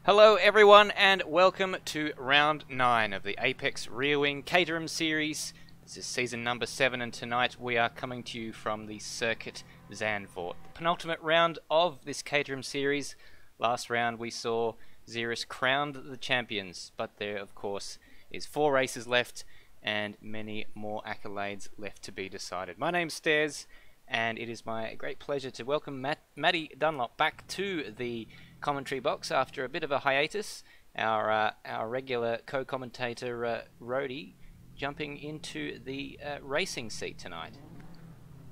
Hello everyone and welcome to round 9 of the Apex Rear Wing Caterhams series. This is season number 7 and tonight we are coming to you from the circuit Zandvoort. The penultimate round of this Caterhams series. Last round we saw Xeris crowned the champions, but there of course is 4 races left and many more accolades left to be decided. My name's Stairs and it is my great pleasure to welcome Matty Dunlop back to the commentary box after a bit of a hiatus. Our regular co-commentator Rhodey jumping into the racing seat tonight.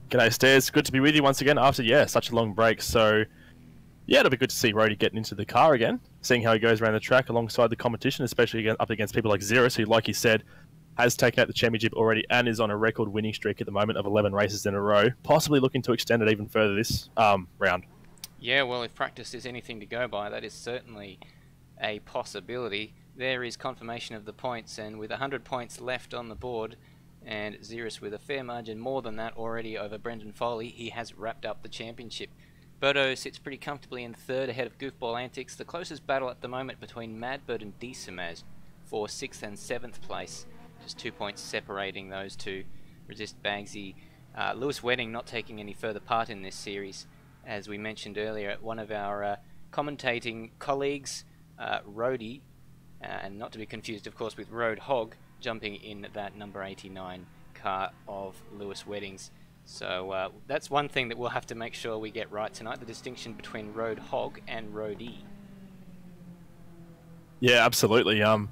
G'day Stairs, good to be with you once again after such a long break. So yeah, it'll be good to see Rhodey getting into the car again, seeing how he goes around the track alongside the competition, especially up against people like Xeris, who, like he said, has taken out the championship already and is on a record winning streak at the moment of 11 races in a row, possibly looking to extend it even further this round. Yeah, well, if practice is anything to go by, that is certainly a possibility. There is confirmation of the points, and with 100 points left on the board, and Xeris with a fair margin more than that already over Brendan Foley, he has wrapped up the championship. Birdo sits pretty comfortably in third ahead of Goofball Antics. The closest battle at the moment between Madbird and Decimaz for 6th and 7th place. Just 2 points separating those two. Resist Bagsy. Lewis Wedding not taking any further part in this series. As we mentioned earlier, one of our commentating colleagues, Rhodey, and not to be confused of course with Road Hog, jumping in that number 89 car of Lewis Wedding's. So that's one thing that we'll have to make sure we get right tonight, the distinction between Road Hog and Rhodey. Yeah, absolutely. I'm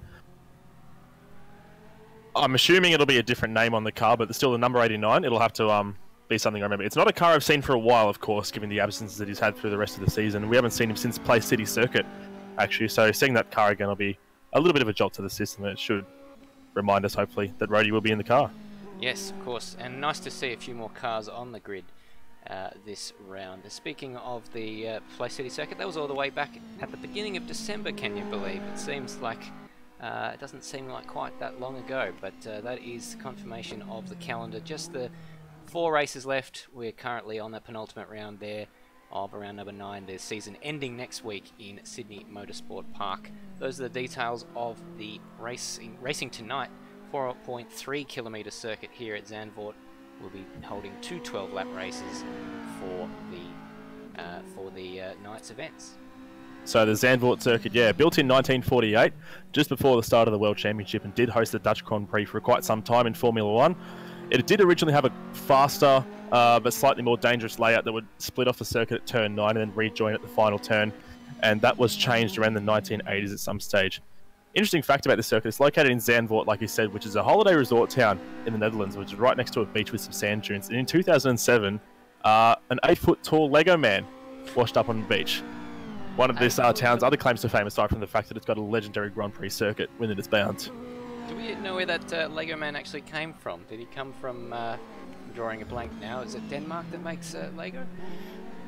assuming it'll be a different name on the car, but still the number 89, it'll have to be something I remember. It's not a car I've seen for a while, of course, given the absences that he's had through the rest of the season. We haven't seen him since Play City Circuit, actually, so seeing that car again will be a little bit of a jolt to the system, and it should remind us, hopefully, that Rhodey will be in the car. Yes, of course, and nice to see a few more cars on the grid this round. Speaking of the Play City Circuit, that was all the way back at the beginning of December, can you believe? It seems like it doesn't seem like quite that long ago, but that is confirmation of the calendar. Just the 4 races left. We're currently on the penultimate round there of round number 9. There's season ending next week in Sydney Motorsport Park. Those are the details of the racing tonight. 4.3 kilometre circuit here at Zandvoort. We'll be holding 2 12-lap races for the night's events. So the Zandvoort circuit, built in 1948, just before the start of the World Championship, and did host the Dutch Grand Prix for quite some time in Formula 1. It did originally have a faster but slightly more dangerous layout that would split off the circuit at turn 9 and then rejoin at the final turn, and that was changed around the 1980s at some stage. Interesting fact about this circuit, it's located in Zandvoort, like you said, which is a holiday resort town in the Netherlands, which is right next to a beach with some sand dunes. And in 2007, an 8-foot tall Lego man washed up on the beach. One of this town's other claims to fame, aside from the fact that it's got a legendary Grand Prix circuit within its bounds. Do we know where that Lego man actually came from? Did he come from, I'm drawing a blank now, is it Denmark that makes Lego?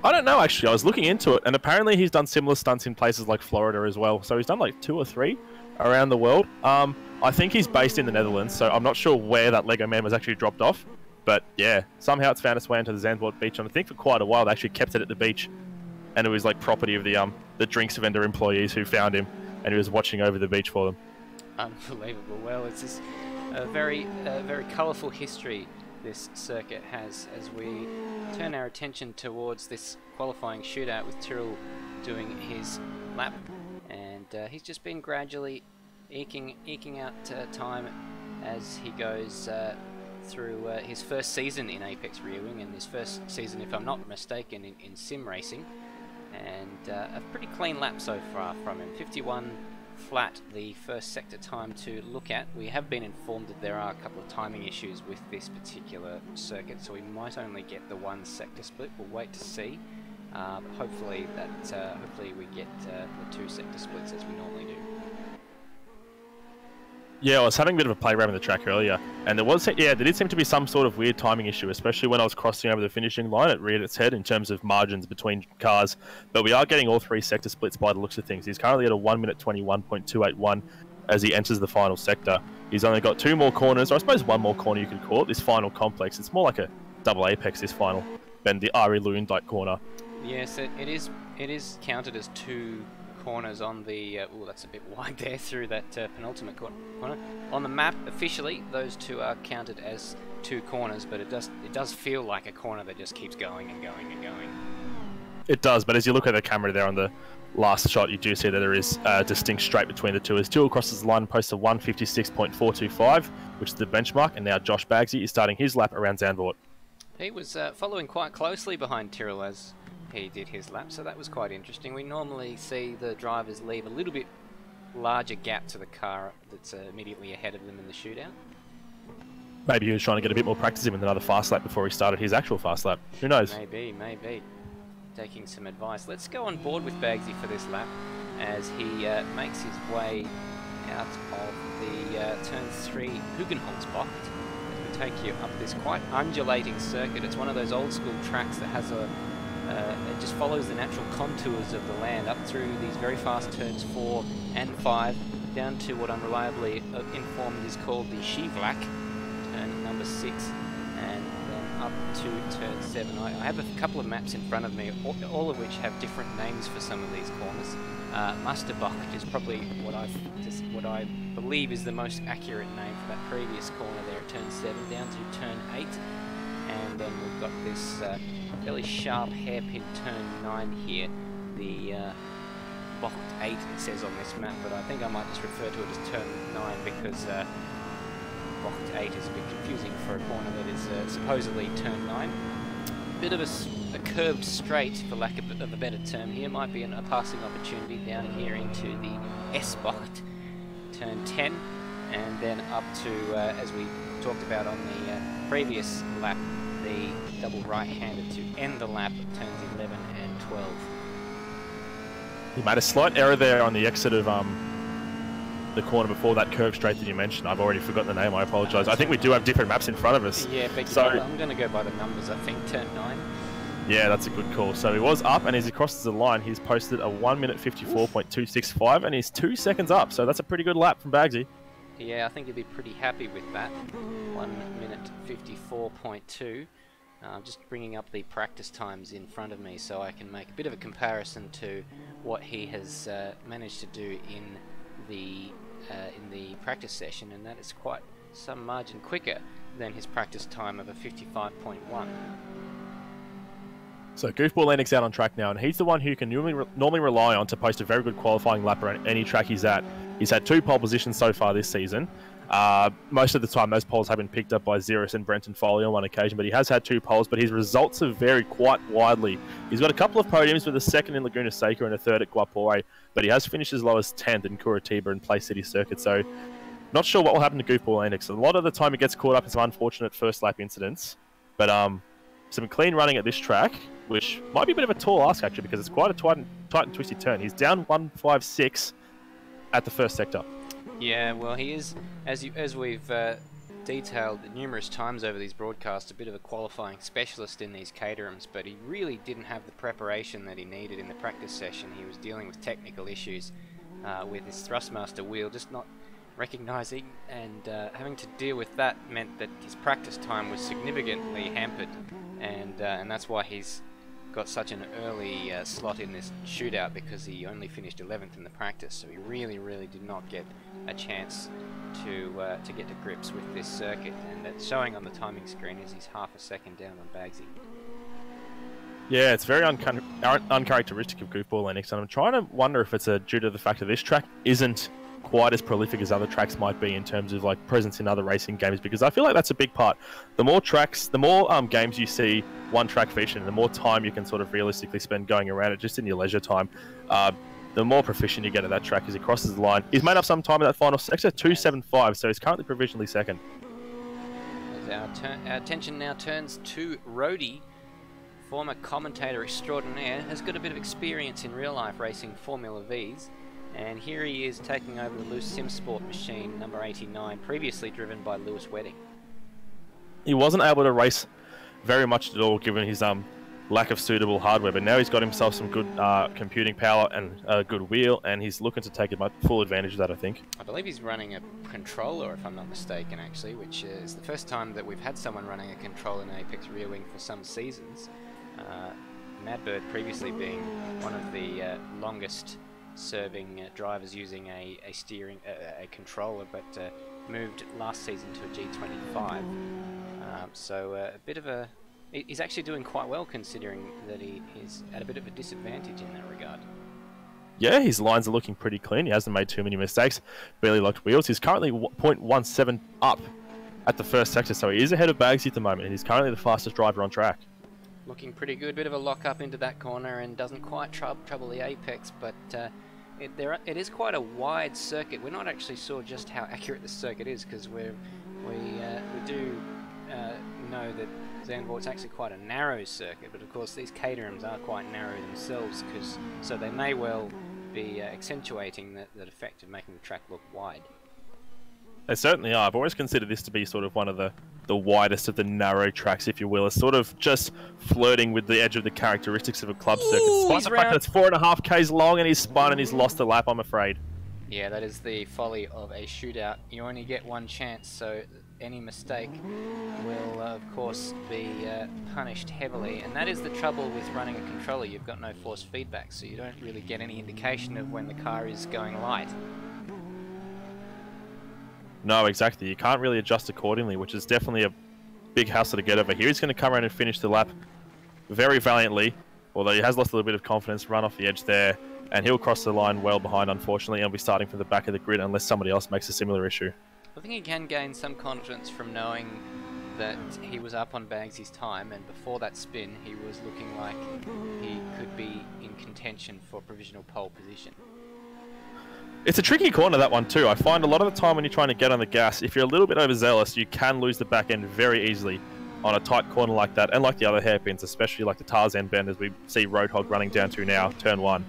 I don't know, actually. I was looking into it, and apparently he's done similar stunts in places like Florida as well. So he's done like 2 or 3 around the world. I think he's based in the Netherlands, so I'm not sure where that Lego man was actually dropped off. But yeah, somehow it's found its way into the Zandvoort beach, and I think for quite a while they actually kept it at the beach. And it was like property of the drinks vendor employees who found him, and he was watching over the beach for them. Unbelievable. Well, it's just a very colourful history this circuit has as we turn our attention towards this qualifying shootout with Tyrrell doing his lap, and he's just been gradually eking out time as he goes through his first season in Apex Rear Wing, and his first season, if I'm not mistaken, in sim racing, and a pretty clean lap so far from him. 51 flat, the first sector time to look at. We have been informed that there are a couple of timing issues with this particular circuit, so we might only get the 1 sector split. We'll wait to see. But hopefully we get the 2 sector splits as we normally do. Yeah, I was having a bit of a play around the track earlier, and there did seem to be some sort of weird timing issue, especially when I was crossing over the finishing line. It reared its head in terms of margins between cars, but we are getting all 3 sector splits by the looks of things. He's currently at a 1 minute 21.281 as he enters the final sector. He's only got 2 more corners, or I suppose 1 more corner you could call it, this final complex. It's more like a double apex, this final, than the Ari Lundijk corner. Yes, it is counted as 2 corners on the... oh, that's a bit wide there through that penultimate corner. On the map, officially, those two are counted as 2 corners, but it does feel like a corner that just keeps going and going and going. It does, but as you look at the camera there on the last shot, you do see that there is a distinct straight between the two. As Tyrrell crosses the line, posts a 156.425, which is the benchmark, and now Josh Bagsy is starting his lap around Zandvoort. He was following quite closely behind Tyrrell as he did his lap, so that was quite interesting. We normally see the drivers leave a little bit larger gap to the car that's immediately ahead of them in the shootout. Maybe he was trying to get a bit more practice in with another fast lap before he started his actual fast lap. Who knows? Maybe. Taking some advice. Let's go on board with Bagsy for this lap as he makes his way out of the turn 3 Hugenholzbocht. We take you up this quite undulating circuit. It's one of those old school tracks that has it just follows the natural contours of the land up through these very fast turns 4 and 5 down to what I'm reliably informed is called the Skivlak, turn number 6, and then up to turn 7. I have a couple of maps in front of me, all of which have different names for some of these corners. Musterbocht is probably what I believe is the most accurate name for that previous corner there at turn 7 down to turn 8, and then we've got this fairly sharp hairpin turn 9 here, the Bocht 8 it says on this map, but I think I might just refer to it as turn 9 because Bocht 8 is a bit confusing for a corner that is supposedly turn 9. Bit of a curved straight, for lack of a better term here, might be a passing opportunity down here into the S-Bocht, turn 10, and then up to, as we talked about on the previous lap, the double right-handed to end the lap at turns 11 and 12. He made a slight error there on the exit of the corner before that curve straight that you mentioned. I've already forgotten the name, I apologise. I think we do have different maps in front of us. Yeah, but so, I'm going to go by the numbers, I think, turn 9. Yeah, that's a good call. So he was up, and as he crosses the line, he's posted a 1 minute 54.265, and he's 2 seconds up, so that's a pretty good lap from Bagsy. Yeah, I think he'd be pretty happy with that. 1 minute 54.2. Just bringing up the practice times in front of me so I can make a bit of a comparison to what he has managed to do in the practice session, and that is quite some margin quicker than his practice time of a 55.1. So Goofball Lennox out on track now, and he's the one who you can normally rely on to post a very good qualifying lap around any track he's at. He's had 2 pole positions so far this season. Most of the time those poles have been picked up by Xeris and Brenton Foley on one occasion, but he has had 2 poles, but his results have varied quite widely. He's got a couple of podiums with a 2nd in Laguna Seca and a 3rd at Guapore, but he has finished as low as 10th in Curitiba and Play City Circuit, so not sure what will happen to Goofball Lennox. A lot of the time he gets caught up in some unfortunate first lap incidents, but some clean running at this track, which might be a bit of a tall ask actually, because it's quite a tight and twisty turn. He's down 156 at the first sector. Yeah, well, he is, as we've detailed numerous times over these broadcasts, a bit of a qualifying specialist in these Caterhams, but he really didn't have the preparation that he needed in the practice session. He was dealing with technical issues with his Thrustmaster wheel, just not recognising, and having to deal with that meant that his practice time was significantly hampered, and that's why he's got such an early slot in this shootout, because he only finished 11th in the practice, so he really did not get a chance to get to grips with this circuit, and that's showing on the timing screen is he's half a second down on Bagsy. Yeah, it's very uncharacteristic of Goofball Lennox, and I'm trying to wonder if it's due to the fact that this track isn't quite as prolific as other tracks might be in terms of like presence in other racing games, because I feel like that's a big part. The more tracks, the more games you see one track featured, the more time you can sort of realistically spend going around it just in your leisure time, the more proficient you get at that track as he crosses the line. He's made up some time in that final sector, 2.75, so he's currently provisionally 2nd. Our attention now turns to Rody, former commentator extraordinaire, has got a bit of experience in real life racing Formula Vs. And here he is taking over the Loose SimSport machine, number 89, previously driven by Lewis Wedding. He wasn't able to race very much at all given his lack of suitable hardware, but now he's got himself some good computing power and a good wheel, and he's looking to take full advantage of that, I think. I believe he's running a controller, if I'm not mistaken, actually, which is the first time that we've had someone running a controller in Apex Rear Wing for some seasons. Madbird previously being one of the longest serving drivers using a controller, but moved last season to a G25. So a bit of a... He's actually doing quite well considering that he is at a bit of a disadvantage in that regard. Yeah, his lines are looking pretty clean. He hasn't made too many mistakes. Barely locked wheels. He's currently 0.17 up at the first sector, so he is ahead of Bagsy at the moment, and he's currently the fastest driver on track. Looking pretty good. Bit of a lock up into that corner and doesn't quite trouble the apex, but it is quite a wide circuit. We're not actually sure just how accurate the circuit is, because we do know that Zandvoort's actually quite a narrow circuit, but of course these Caterhams are quite narrow themselves, so they may well be accentuating that effect of making the track look wide. They certainly are. I've always considered this to be sort of one of the widest of the narrow tracks, if you will. It's sort of just flirting with the edge of the characteristics of a club circuit. Despite the fact that it's 4.5 Ks long and he's spun and he's lost a lap, I'm afraid. Yeah, that is the folly of a shootout. You only get one chance, so any mistake will, of course, be punished heavily. And that is the trouble with running a controller. You've got no force feedback, so you don't really get any indication of when the car is going light. No, exactly. You can't really adjust accordingly, which is definitely a big hassle to get over here. He's going to come around and finish the lap very valiantly, although he has lost a little bit of confidence, run off the edge there, and he'll cross the line well behind, unfortunately, and will be starting from the back of the grid unless somebody else makes a similar issue. I think he can gain some confidence from knowing that he was up on Bagsy's time, and before that spin he was looking like he could be in contention for provisional pole position. It's a tricky corner, that one too. I find a lot of the time when you're trying to get on the gas, if you're a little bit overzealous, you can lose the back end very easily on a tight corner like that, and like the other hairpins, especially like the Tarzan bend, as we see Roadhog running down to now, turn 1.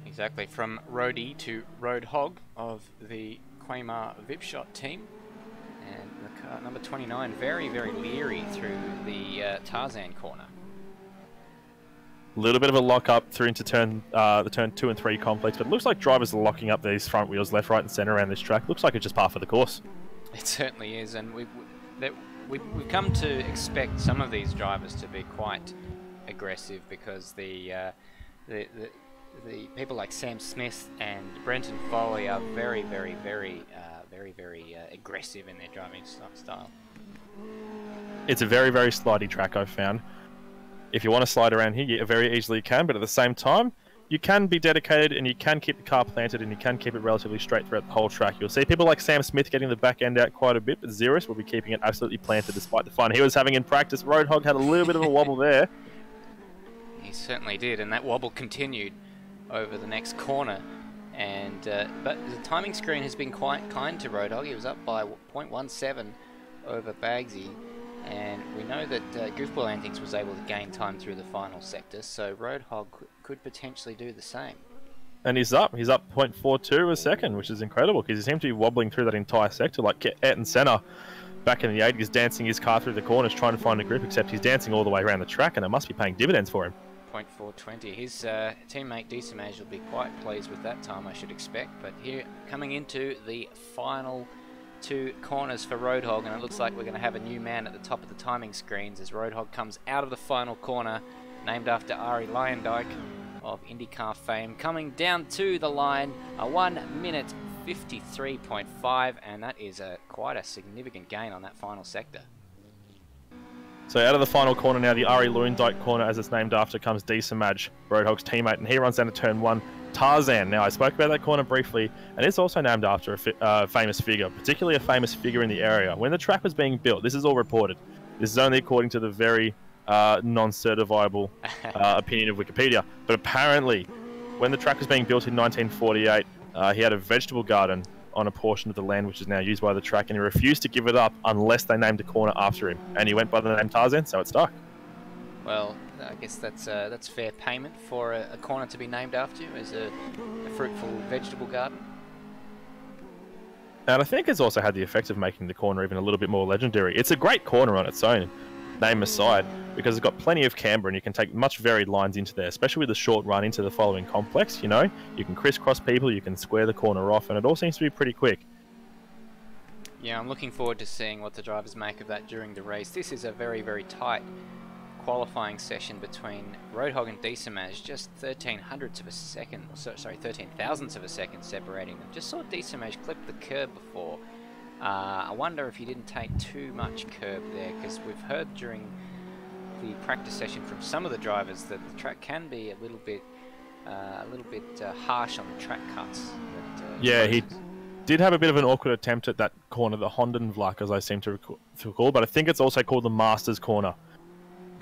Exactly, from Roadie to Roadhog of the Quaymar Vipshot team, and the car number 29 very, very leery through the Tarzan corner. A little bit of a lock up through into the turn 2 and 3 complex, but it looks like drivers are locking up these front wheels left, right and centre around this track. Looks like it's just par for the course. It certainly is, and we've come to expect some of these drivers to be quite aggressive, because the people like Sam Smith and Brenton Foley are very, very, very aggressive in their driving style. It's a very, very slidey track, I've found. If you want to slide around here, you very easily can, but at the same time, you can be dedicated and you can keep the car planted and you can keep it relatively straight throughout the whole track. You'll see people like Sam Smith getting the back end out quite a bit, but Xeris will be keeping it absolutely planted despite the fun he was having in practice. Roadhog had a little bit of a wobble there. He certainly did, and that wobble continued over the next corner. And but the timing screen has been quite kind to Roadhog. He was up by 0.17 over Bagsy. And we know that Goofball Antics was able to gain time through the final sector, so Roadhog could potentially do the same. And he's up 0.42 a second, which is incredible, because he seemed to be wobbling through that entire sector like Ayrton Senna back in the 80s, dancing his car through the corners trying to find a grip, except he's dancing all the way around the track, and it must be paying dividends for him. 0.420. His teammate Decimage will be quite pleased with that time, I should expect. But here, coming into the final 2 corners for Roadhog, and it looks like we're going to have a new man at the top of the timing screens as Roadhog comes out of the final corner, named after Ari Lyondike of IndyCar fame, coming down to the line, a 1 minute 53.5, and that is quite a significant gain on that final sector. So out of the final corner now, the Ari Lyondike corner, as it's named after, comes Decimage, Roadhog's teammate, and he runs down to turn 1. Tarzan. Now, I spoke about that corner briefly, and it's also named after a famous figure, particularly a famous figure in the area. When the track was being built, this is all reported. This is only according to the very non-certifiable opinion of Wikipedia. But apparently, when the track was being built in 1948, he had a vegetable garden on a portion of the land which is now used by the track, and he refused to give it up unless they named a corner after him. And he went by the name Tarzan, so it stuck. Well, I guess that's fair payment for a corner to be named after you, as a fruitful vegetable garden. And I think it's also had the effect of making the corner even a little bit more legendary. It's a great corner on its own, name aside, because it's got plenty of camber and you can take much varied lines into there, especially with the short run into the following complex. You know, you can crisscross people, you can square the corner off, and it all seems to be pretty quick. Yeah, I'm looking forward to seeing what the drivers make of that during the race. This is a very, very tight qualifying session between Roadhog and Decimage, just 13 thousandths of a second separating them. Just saw Decimage clip the curb before. I wonder if he didn't take too much curb there, because we've heard during the practice session from some of the drivers that the track can be a little bit harsh on the track cuts. Yeah, he did have a bit of an awkward attempt at that corner, the Hondenvlak, as I seem to recall, but I think it's also called the Masters corner,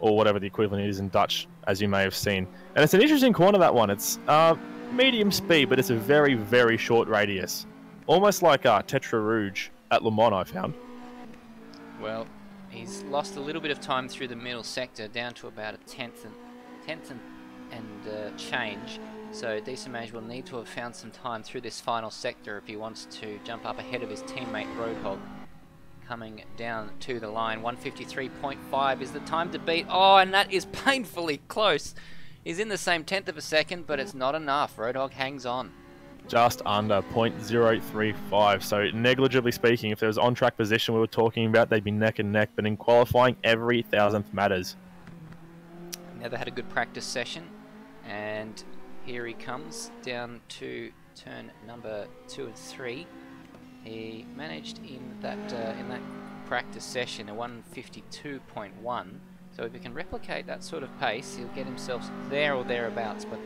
or whatever the equivalent is in Dutch, as you may have seen. And it's an interesting corner, that one. It's medium speed, but it's a very, very short radius. Almost like Tetra Rouge at Le Mans, I found. Well, he's lost a little bit of time through the middle sector, down to about a tenth and change. So Decimage will need to have found some time through this final sector if he wants to jump up ahead of his teammate Roadhog. Coming down to the line, 153.5 is the time to beat. Oh, and that is painfully close. He's in the same tenth of a second, but it's not enough. Roadhog hangs on. Just under 0.035. So negligibly speaking, if there was on-track position we were talking about, they'd be neck and neck. But in qualifying, every thousandth matters. Never had a good practice session, and here he comes down to turn number 2 and 3. He managed in that practice session a 152.1. So if he can replicate that sort of pace, he'll get himself there or thereabouts. But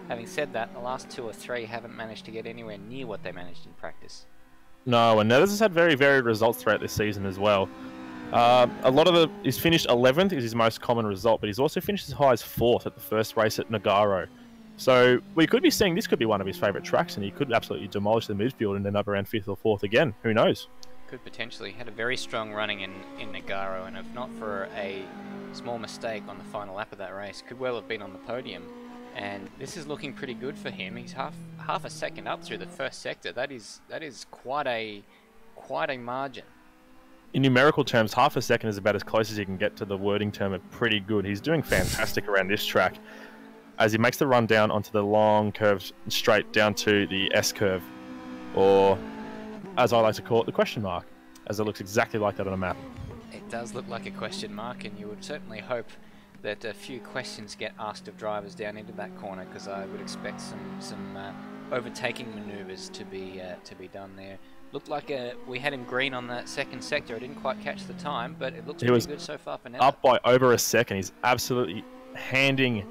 having said that, the last 2 or 3 haven't managed to get anywhere near what they managed in practice. No, and Nethers has had very varied results throughout this season as well. He's finished 11th is his most common result, but he's also finished as high as 4th at the first race at Nogaro. So we could be seeing this could be one of his favourite tracks, and he could absolutely demolish the midfield and end up around 5th or 4th again. Who knows? Could potentially. Had a very strong running in Nogaro, and if not for a small mistake on the final lap of that race, could well have been on the podium. And this is looking pretty good for him. He's half a second up through the first sector. That is quite a margin. In numerical terms, half a second is about as close as you can get to the wording term of pretty good. He's doing fantastic around this track as he makes the run down onto the long curve straight down to the S curve, or as I like to call it, the question mark, as it looks exactly like that on a map. It does look like a question mark, and you would certainly hope that a few questions get asked of drivers down into that corner, because I would expect some overtaking manoeuvres to be done there. Looked like we had him green on that second sector. I didn't quite catch the time, but it looks pretty good so far for now. Up by over a second. He's absolutely handing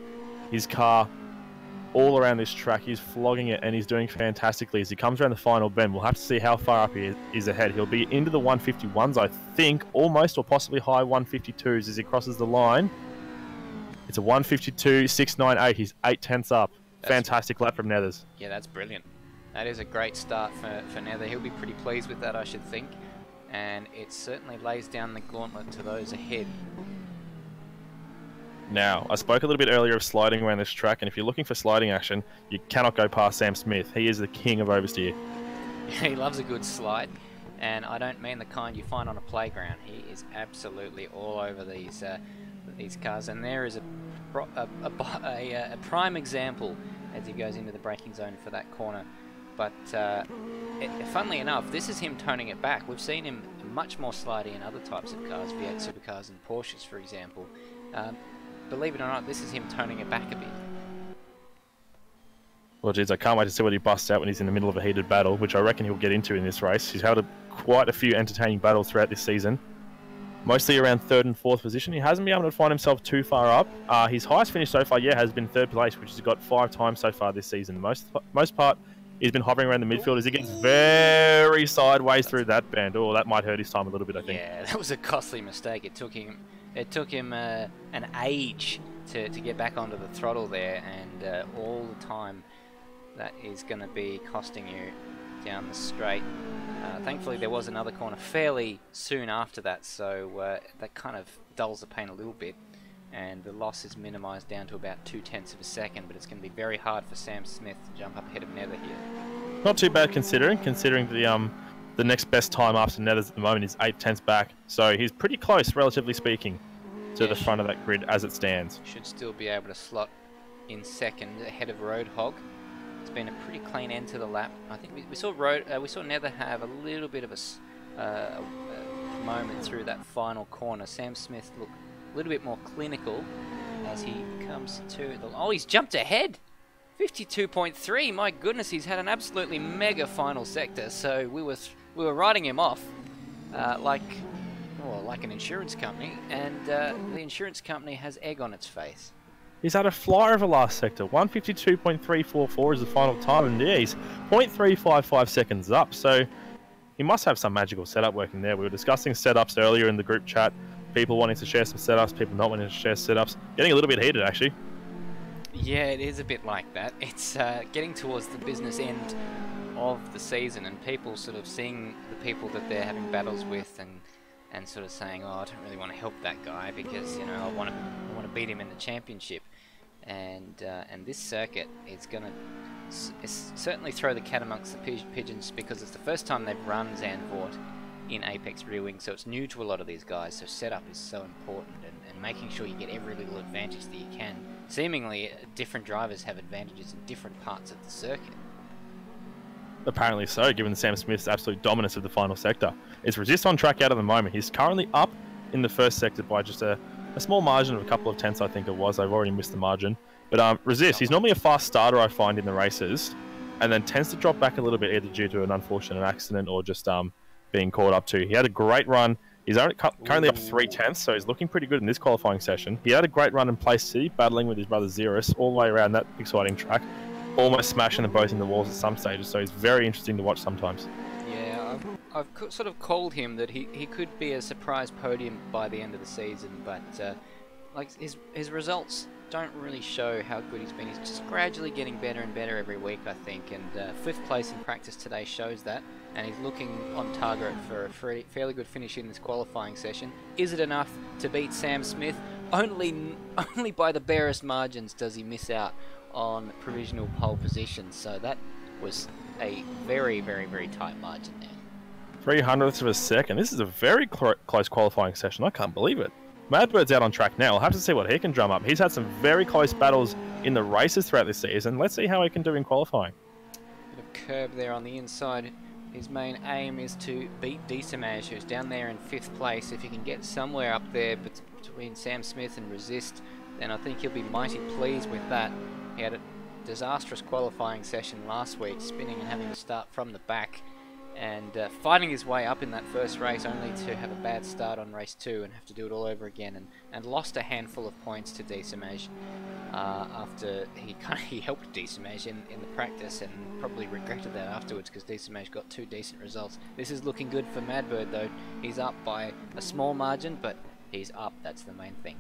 his car all around this track. He's flogging it, and he's doing fantastically as he comes around the final bend. We'll have to see how far up he is ahead. He'll be into the 151s, I think, almost, or possibly high 152s as he crosses the line. It's a 152.698. He's 0.8 up. Fantastic lap from Nethers. Yeah, that's brilliant. That is a great start for Nether. He'll be pretty pleased with that, I should think. And it certainly lays down the gauntlet to those ahead. Now, I spoke a little bit earlier of sliding around this track, and if you're looking for sliding action, you cannot go past Sam Smith. He is the king of oversteer. He loves a good slide, and I don't mean the kind you find on a playground. He is absolutely all over these cars, and there is a prime example as he goes into the braking zone for that corner. But funnily enough, this is him toning it back. We've seen him much more slidey in other types of cars, V8 supercars and Porsches, for example. Believe it or not, this is him toning it back a bit. Well, geez, I can't wait to see what he busts out when he's in the middle of a heated battle, which I reckon he'll get into in this race. He's had quite a few entertaining battles throughout this season, mostly around 3rd and 4th position. He hasn't been able to find himself too far up. His highest finish so far, has been 3rd place, which he's got 5 times so far this season. Most part, he's been hovering around the midfield as he gets very sideways through that bend. Oh, that might hurt his time a little bit, I think. Yeah, that was a costly mistake. It took him an age to get back onto the throttle there, and all the time that is going to be costing you down the straight. Thankfully, there was another corner fairly soon after that, so that kind of dulls the pain a little bit, and the loss is minimised down to about 0.2 of a second, but it's going to be very hard for Sam Smith to jump up ahead of Nether here. Not too bad considering the next best time after Nethers at the moment is 0.8 back, so he's pretty close, relatively speaking, to the front of that grid as it stands. Should still be able to slot in second ahead of Roadhog. It's been a pretty clean end to the lap. I think we saw Nether have a little bit of a moment through that final corner. Sam Smith looked little bit more clinical as he comes to the... Oh, he's jumped ahead! 52.3, my goodness, he's had an absolutely mega final sector, so we were writing him off like an insurance company, and the insurance company has egg on its face. He's had a flyer over last sector. 152.344 is the final time, and yeah, he's 0.355 seconds up, so he must have some magical setup working there. We were discussing setups earlier in the group chat. People wanting to share some setups, people not wanting to share setups. Getting a little bit heated, actually. Yeah, it is a bit like that. It's getting towards the business end of the season, and people sort of seeing the people that they're having battles with, and sort of saying, "Oh, I don't really want to help that guy because I want to beat him in the championship." And this circuit is going to certainly throw the cat amongst the pigeons, because it's the first time they've run Zandvoort in Apex Rear Wing, so it's new to a lot of these guys. So setup is so important, and making sure you get every little advantage that you can. Seemingly, different drivers have advantages in different parts of the circuit. Apparently so, given Sam Smith's absolute dominance of the final sector. It's Resist on track out at the moment. He's currently up in the first sector by just a small margin of a couple of tenths, I think it was. I've already missed the margin. But Resist, he's normally a fast starter, I find, in the races, and then tends to drop back a little bit, either due to an unfortunate accident or just being caught up to. He had a great run. He's currently up 3 tenths, so he's looking pretty good in this qualifying session. He had a great run in Place C, battling with his brother Xerus all the way around that exciting track, almost smashing them both in the walls at some stages, so he's very interesting to watch sometimes. Yeah, I've sort of called him that he could be a surprise podium by the end of the season, but like his results don't really show how good he's been. He's just gradually getting better and better every week, I think, and 5th place in practice today shows that, and he's looking on target for a fairly good finish in this qualifying session. Is it enough to beat Sam Smith? Only by the barest margins does he miss out on provisional pole position, so that was a very, very, very tight margin there. 300ths of a second. This is a very close qualifying session. I can't believe it. Madbird's out on track now. We'll have to see what he can drum up. He's had some very close battles in the races throughout this season. Let's see how he can do in qualifying. Bit of curb there on the inside. His main aim is to beat Diesamage, who's down there in 5th place. If he can get somewhere up there between Sam Smith and Resist, then I think he'll be mighty pleased with that. He had a disastrous qualifying session last week, spinning and having to start from the back, and fighting his way up in that first race, only to have a bad start on race 2 and have to do it all over again, and lost a handful of points to Diesamage after he helped Diesamage in the practice, and probably regretted that afterwards because Diesamage got 2 decent results. This is looking good for Madbird though. He's up by a small margin, but he's up, that's the main thing.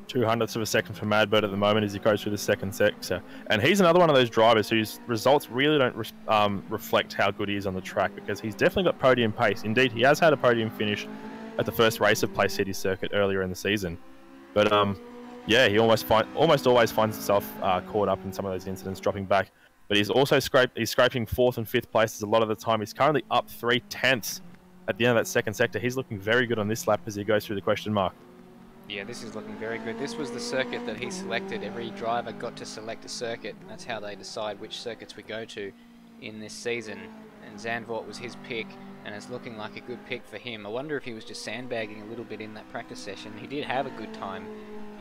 200ths of a second for Madbird at the moment as he goes through the second sector. And he's another one of those drivers whose results really don't reflect how good he is on the track, because he's definitely got podium pace. Indeed, he has had a podium finish at the first race of Place City Circuit earlier in the season. But yeah, he almost always finds himself caught up in some of those incidents, dropping back. But he's also scraping 4th and 5th places a lot of the time. He's currently up 3 tenths at the end of that second sector. He's looking very good on this lap as he goes through the question mark. Yeah, this is looking very good. This was the circuit that he selected. Every driver got to select a circuit. That's how they decide which circuits we go to in this season. And Zandvoort was his pick, and it's looking like a good pick for him. I wonder if he was just sandbagging a little bit in that practice session. He did have a good time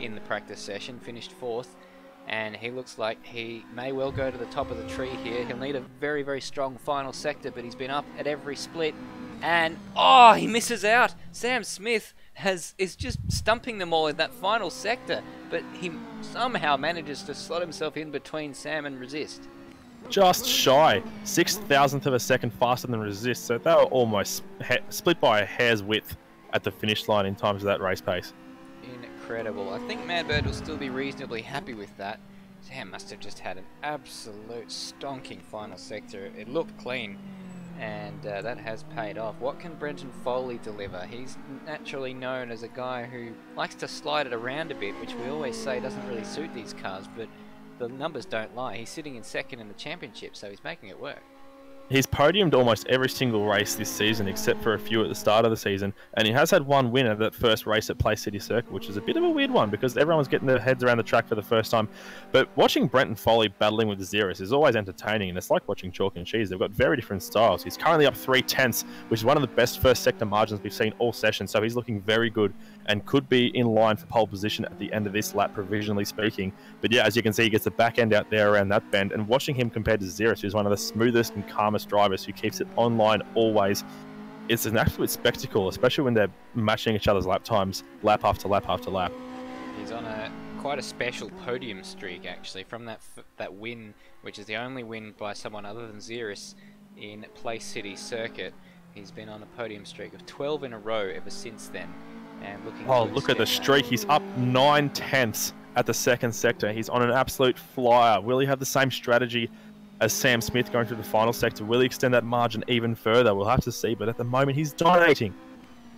in the practice session, finished 4th, and he looks like he may well go to the top of the tree here. He'll need a very, very strong final sector, but he's been up at every split. And, oh, he misses out. Sam Smith is just stumping them all in that final sector, but he somehow manages to slot himself in between Sam and Resist. Just shy. 6,000th of a second faster than Resist, so they were almost split by a hair's width at the finish line in terms of that race pace. Incredible. I think Madbird will still be reasonably happy with that. Sam must have just had an absolute stonking final sector. It looked clean, and that has paid off. What can Brenton Foley deliver? He's naturally known as a guy who likes to slide it around a bit, which we always say doesn't really suit these cars, but the numbers don't lie. He's sitting in 2nd in the championship, so he's making it work. He's podiumed almost every single race this season, except for a few at the start of the season, and he has had one win at that first race at Place City Circuit, which is a bit of a weird one because everyone's getting their heads around the track for the first time. But watching Brenton Foley battling with Xeris is always entertaining, and it's like watching chalk and cheese. They've got very different styles. He's currently up 3/10, which is one of the best first sector margins we've seen all session, so he's looking very good and could be in line for pole position at the end of this lap, provisionally speaking. But yeah, as you can see, he gets the back end out there around that bend, and watching him compared to Xeris, who's one of the smoothest and calmest drivers who keeps it online always, it's an absolute spectacle, especially when they're matching each other's lap times lap after lap after lap. He's on quite a special podium streak actually from that win, which is the only win by someone other than Xeris in Place City Circuit. He's been on a podium streak of 12 in a row ever since then, and looking. Oh, look at the streak! He's up 9/10 at the second sector. He's on an absolute flyer. Will he have the same strategy as Sam Smith going through the final sector? Will he extend that margin even further? We'll have to see, but at the moment he's dominating.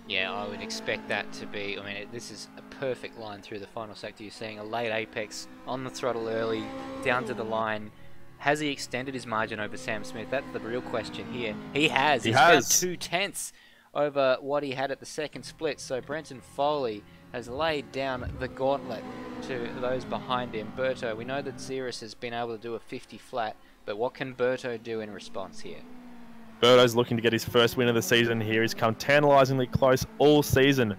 Yeah, I would expect that to be, I mean, this is a perfect line through the final sector. You're seeing a late apex, on the throttle early, down to the line. Has he extended his margin over Sam Smith? That's the real question here. He has. He's about 2/10 over what he had at the second split. So Brenton Foley has laid down the gauntlet to those behind him. Berto, we know that Xeris has been able to do a 50 flat, but what can Berto do in response here? Berto's looking to get his first win of the season here. He's come tantalisingly close all season.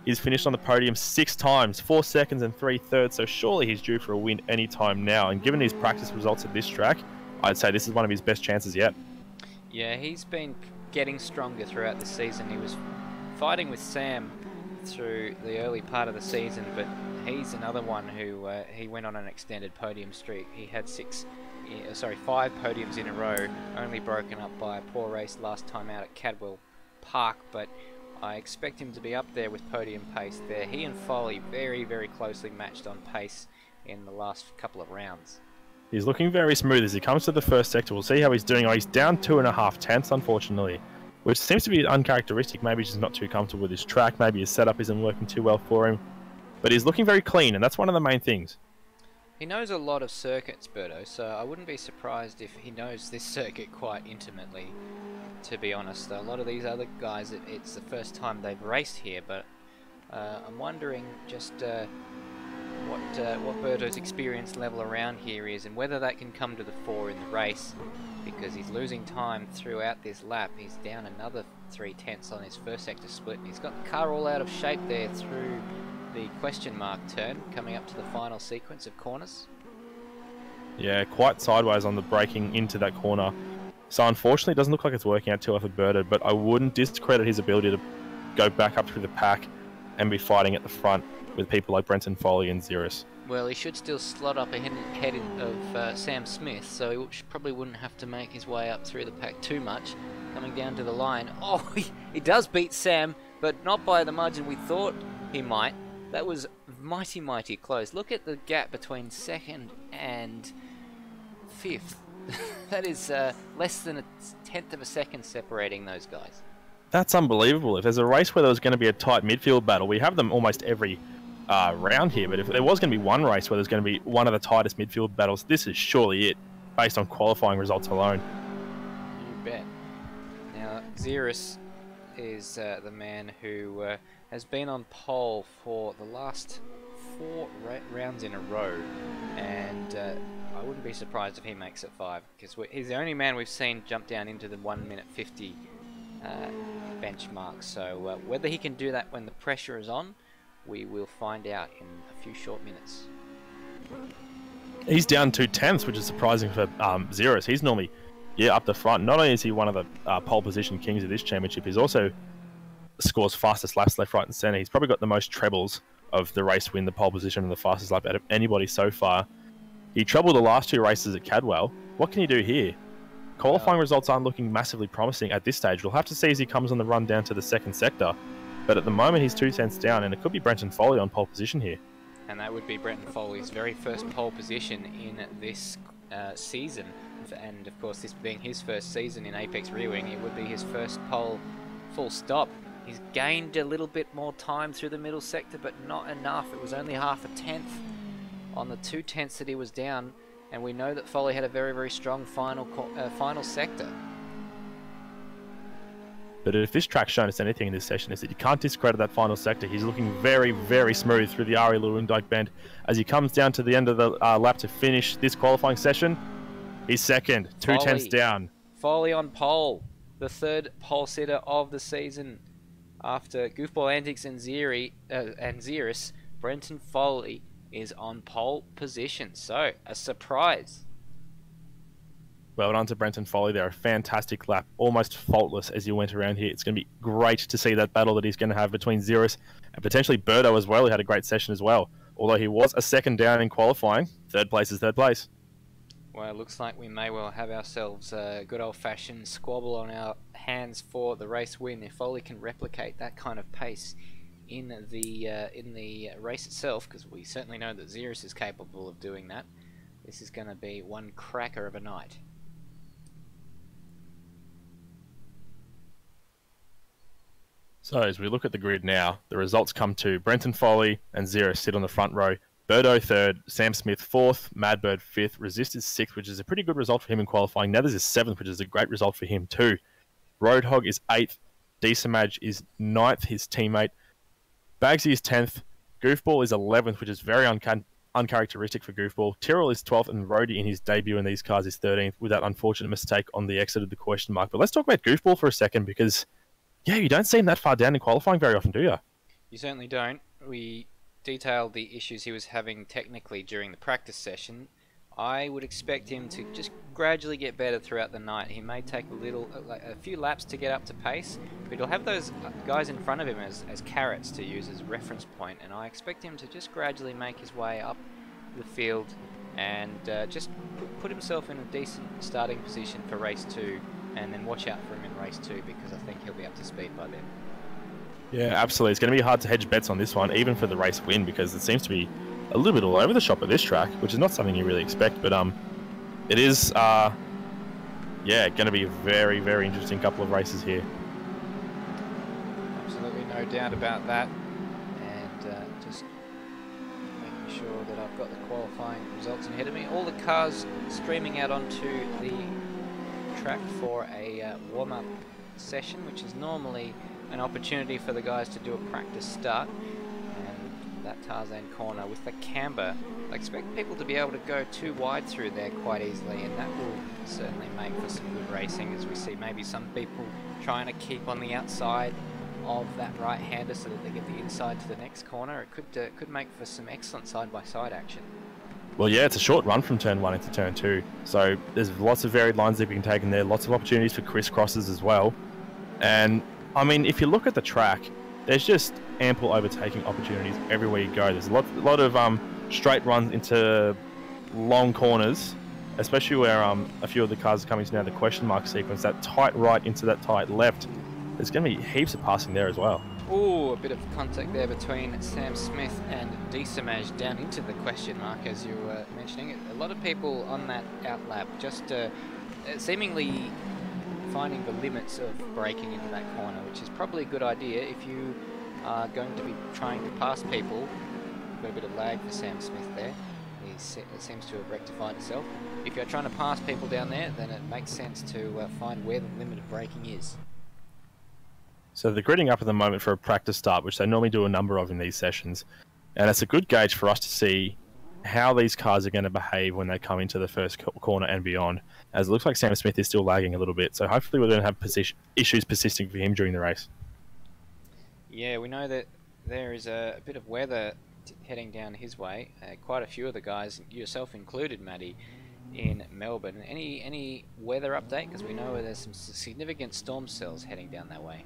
He's finished on the podium 6 times, 4 seconds and 3/3, so surely he's due for a win any time now. And given his practice results at this track, I'd say this is one of his best chances yet. Yeah, he's been getting stronger throughout the season. He was fighting with Sam through the early part of the season, but he's another one who he went on an extended podium streak. He had 5 podiums in a row, only broken up by a poor race last time out at Cadwell Park, but I expect him to be up there with podium pace there. He and Foley very, very closely matched on pace in the last couple of rounds. He's looking very smooth as he comes to the first sector. We'll see how he's doing. Oh, he's down 2.5/10, unfortunately, which seems to be uncharacteristic. Maybe he's just not too comfortable with his track. Maybe his setup isn't working too well for him. But he's looking very clean, and that's one of the main things. He knows a lot of circuits, Berto, so I wouldn't be surprised if he knows this circuit quite intimately, to be honest. A lot of these other guys, it's the first time they've raced here, but I'm wondering just what Berto's experience level around here is, and whether that can come to the fore in the race, because he's losing time throughout this lap. He's down another 3/10 on his first sector split. He's got the car all out of shape there through the question mark turn, coming up to the final sequence of corners. Yeah, quite sideways on the braking into that corner. So unfortunately, it doesn't look like it's working out too well for Berto, but I wouldn't discredit his ability to go back up through the pack and be fighting at the front with people like Brenton Foley and Xeris. Well, he should still slot up ahead of Sam Smith, so he probably wouldn't have to make his way up through the pack too much. Coming down to the line. Oh, he does beat Sam, but not by the margin we thought he might. That was mighty, mighty close. Look at the gap between second and fifth. That is less than 1/10 of a second separating those guys. That's unbelievable. If there's a race where there was going to be a tight midfield battle, we have them almost every round here, but if there was going to be one race where there's going to be one of the tightest midfield battles, this is surely it, based on qualifying results alone. You bet. Now, Xeris is the man who has been on pole for the last 4 rounds in a row, and I wouldn't be surprised if he makes it 5, because he's the only man we've seen jump down into the 1:50 benchmark. So whether he can do that when the pressure is on, we will find out in a few short minutes. He's down 2/10, which is surprising for Xeris. He's normally up the front. Not only is he one of the pole position kings of this championship, he's also scores fastest laps left, right and centre. He's probably got the most trebles of the race win, the pole position and the fastest lap out of anybody so far. He trebled the last 2 races at Cadwell. What can he do here? Qualifying results aren't looking massively promising at this stage. We'll have to see as he comes on the run down to the second sector. But at the moment, he's 2 cents down, and it could be Brenton Foley on pole position here. And that would be Brenton Foley's very first pole position in this season. And of course, this being his first season in Apex Rear Wing, it would be his first pole full stop. He's gained a little bit more time through the middle sector, but not enough. It was only 0.5 on the 2/10 that he was down. And we know that Foley had a very, very strong final sector. But if this track's shown us anything in this session, is that you can't discredit that final sector. He's looking very, very smooth through the Ari Lewandijk bend. As he comes down to the end of the lap to finish this qualifying session, he's second, 2/10 down. Foley on pole, the third pole sitter of the season. After Goofball Antics and Xeris, Brenton Foley is on pole position. So, a surprise. Well done to Brenton Foley there. A fantastic lap, almost faultless as you went around here. It's going to be great to see that battle that he's going to have between Xeris and potentially Birdo as well. He had a great session as well. Although he was a second down in qualifying, third place is third place. Well, it looks like we may well have ourselves a good old-fashioned squabble on our hands for the race win. If Foley can replicate that kind of pace in the race itself, because we certainly know that Xeris is capable of doing that, this is going to be one cracker of a night. So as we look at the grid now, the results come to Brenton Foley and Xeris sit on the front row. Birdo third, Sam Smith fourth, Madbird fifth, Resist is sixth, which is a pretty good result for him in qualifying. Nethers is seventh, which is a great result for him too. Roadhog is eighth, Decimage is ninth, his teammate. Bagsy is 10th, Goofball is 11th, which is very uncharacteristic for Goofball. Tyrrell is 12th, and Rhodey in his debut in these cars is 13th, with that unfortunate mistake on the exit of the question mark. But let's talk about Goofball for a second, because yeah, you don't see him that far down in qualifying very often, do you? You certainly don't. We detailed the issues he was having technically during the practice session. I would expect him to just gradually get better throughout the night. He may take a few laps to get up to pace, but he'll have those guys in front of him as carrots to use as reference point, and I expect him to just gradually make his way up the field and just put himself in a decent starting position for race 2, and then watch out for him in race 2, because I think he'll be up to speed by then. Yeah, absolutely. It's going to be hard to hedge bets on this one, even for the race win, because it seems to be a little bit all over the shop at this track, which is not something you really expect, but it is, yeah, going to be a very, very interesting couple of races here. Absolutely no doubt about that, and just making sure that I've got the qualifying results ahead of me. All the cars streaming out onto the track for a warm-up session, which is normally an opportunity for the guys to do a practice start. And that Tarzan corner with the camber, I expect people to be able to go too wide through there quite easily, and that will certainly make for some good racing, as we see maybe some people trying to keep on the outside of that right-hander so that they get the inside to the next corner. It could make for some excellent side-by-side action. Well, yeah, it's a short run from turn 1 into turn 2, so there's lots of varied lines that we can take in there, lots of opportunities for crisscrosses as well. And I mean, if you look at the track, there's just ample overtaking opportunities everywhere you go. There's a lot of straight runs into long corners, especially where a few of the cars are coming to now the question mark sequence, that tight right into that tight left. There's going to be heaps of passing there as well. Ooh, a bit of contact there between Sam Smith and Decimage down into the question mark, as you were mentioning. A lot of people on that outlap just seemingly finding the limits of braking into that corner, which is probably a good idea if you are going to be trying to pass people. Got a bit of lag for Sam Smith there. It seems to have rectified itself. If you're trying to pass people down there, then it makes sense to find where the limit of braking is. So they're gridding up at the moment for a practice start, which they normally do a number of in these sessions. And it's a good gauge for us to see how these cars are going to behave when they come into the first corner and beyond, as it looks like Sam Smith is still lagging a little bit. So hopefully we don't have issues persisting for him during the race. Yeah, we know that there is a bit of weather heading down his way. Quite a few of the guys, yourself included, Matty, in Melbourne. Any weather update? Because we know there's some significant storm cells heading down that way.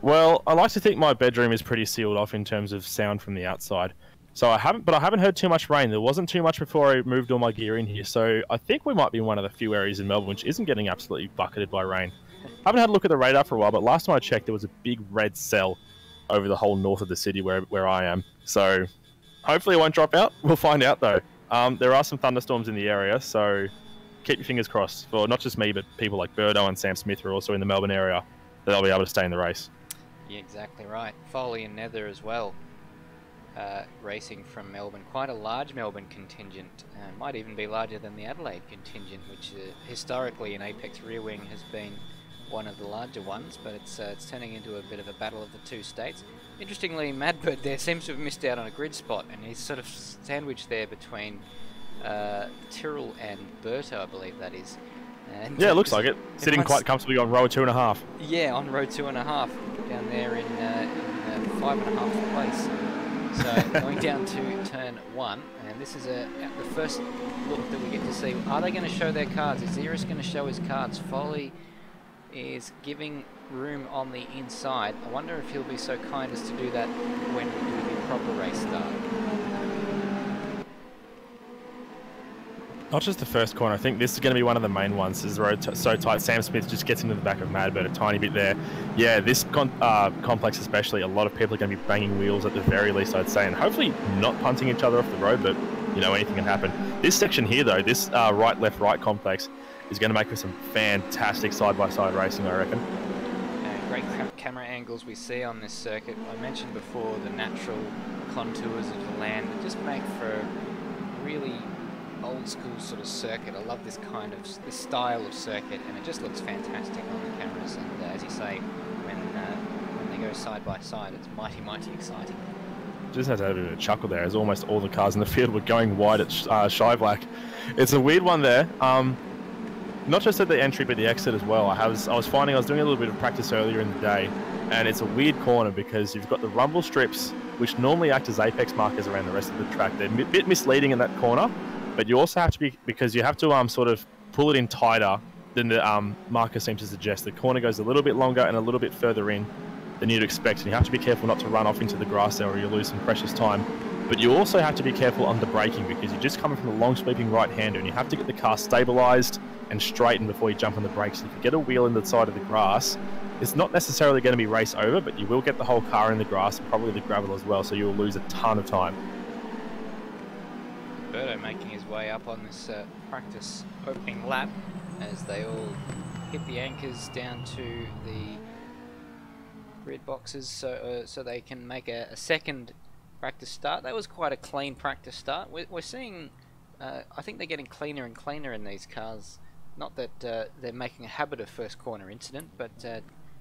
Well, I like to think my bedroom is pretty sealed off in terms of sound from the outside. So I haven't heard too much rain. There wasn't too much before I moved all my gear in here. So I think we might be in one of the few areas in Melbourne which isn't getting absolutely bucketed by rain. I haven't had a look at the radar for a while, but last time I checked, there was a big red cell over the whole north of the city where I am. So hopefully it won't drop out. We'll find out though. There are some thunderstorms in the area, so keep your fingers crossed for not just me, but people like Birdo and Sam Smith who are also in the Melbourne area, that they'll be able to stay in the race. Yeah, exactly right. Foley and Nether as well. Racing from Melbourne, quite a large Melbourne contingent, might even be larger than the Adelaide contingent, which historically in Apex Rear Wing has been one of the larger ones, but it's turning into a bit of a battle of the two states. Interestingly, Madbird there seems to have missed out on a grid spot, and he's sort of sandwiched there between Tyrrell and Berto, I believe that is. And yeah, it looks like it. Sitting quite comfortably on row 2.5. Yeah, on row 2.5, down there in 5.5th place. So going down to turn 1, and this is the first look that we get to see. Are they going to show their cards? Is Xeris going to show his cards? Foley is giving room on the inside. I wonder if he'll be so kind as to do that when we do the proper race start. Not just the first corner, I think this is going to be one of the main ones. As the road so tight, Sam Smith just gets into the back of Madbird a tiny bit there. Yeah, this complex especially, a lot of people are going to be banging wheels at the very least, I'd say, and hopefully not punting each other off the road, but, you know, anything can happen. This section here, though, this right, left, right complex is going to make for some fantastic side-by-side racing, I reckon. Great camera angles we see on this circuit. I mentioned before the natural contours of the land that just make for a really old school sort of circuit. I love this this style of circuit, and it just looks fantastic on the cameras. And as you say, when they go side by side, it's mighty exciting. Just had to have a bit of a chuckle there, as almost all the cars in the field were going wide at Shy Black. It's a weird one there. Not just at the entry, but the exit as well. I was finding I was doing a little bit of practice earlier in the day, and it's a weird corner because you've got the rumble strips, which normally act as apex markers around the rest of the track. They're a bit misleading in that corner, but you also have to be, because you have to sort of pull it in tighter than the marker seems to suggest. The corner goes a little bit longer and a little bit further in than you'd expect, and you have to be careful not to run off into the grass there or you'll lose some precious time. But you also have to be careful under braking because you're just coming from a long sweeping right-hander and you have to get the car stabilised and straightened before you jump on the brakes. If you get a wheel in the side of the grass, it's not necessarily going to be race over, but you will get the whole car in the grass and probably the gravel as well, so you will lose a ton of time. Berto making his way up on this practice opening lap as they all hit the anchors down to the grid boxes so they can make a second practice start. That was quite a clean practice start. We're seeing, I think they're getting cleaner and cleaner in these cars. Not that they're making a habit of first corner incident, but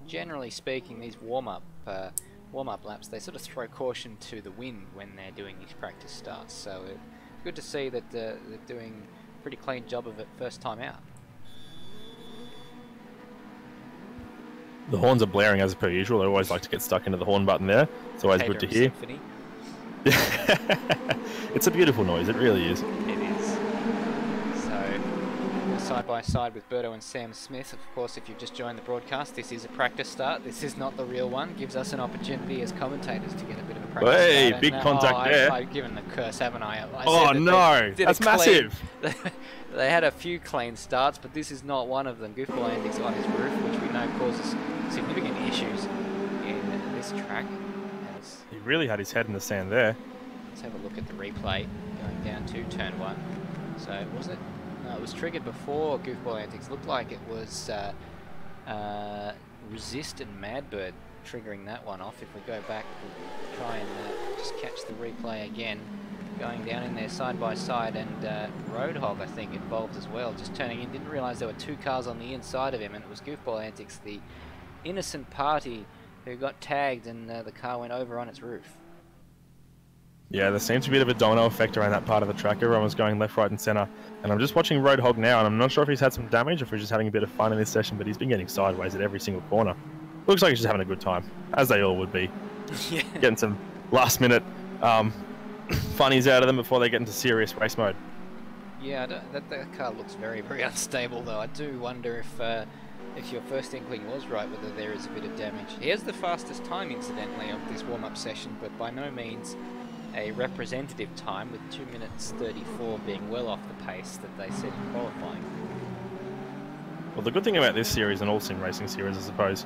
generally speaking, these warm-up laps, they sort of throw caution to the wind when they're doing these practice starts. So good to see that they're doing a pretty clean job of it first time out. The horns are blaring as per usual. I always like to get stuck into the horn button there. It's always good to hear. Symphony. It's a beautiful noise, it really is. It is. So, side by side with Berto and Sam Smith. Of course, if you've just joined the broadcast, this is a practice start. This is not the real one. Gives us an opportunity as commentators to get a bit of a practice start. Hey, big contact there. I've given the curse, haven't I? Oh no, that's massive. They had a few clean starts, but this is not one of them. Goofball Andy's on his roof, which we know causes significant issues in this track. He really had his head in the sand there. Let's have a look at the replay going down to turn 1. So was it? No, it was triggered before Goofball Antics. Looked like it was Resist and Madbird triggering that one off. If we go back, we'll try and just catch the replay again. Going down in there side by side, and Roadhog I think involved as well. Just turning in, didn't realise there were two cars on the inside of him, and it was Goofball Antics, the innocent party, who got tagged, and the car went over on its roof. Yeah, there seems to be a bit of a domino effect around that part of the track. Everyone was going left, right and centre. And I'm just watching Roadhog now, and I'm not sure if he's had some damage or if he's just having a bit of fun in this session, but he's been getting sideways at every single corner. Looks like he's just having a good time, as they all would be. Yeah. Getting some last minute funnies out of them before they get into serious race mode. Yeah, that car looks very, very unstable though. I do wonder if your first inkling was right, whether there is a bit of damage. He has the fastest time, incidentally, of this warm-up session, but by no means a representative time, with 2 minutes 34 being well off the pace that they set in qualifying. Well, the good thing about this series, and all sim racing series I suppose,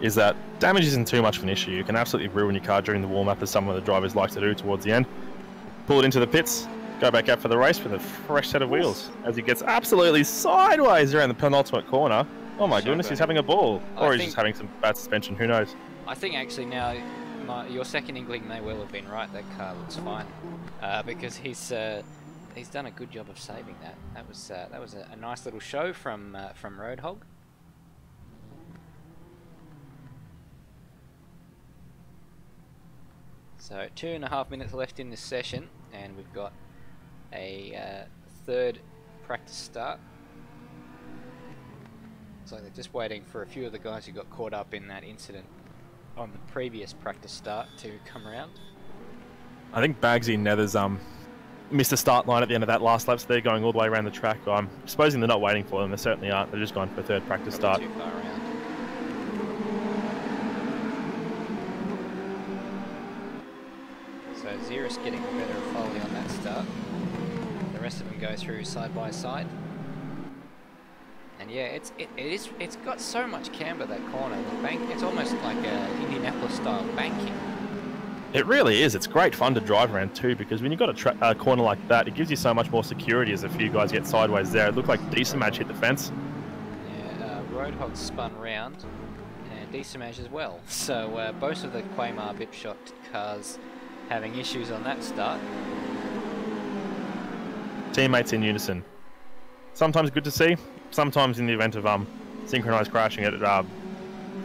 is that damage isn't too much of an issue. You can absolutely ruin your car during the warm-up, as some of the drivers like to do towards the end. Pull it into the pits, go back out for the race with a fresh set of wheels, as he gets absolutely sideways around the penultimate corner. Oh my goodness, he's having a ball. Or he's just having some bad suspension, who knows. I think actually now, your second inkling may well have been right. That car looks fine. Because he's done a good job of saving that. That was a nice little show from Roadhog. So 2.5 minutes left in this session, and we've got a third practice start. So they're just waiting for a few of the guys who got caught up in that incident on the previous practice start to come around. I think Bagsy and Nethers missed the start line at the end of that last lap, so they're going all the way around the track. I'm supposing they're not waiting for them. They certainly aren't. They're just going for a third practice start. Too far around. So Xeris getting the better of Foley on that start. The rest of them go through side by side. And yeah, it's got so much camber, that corner. The bank, it's almost like a Indianapolis style banking. It really is. It's great fun to drive around too, because when you've got a corner like that, it gives you so much more security as a few guys get sideways there. It looked like Decimage hit the fence. Yeah, Roadhog spun round, and Decimage as well. So both of the Quaymar Bipshot cars having issues on that start. Teammates in unison. Sometimes good to see. Sometimes in the event of synchronized crashing at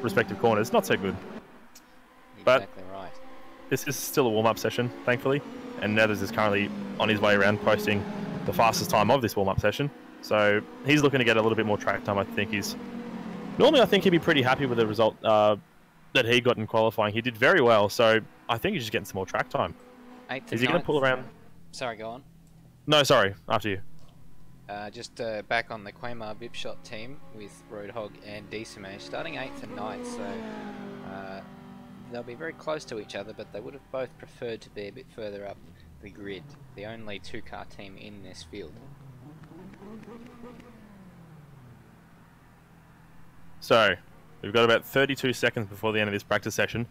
respective corners, not so good. Exactly right. This is still a warm-up session, thankfully, and Nethers is currently on his way around posting the fastest time of this warm-up session. So he's looking to get a little bit more track time. I think normally I think he'd be pretty happy with the result that he got in qualifying. He did very well, so I think he's just getting some more track time. Is he going to pull around? Sorry, go on. No, sorry, after you. Just back on the Quaymar Bipshot team with Roadhog and Decimage, starting 8th and 9th, so they'll be very close to each other, but they would have both preferred to be a bit further up the grid. The only two-car team in this field. So, we've got about 32 seconds before the end of this practice session.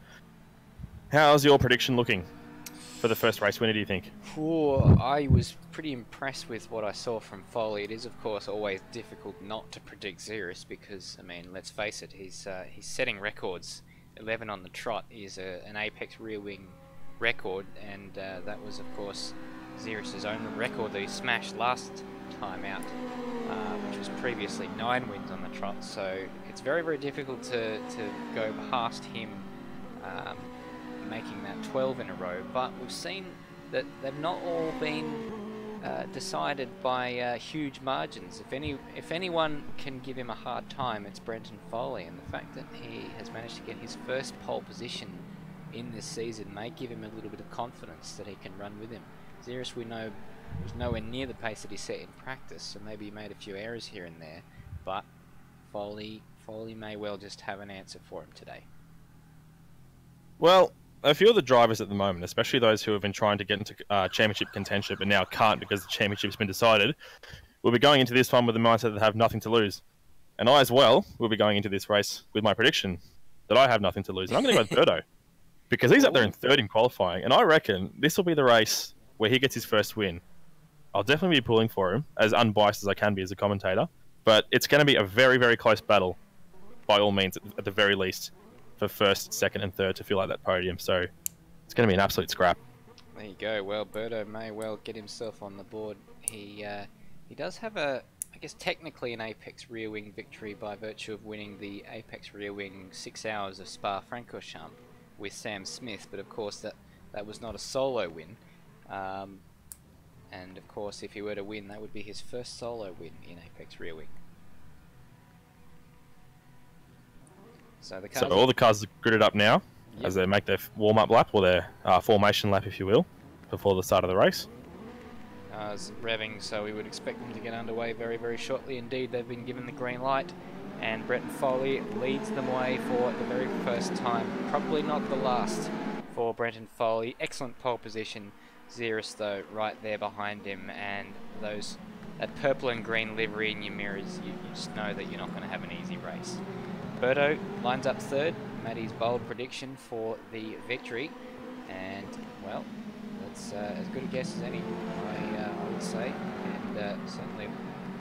How's your prediction looking for the first race winner, do you think? I was pretty impressed with what I saw from Foley. It is, of course, always difficult not to predict Xeris because, I mean, let's face it, he's setting records. 11 on the trot is an Apex rear wing record, and that was, of course, Xeris' own record that he smashed last time out, which was previously 9 wins on the trot. So it's very, very difficult to go past him making that 12 in a row, but we've seen that they've not all been decided by huge margins. If anyone can give him a hard time, it's Brenton Foley, and the fact that he has managed to get his first pole position in this season may give him a little bit of confidence that he can run with him. Xeris, we know, was nowhere near the pace that he set in practice, so maybe he made a few errors here and there, but Foley may well just have an answer for him today. Well, a few of the drivers at the moment, especially those who have been trying to get into championship contention but now can't because the championship's been decided, will be going into this one with the mindset that they have nothing to lose. And I as well will be going into this race with my prediction that I have nothing to lose. And I'm going to go with Birdo, because he's up there in third in qualifying, and I reckon this will be the race where he gets his first win. I'll definitely be pulling for him, as unbiased as I can be as a commentator, but it's going to be a very, very close battle, by all means, at the very least, for first, second, and third to fill out that podium. So it's going to be an absolute scrap. There you go. Well, Birdo may well get himself on the board. He does have I guess technically an Apex rear wing victory by virtue of winning the Apex rear wing 6 hours of Spa-Francorchamps with Sam Smith, but of course that was not a solo win. And of course, if he were to win, that would be his first solo win in Apex rear wing. So all the cars are gridded up now, yep, as they make their warm-up lap, or their formation lap, if you will, before the start of the race. Cars revving, so we would expect them to get underway very, very shortly. Indeed, they've been given the green light, and Brenton Foley leads them way for the very first time. Probably not the last for Brenton Foley. Excellent pole position. Xeris, though, right there behind him, and that purple and green livery in your mirrors, you just know that you're not going to have an easy race. Birdo lines up third, Matty's bold prediction for the victory, and well, that's as good a guess as any, I would say, and certainly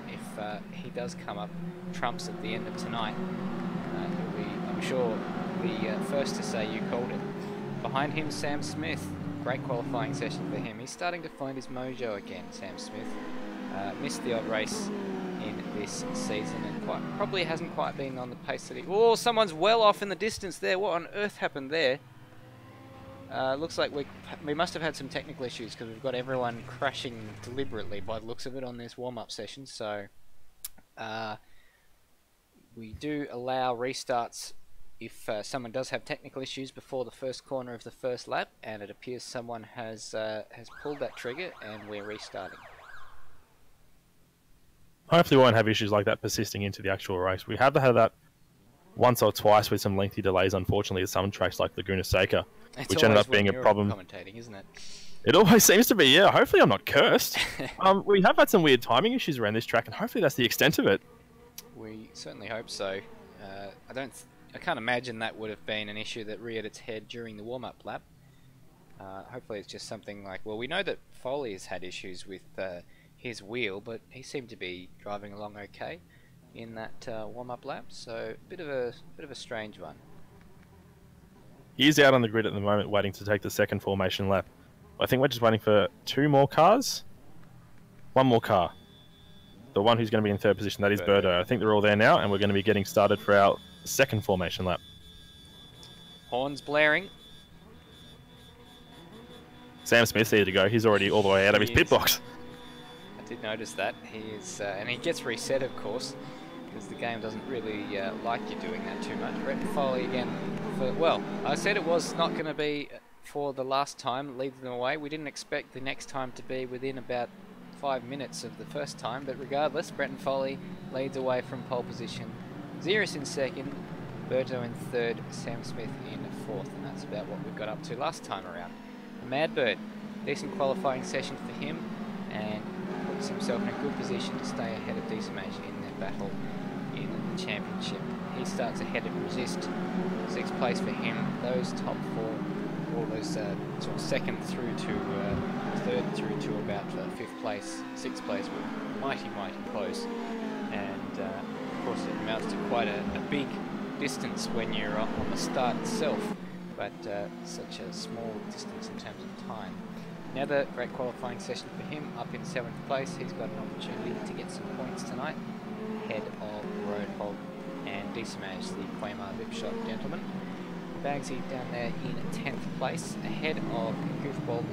if he does come up trumps at the end of tonight, he'll be, I'm sure, the first to say you called it. Behind him, Sam Smith. Great qualifying session for him. He's starting to find his mojo again, Sam Smith. Missed the odd race in this season and probably hasn't quite been on the pace that he... Oh, someone's well off in the distance there. What on earth happened there? Looks like we must have had some technical issues because we've got everyone crashing deliberately by the looks of it on this warm-up session. So we do allow restarts if someone does have technical issues before the first corner of the first lap, and it appears someone has pulled that trigger and we're restarting. Hopefully we won't have issues like that persisting into the actual race. We have had that once or twice with some lengthy delays, unfortunately, at some tracks like Laguna Seca, which ended up being a problem. Commentating, isn't it? It always seems to be, yeah. Hopefully I'm not cursed. We have had some weird timing issues around this track, and hopefully that's the extent of it. We certainly hope so. I can't imagine that would have been an issue that reared its head during the warm-up lap. Hopefully it's just something like, well, we know that Foley has had issues with his wheel, but he seemed to be driving along okay in that warm-up lap, so a bit of a strange one. He's out on the grid at the moment waiting to take the second formation lap. I think we're just waiting for two more cars. One more car. The one who's going to be in third position, that is Berto. I think they're all there now, and we're going to be getting started for our second formation lap. Horns blaring. Sam Smith's here to go. He's already all the way out of his pit box. I did notice that. He is, and he gets reset, of course, because the game doesn't really like you doing that too much. Brett Foley again. Well, I said it was not going to be for the last time, leads them away. We didn't expect the next time to be within about 5 minutes of the first time, but regardless, Bretton Foley leads away from pole position. Xeris in second, Berto in third, Sam Smith in fourth, and that's about what we got up to last time around. The Madbird, decent qualifying session for him, and puts himself in a good position to stay ahead of Decimage in their battle in the championship. He starts ahead of Resist, sixth place for him. Those top four, all those sort of second through to third through to about fifth place, sixth place were mighty close, and of course it amounts to quite a big distance when you're on the start itself, but such a small distance in terms of time. Another great qualifying session for him, up in 7th place. He's got an opportunity to get some points tonight, ahead of Roadhog and Decimage, the Quaymar Lipshot gentleman. Bagsy down there in 10th place, ahead of Goofball.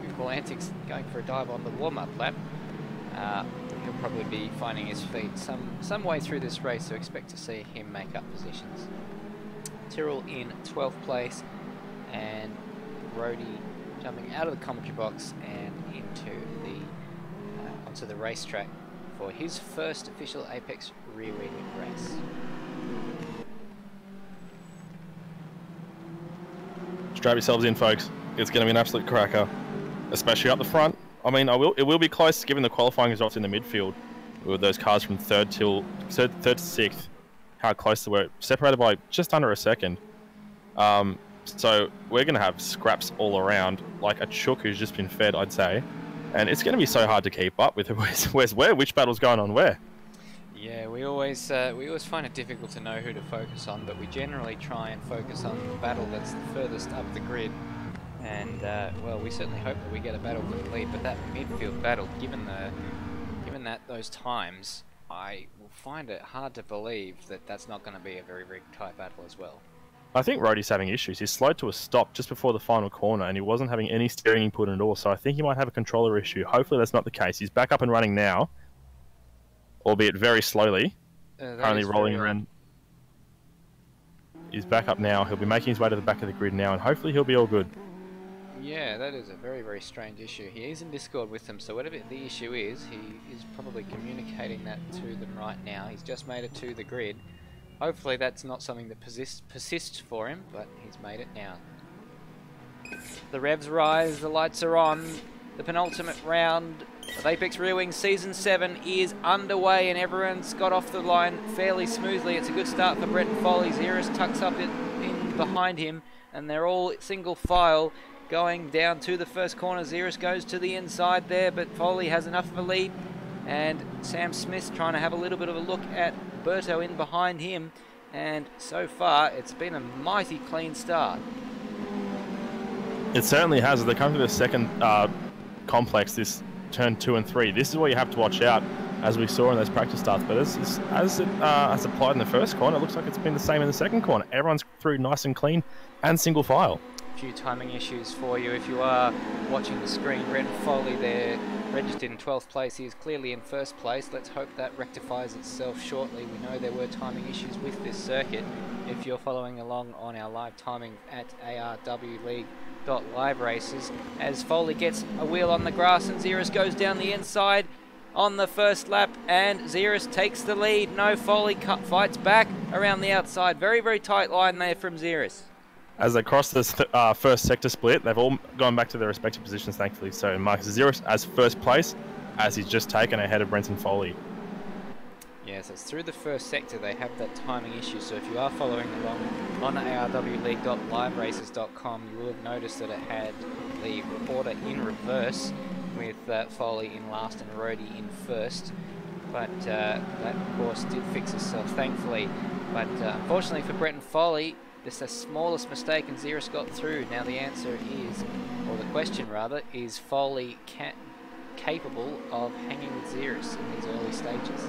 Goofball Antics going for a dive on the warm-up lap. He'll probably be finding his feet some way through this race, so expect to see him make up positions. Tyrrell in 12th place, and Brody jumping out of the commentary box and into the onto the racetrack for his first official Apex rear wing race. Strap yourselves in, folks. It's going to be an absolute cracker, especially up the front. I mean, it will be close given the qualifying results in the midfield with those cars from third to sixth. How close they were, separated by just under a second. So we're going to have scraps all around, like a chook who's just been fed, I'd say. And it's going to be so hard to keep up with where's where, which battle's going on where. Yeah, we always find it difficult to know who to focus on, but we generally try and focus on the battle that's the furthest up the grid. And well, we certainly hope that we get a battle for the lead. But that midfield battle, given that those times, I will find it hard to believe that that's not going to be a very tight battle as well. I think Rhodey's having issues. He's slowed to a stop just before the final corner, and he wasn't having any steering input at all. So I think he might have a controller issue. Hopefully that's not the case. He's back up and running now, albeit very slowly. Currently rolling around. He's back up now. He'll be making his way to the back of the grid now, and hopefully he'll be all good. Yeah, that is a very strange issue. He is in Discord with them, so whatever the issue is, he is probably communicating that to them right now. He's just made it to the grid. Hopefully that's not something that persists for him, but he's made it now. The revs rise, the lights are on. The penultimate round of Apex Rear Wing Season 7 is underway, and everyone's got off the line fairly smoothly. It's a good start for Brett Foley. Xeris tucks up in behind him, and they're all single file going down to the first corner. Xeris goes to the inside there, but Foley has enough of a lead, and Sam Smith's trying to have a little bit of a look at Berto in behind him, and so far it's been a mighty clean start. It certainly has. As they come to the second complex, this turn 2 and 3, this is where you have to watch out, as we saw in those practice starts. But as applied in the first corner, it looks like it's been the same in the second corner. Everyone's through nice and clean and single file. A few timing issues for you. If you are watching the screen, Brenton Foley there, registered in 12th place. He is clearly in first place. Let's hope that rectifies itself shortly. We know there were timing issues with this circuit. If you're following along on our live timing at arwleague.live races, as Foley gets a wheel on the grass and Xeris goes down the inside on the first lap, and Xeris takes the lead. No, Foley fights back around the outside. Very, very tight line there from Xeris. As they cross this first sector split, they've all gone back to their respective positions, thankfully. So Marcus Xeris as first place, as he's just taken ahead of Brenton Foley. Yes, it's through the first sector they have that timing issue. So if you are following along on arwleague.liveraces.com, you will have noticed that it had the order in reverse, with Foley in last and Rhodey in first. But that, of course, did fix itself, thankfully. But unfortunately for Brenton Foley, this is the smallest mistake and Xeris got through. Now the answer is, or the question rather, is Foley capable of hanging with Xeris in these early stages?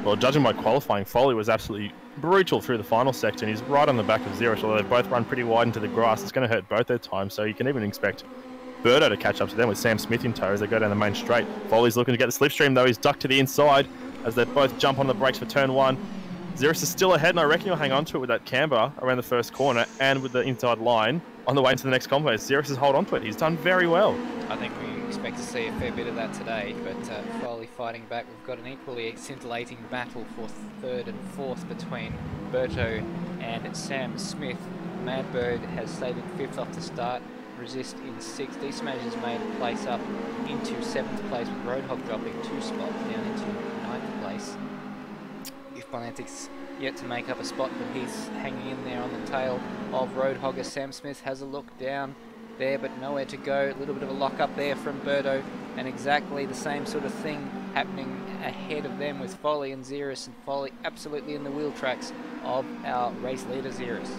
Well, judging by qualifying, Foley was absolutely brutal through the final sector, and he's right on the back of Xeris. Although they both run pretty wide into the grass, it's going to hurt both their times, so you can even expect Birdo to catch up to them with Sam Smith in tow as they go down the main straight. Foley's looking to get the slipstream, though. He's ducked to the inside as they both jump on the brakes for turn one. Xeris is still ahead, and I reckon he'll hang on to it with that camber around the first corner and with the inside line on the way into the next complex. Xeris has hold on to it. He's done very well. I think we expect to see a fair bit of that today, but Foley fighting back. We've got an equally scintillating battle for third and fourth between Berto and Sam Smith. Madbird has stayed in fifth off the start. Resist in sixth. D-Smash has made a place up into seventh place, with Roadhog dropping 2 spots down into ninth place. If Atlantic's yet to make up a spot, but he's hanging in there on the tail of Roadhog as Sam Smith has a look down there, but nowhere to go. A little bit of a lock up there from Birdo, and exactly the same sort of thing happening ahead of them with Foley and Xeris, and Foley absolutely in the wheel tracks of our race leader Xeris.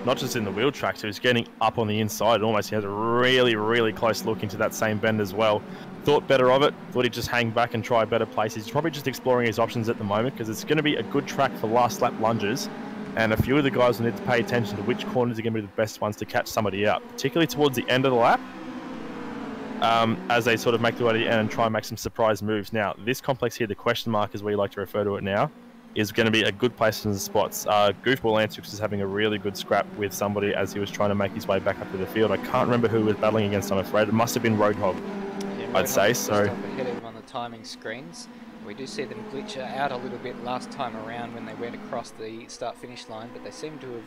Not just in the wheel tracks, he was getting up on the inside. Almost he has a really, really close look into that same bend as well. Thought better of it, thought he'd just hang back and try better places. He's probably just exploring his options at the moment, because it's going to be a good track for last lap lunges, and a few of the guys will need to pay attention to which corners are going to be the best ones to catch somebody out, particularly towards the end of the lap, as they sort of make their way to the end and try and make some surprise moves. Now, this complex here, the question mark is where you like to refer to it now, is going to be a good place in the spots. Goofball Antics is having a really good scrap with somebody as he was trying to make his way back up to the field. I can't remember who he was battling against, I'm afraid. It must have been Roadhog, yeah, I'd say. So up ahead of him on the timing screens. We do see them glitch out a little bit last time around when they went across the start-finish line, but they seem to have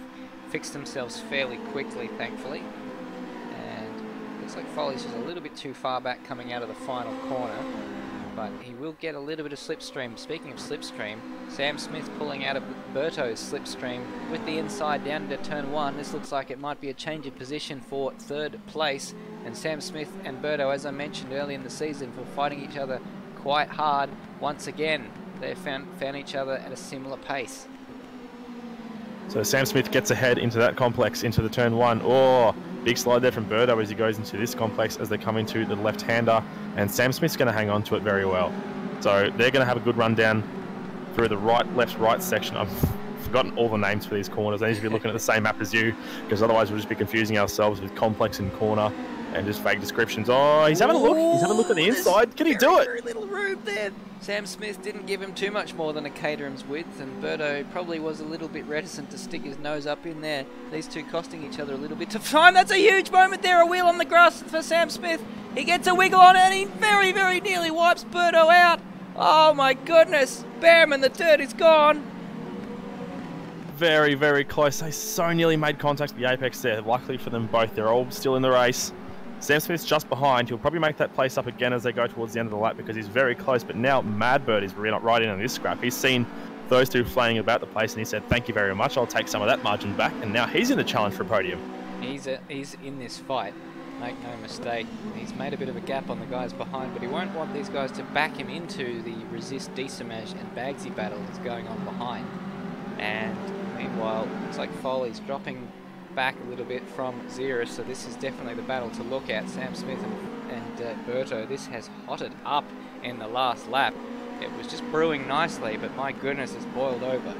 fixed themselves fairly quickly, thankfully. And looks like Foley's just a little bit too far back coming out of the final corner, but he will get a little bit of slipstream. Speaking of slipstream, Sam Smith pulling out of Berto's slipstream with the inside down into turn one. This looks like it might be a change of position for third place, and Sam Smith and Berto, as I mentioned early in the season, were fighting each other quite hard. Once again, they found each other at a similar pace. So Sam Smith gets ahead into that complex, into the turn one. Oh, big slide there from Birdo as he goes into this complex as they come into the left-hander, and Sam Smith's going to hang on to it very well. So they're going to have a good run down through the right, left, right section. I've forgotten all the names for these corners. I need to be looking at the same map as you, because otherwise we'll just be confusing ourselves with complex and corner and just vague descriptions. Oh, he's having a look. He's having a look at the inside. Can he do it? Very little room there. Sam Smith didn't give him too much more than a Caterhams width, and Berto probably was a little bit reticent to stick his nose up in there. These two costing each other a little bit of time. That's a huge moment there. A wheel on the grass for Sam Smith. He gets a wiggle on it, and he very, very nearly wipes Berto out. Oh my goodness. Bam, and the dirt is gone. Very, very close. They so nearly made contact with the apex there. Luckily for them both, they're all still in the race. Sam Smith's just behind. He'll probably make that place up again as they go towards the end of the lap because he's very close. But now Madbird is right in on this scrap. He's seen those two flaying about the place and he said, thank you very much. I'll take some of that margin back. And now he's in the challenge for a podium. He's in this fight. Make no mistake. He's made a bit of a gap on the guys behind, but he won't want these guys to back him into the resist, Desamage and Bagsy battle that's going on behind. And meanwhile, looks like Foley's dropping back a little bit from Xeris, so this is definitely the battle to look at. Sam Smith and Berto, this has hotted up in the last lap. It was just brewing nicely, but my goodness, it's boiled over.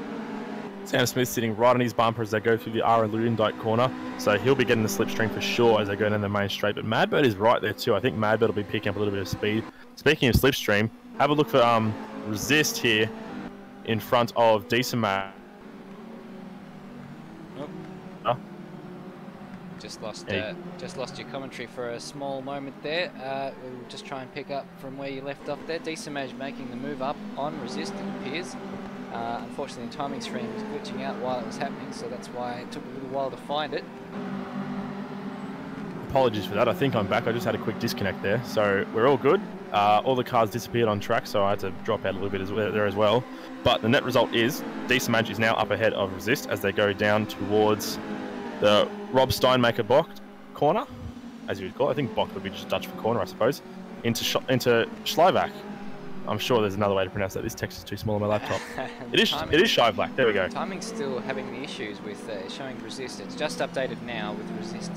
Sam Smith sitting right on his bumper as they go through the Ara Luyendijk corner, so he'll be getting the slipstream for sure as they go down the main straight. But Madbird is right there too. I think Madbird will be picking up a little bit of speed. Speaking of slipstream, have a look for Resist here in front of Decent Mad. Just lost your commentary for a small moment there. We'll just try and pick up from where you left off there. Decimage making the move up on Resist, it appears. Unfortunately, the timing stream was glitching out while it was happening, so that's why it took a little while to find it. Apologies for that. I think I'm back. I just had a quick disconnect there, so we're all good. All the cars disappeared on track, so I had to drop out a little bit there as well. But the net result is Decimage is now up ahead of Resist as they go down towards the Rob Steinmaker Bock corner, as you would call it. I think Bock would be just Dutch for corner, I suppose, into Schleivach. I'm sure there's another way to pronounce that. This text is too small on my laptop. It is Schleivach. There we go. Timing's still having the issues with showing Resist. It's just updated now with Resist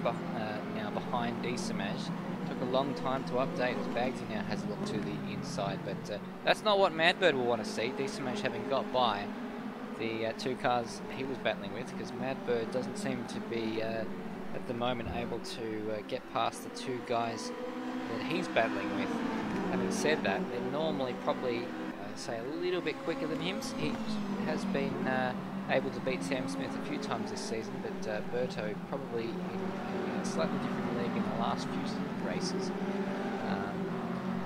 now behind Decimage. Took a long time to update as Bagsy now has a look to the inside, but that's not what Madbird will want to see. Decimage having got by the two cars he was battling with, because Madbird doesn't seem to be at the moment able to get past the two guys that he's battling with. Having said that, they're normally probably say a little bit quicker than him. He has been able to beat Sam Smith a few times this season, but Berto probably in a slightly different league in the last few races.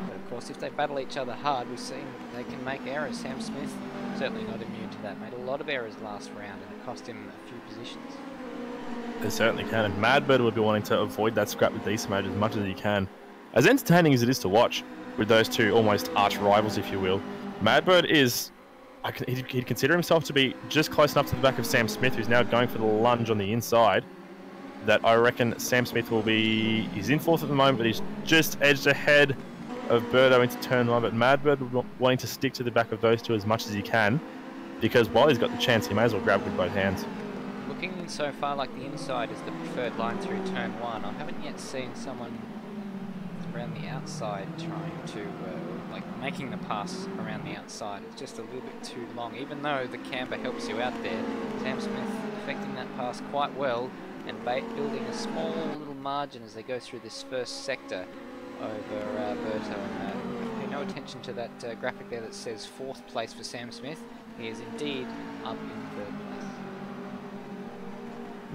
But of course, if they battle each other hard, we've seen they can make errors. Sam Smith certainly not immune to that. Made a lot of errors last round, and it cost him a few positions. They certainly can, and Madbird will be wanting to avoid that scrap with Decimage as much as he can. As entertaining as it is to watch, with those two almost arch rivals, if you will, Madbird is, he'd consider himself to be just close enough to the back of Sam Smith, who's now going for the lunge on the inside, that I reckon Sam Smith will be, he's in fourth at the moment, but he's just edged ahead of Birdo into turn one, but Madbird wanting to stick to the back of those two as much as he can, because while he's got the chance, he may as well grab it with both hands. Looking so far like the inside is the preferred line through turn one. I haven't yet seen someone around the outside trying to, like making the pass around the outside. It's just a little bit too long, even though the camber helps you out there. Sam Smith affecting that pass quite well and building a small little margin as they go through this first sector over Berto. And pay no attention to that graphic there that says 4th place for Sam Smith. He is indeed up in 3rd place.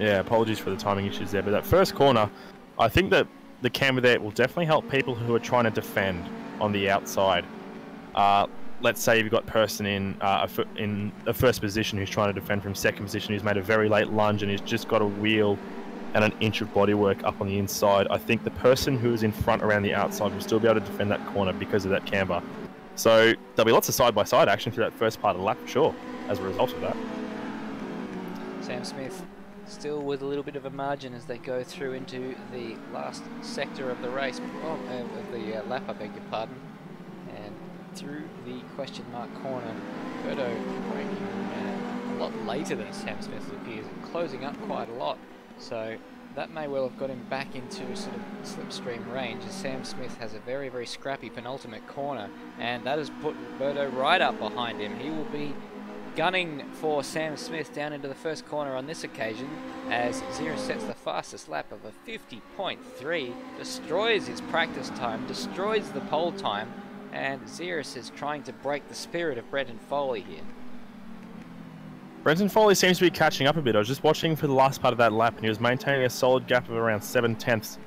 Yeah, apologies for the timing issues there, but that first corner, I think that the camber there will definitely help people who are trying to defend on the outside. Let's say you've got a person in a first position who's trying to defend from second position, who's made a very late lunge and he's just got a wheel and an inch of bodywork up on the inside. I think the person who is in front around the outside will still be able to defend that corner because of that camber. So there'll be lots of side-by-side action through that first part of the lap, for sure, as a result of that. Sam Smith still with a little bit of a margin as they go through into the last sector of the race, of the lap, I beg your pardon, and through the question mark corner. Berto braking a lot later than Sam Smith, it appears, closing up quite a lot, so that may well have got him back into sort of slipstream range, as Sam Smith has a very, very scrappy penultimate corner, and that has put Berto right up behind him. He will be gunning for Sam Smith down into the first corner on this occasion, as Zero sets the fastest lap of a 50.3, destroys his practice time, destroys the pole time, and Xeris is trying to break the spirit of Brenton Foley here. Brenton Foley seems to be catching up a bit. I was just watching for the last part of that lap and he was maintaining a solid gap of around 7/10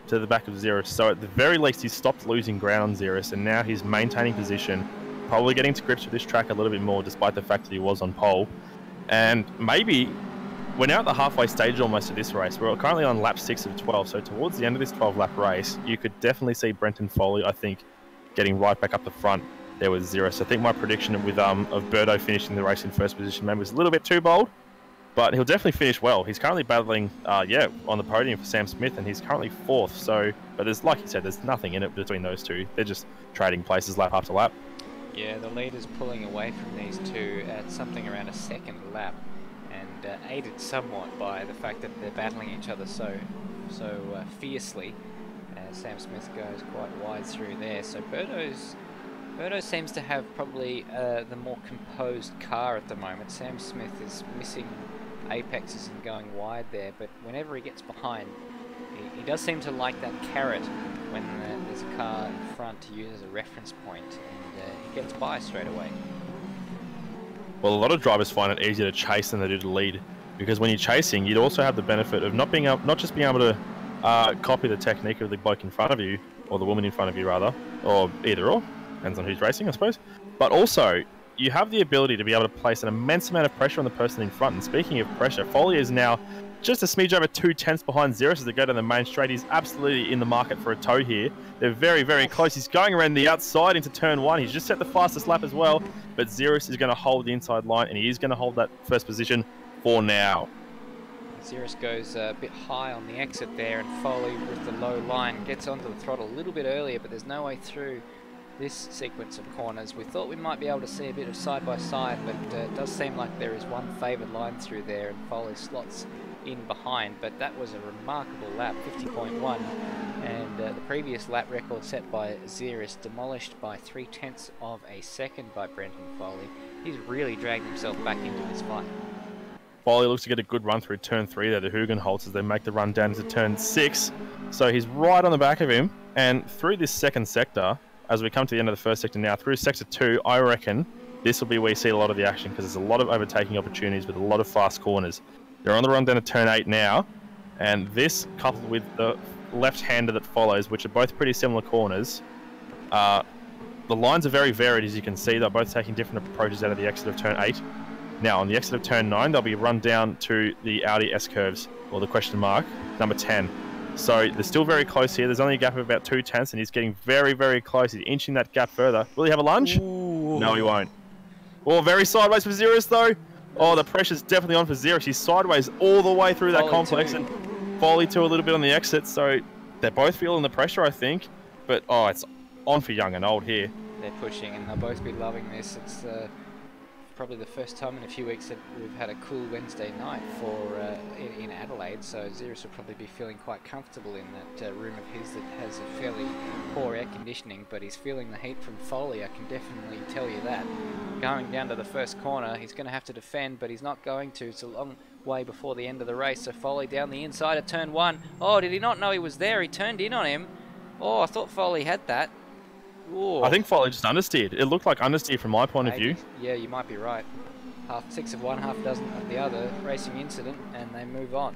to the back of Xeris, so at the very least he's stopped losing ground on Xeris and now he's maintaining position, probably getting to grips with this track a little bit more despite the fact that he was on pole. And maybe we're now at the halfway stage almost of this race. We're currently on lap 6 of 12, so towards the end of this 12-lap race, you could definitely see Brenton Foley, I think, getting right back up the front there with Xeris. So I think my prediction with of Berto finishing the race in first position maybe was a little bit too bold, but he'll definitely finish well. He's currently battling, on the podium for Sam Smith, and he's currently 4th. So, but there's, like you said, there's nothing in it between those two. They're just trading places lap after lap. Yeah, the leader's pulling away from these two at something around a second lap, and aided somewhat by the fact that they're battling each other so fiercely. Sam Smith goes quite wide through there, so Berto's Birdo seems to have probably the more composed car at the moment. Sam Smith is missing apexes and going wide there, but whenever he gets behind, he does seem to like that carrot when there's a car in front to use as a reference point, and he gets by straight away. Well, a lot of drivers find it easier to chase than they do to lead, because when you're chasing, you'd also have the benefit of not just being able to copy the technique of the bloke in front of you, or the woman in front of you rather, or either or, depends on who's racing, I suppose. But also, you have the ability to be able to place an immense amount of pressure on the person in front. And speaking of pressure, Foley is now just a smidge over 2/10 behind Xeris as they go down the main straight. He's absolutely in the market for a tow here. They're very, very close. He's going around the outside into turn 1. He's just set the fastest lap as well. But Xeris is going to hold the inside line, and he is going to hold that first position for now. Xeris goes a bit high on the exit there, and Foley with the low line gets onto the throttle a little bit earlier, but there's no way through this sequence of corners. We thought we might be able to see a bit of side-by-side, but it does seem like there is one favoured line through there, and Foley slots in behind, but that was a remarkable lap, 50.1, and the previous lap record set by Xeris demolished by 0.3 of a second by Brenton Foley. He's really dragged himself back into this fight. Foley looks to get a good run through turn 3 there to Hugenholtz as they make the run down into turn 6. So he's right on the back of him, and through this second sector, as we come to the end of the first sector now, through sector 2, I reckon this will be where you see a lot of the action, because there's a lot of overtaking opportunities with a lot of fast corners. They're on the run down to turn 8 now, and this coupled with the left-hander that follows, which are both pretty similar corners, the lines are very varied, as you can see. They're both taking different approaches out of the exit of turn 8. Now, on the exit of turn 9, they'll be run down to the Audi S-curves, or the question mark, number 10. So they're still very close here. There's only a gap of about 2/10, and he's getting very, very close. He's inching that gap further. Will he have a lunge? Ooh. No, he won't. Oh, very sideways for Xeris, though. Oh, the pressure's definitely on for Xeris. He's sideways all the way through that complex, and Foley too a little bit on the exit. So they're both feeling the pressure, I think. But, oh, it's on for young and old here. They're pushing, and they'll both be loving this. It's probably the first time in a few weeks that we've had a cool Wednesday night in Adelaide, so Xeris will probably be feeling quite comfortable in that room of his that has a fairly poor air conditioning, but he's feeling the heat from Foley, I can definitely tell you that. Going down to the first corner, he's going to have to defend, but he's not going to. It's a long way before the end of the race, so Foley down the inside of turn 1. Oh, did he not know he was there? He turned in on him. Oh, I thought Foley had that. Ooh. I think Foley just understeered. It looked like understeer from my point of view. Yeah, you might be right. 6 of one, half dozen of the other. Racing incident, and they move on.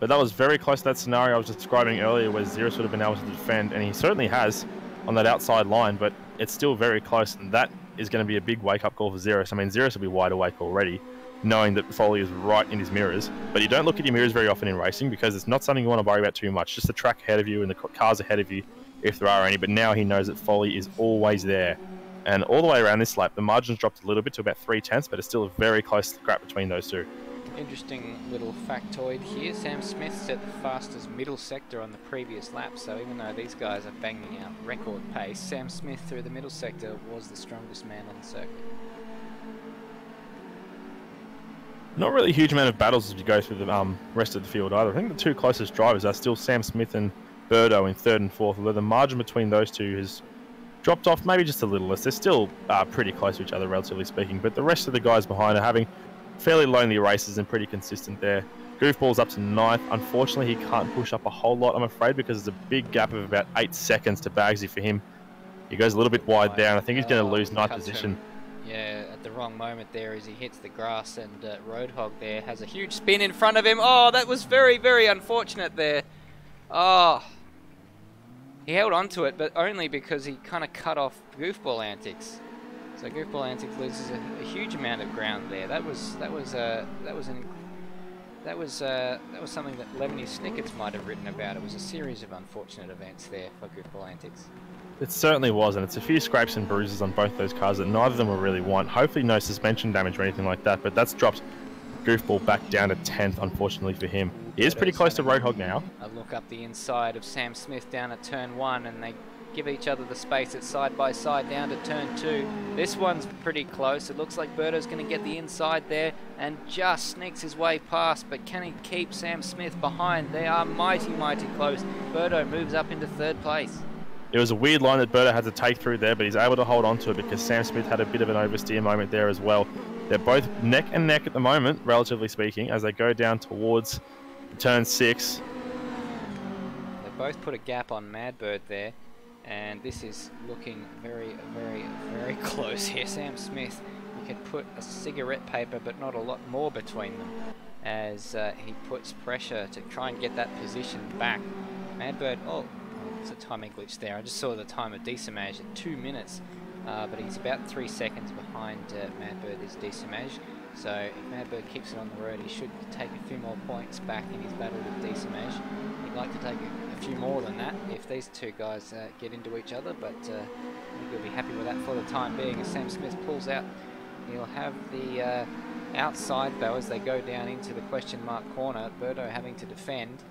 But that was very close to that scenario I was describing earlier, where Xeris would have been able to defend, and he certainly has on that outside line, but it's still very close, and that is going to be a big wake-up call for Xeris. I mean, Xeris will be wide awake already, knowing that Foley is right in his mirrors. But you don't look at your mirrors very often in racing, because it's not something you want to worry about too much. Just the track ahead of you and the cars ahead of you, if there are any. But now he knows that Foley is always there. And all the way around this lap, the margins dropped a little bit to about 0.3, but it's still a very close gap between those two. Interesting little factoid here. Sam Smith set the fastest middle sector on the previous lap, so even though these guys are banging out record pace, Sam Smith through the middle sector was the strongest man on the circuit. Not really a huge amount of battles as you go through the rest of the field either. I think the two closest drivers are still Sam Smith and Birdo in 3rd and 4th, although the margin between those two has dropped off maybe just a little less. They're still pretty close to each other, relatively speaking, but the rest of the guys behind are having fairly lonely races and pretty consistent there. Goofball's up to 9th. Unfortunately, he can't push up a whole lot, I'm afraid, because there's a big gap of about 8 seconds to Bagsy for him. He goes a little bit wide there, and I think he's going to lose 9th position. Yeah, at the wrong moment there as he hits the grass, and Roadhog there has a huge spin in front of him. Oh, that was very, very unfortunate there. Oh, he held on to it, but only because he kind of cut off Goofball Antics. So Goofball Antics loses a huge amount of ground there. That was something that Lemony Snickets might have written about. It was a series of unfortunate events there for Goofball Antics. It certainly was, and it's a few scrapes and bruises on both those cars that neither of them will really want. Hopefully no suspension damage or anything like that, but that's dropped Goofball back down to 10th, unfortunately for him. He is pretty close to Roadhog now. A look up the inside of Sam Smith down at turn 1, and they give each other the space at side by side down to turn 2. This one's pretty close. It looks like Birdo's going to get the inside there and just sneaks his way past, but can he keep Sam Smith behind? They are mighty, mighty close. Birdo moves up into 3rd place. It was a weird line that Berto had to take through there, but he's able to hold on to it because Sam Smith had a bit of an oversteer moment there as well. They're both neck and neck at the moment, relatively speaking, as they go down towards turn 6. They both put a gap on Madbird there, and this is looking very, very, very close here. Sam Smith, you could put a cigarette paper, but not a lot more between them, as he puts pressure to try and get that position back. Madbird, oh, it's a timing glitch there. I just saw the time of Decimage at 2 minutes, but he's about 3 seconds behind Madbird is Decimage. So if Madbird keeps it on the road, he should take a few more points back in his battle with Decimage. He'd like to take a few more than that if these two guys get into each other, but I think he'll be happy with that for the time being. As Sam Smith pulls out, he'll have the outside though as they go down into the question mark corner. Berto having to defend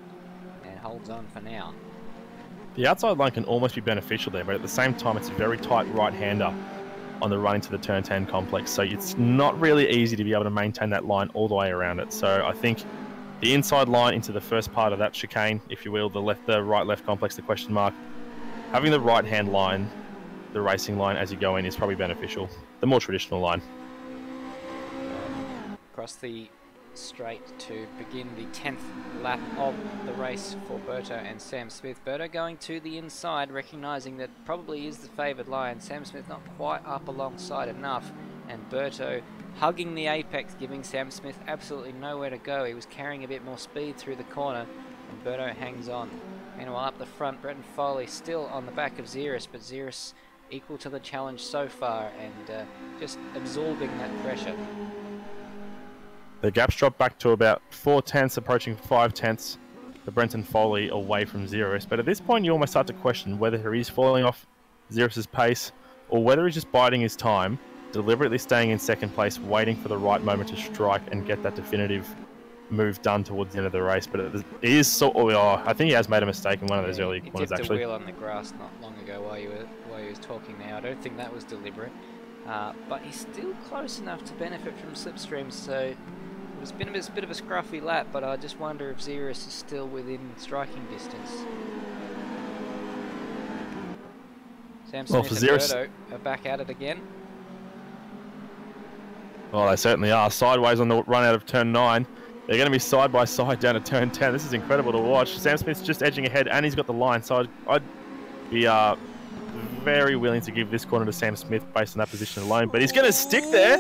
and holds on for now. The outside line can almost be beneficial there, but at the same time it's a very tight right-hander on the run into the turn 10 complex, so it's not really easy to be able to maintain that line all the way around it. So I think the inside line into the first part of that chicane, if you will, the right-left complex, the question mark, having the right-hand line, the racing line as you go in is probably beneficial. The more traditional line. Across the straight to begin the 10th lap of the race for Berto and Sam Smith. Berto going to the inside, recognising that probably is the favoured line. Sam Smith not quite up alongside enough, and Berto hugging the apex, giving Sam Smith absolutely nowhere to go. He was carrying a bit more speed through the corner, and Berto hangs on. Meanwhile up the front, Bretton Foley still on the back of Xeris, but Xeris equal to the challenge so far and just absorbing that pressure. The gaps drop back to about 4 tenths, approaching 5 tenths for Brenton Foley away from Xeris. But at this point, you almost start to question whether he's falling off Xeris's pace or whether he's just biding his time, deliberately staying in second place, waiting for the right moment to strike and get that definitive move done towards the end of the race. But it is sort of, I think he has made a mistake in one of those early corners, actually. He dipped a wheel on the grass not long ago while he was talking now. I don't think that was deliberate. But he's still close enough to benefit from slipstreams, so it's been a bit of a scruffy lap, but I just wonder if Xeris is still within striking distance. Sam Smith and Berto are back at it again. Well, they certainly are. Sideways on the run out of turn 9. They're going to be side by side down to turn 10. This is incredible to watch. Sam Smith's just edging ahead, and he's got the line, so I'd be very willing to give this corner to Sam Smith based on that position alone, but he's going to stick there.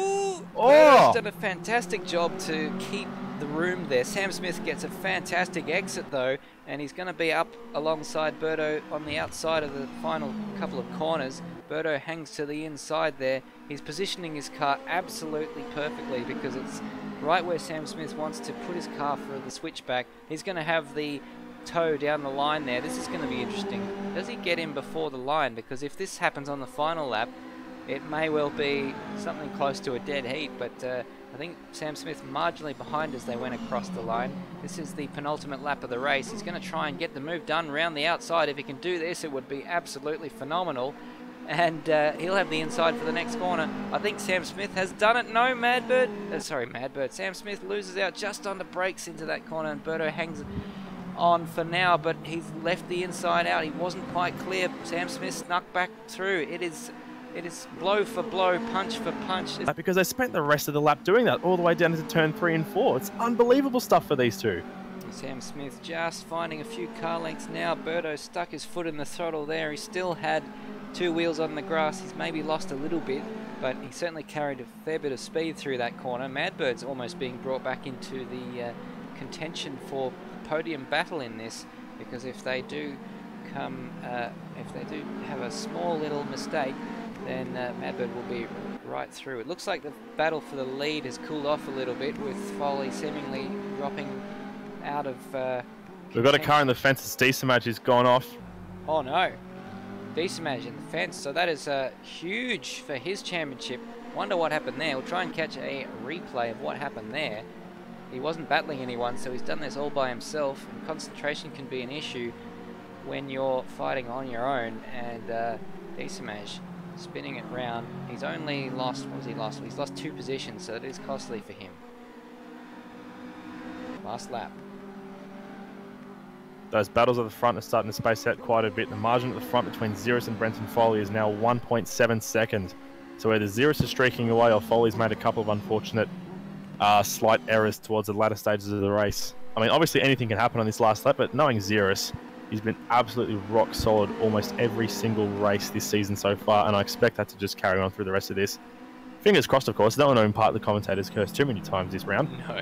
Oh! He's done a fantastic job to keep the room there. Sam Smith gets a fantastic exit though, and he's going to be up alongside Berto on the outside of the final couple of corners. Berto hangs to the inside there. He's positioning his car absolutely perfectly because it's right where Sam Smith wants to put his car for the switchback. He's going to have the toe down the line there. This is going to be interesting. Does he get in before the line? Because if this happens on the final lap, it may well be something close to a dead heat, but I think Sam Smith marginally behind as they went across the line. This is the penultimate lap of the race. He's going to try and get the move done round the outside. If he can do this, it would be absolutely phenomenal. And he'll have the inside for the next corner. I think Sam Smith has done it. No, Madbird. Sam Smith loses out just on the brakes into that corner, and Berto hangs on for now, but he's left the inside out. He wasn't quite clear. Sam Smith snuck back through. It is blow for blow, punch for punch. Because they spent the rest of the lap doing that, all the way down into turn 3 and 4. It's unbelievable stuff for these two. Sam Smith just finding a few car lengths now. Berto stuck his foot in the throttle there. He still had 2 wheels on the grass. He's maybe lost a little bit, but he certainly carried a fair bit of speed through that corner. Madbird's almost being brought back into the contention for podium battle in this, because if they do have a small little mistake, then Madbird will be right through. It looks like the battle for the lead has cooled off a little bit, with Foley seemingly dropping out of We've got a car in the fence. It's Decimage has gone off. Oh no, Decimage in the fence, so that is huge for his championship. Wonder what happened there. We'll try and catch a replay of what happened there. He wasn't battling anyone, so he's done this all by himself, and concentration can be an issue when you're fighting on your own. And Decimage spinning it round. He's only lost, what was he lost? He's lost 2 positions, so it is costly for him. Last lap. Those battles at the front are starting to space out quite a bit. The margin at the front between Xeris and Brenton Foley is now 1.7 seconds. So either Xeris is streaking away or Foley's made a couple of unfortunate slight errors towards the latter stages of the race. I mean, obviously anything can happen on this last lap, but knowing Xeris, he's been absolutely rock solid almost every single race this season so far, and I expect that to just carry on through the rest of this. Fingers crossed, of course. Don't want to impart the commentator's curse too many times this round. No.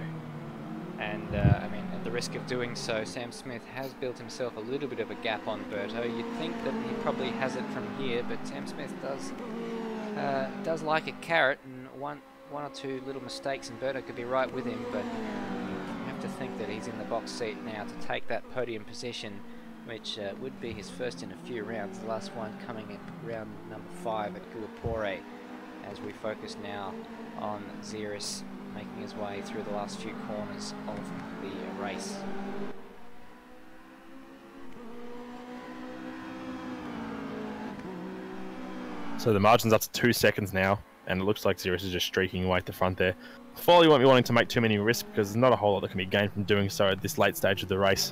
And, I mean, at the risk of doing so, Sam Smith has built himself a little bit of a gap on Berto. You'd think that he probably has it from here, but Sam Smith does like a carrot, and one or two little mistakes and Berto could be right with him, but you have to think that he's in the box seat now to take that podium position, which would be his first in a few rounds, the last one coming at round number 5 at Guapore, as we focus now on Xeris making his way through the last few corners of the race. So the margin's up to 2 seconds now, and it looks like Xeris is just streaking away at the front there. Foley won't be wanting to make too many risks because there's not a whole lot that can be gained from doing so at this late stage of the race.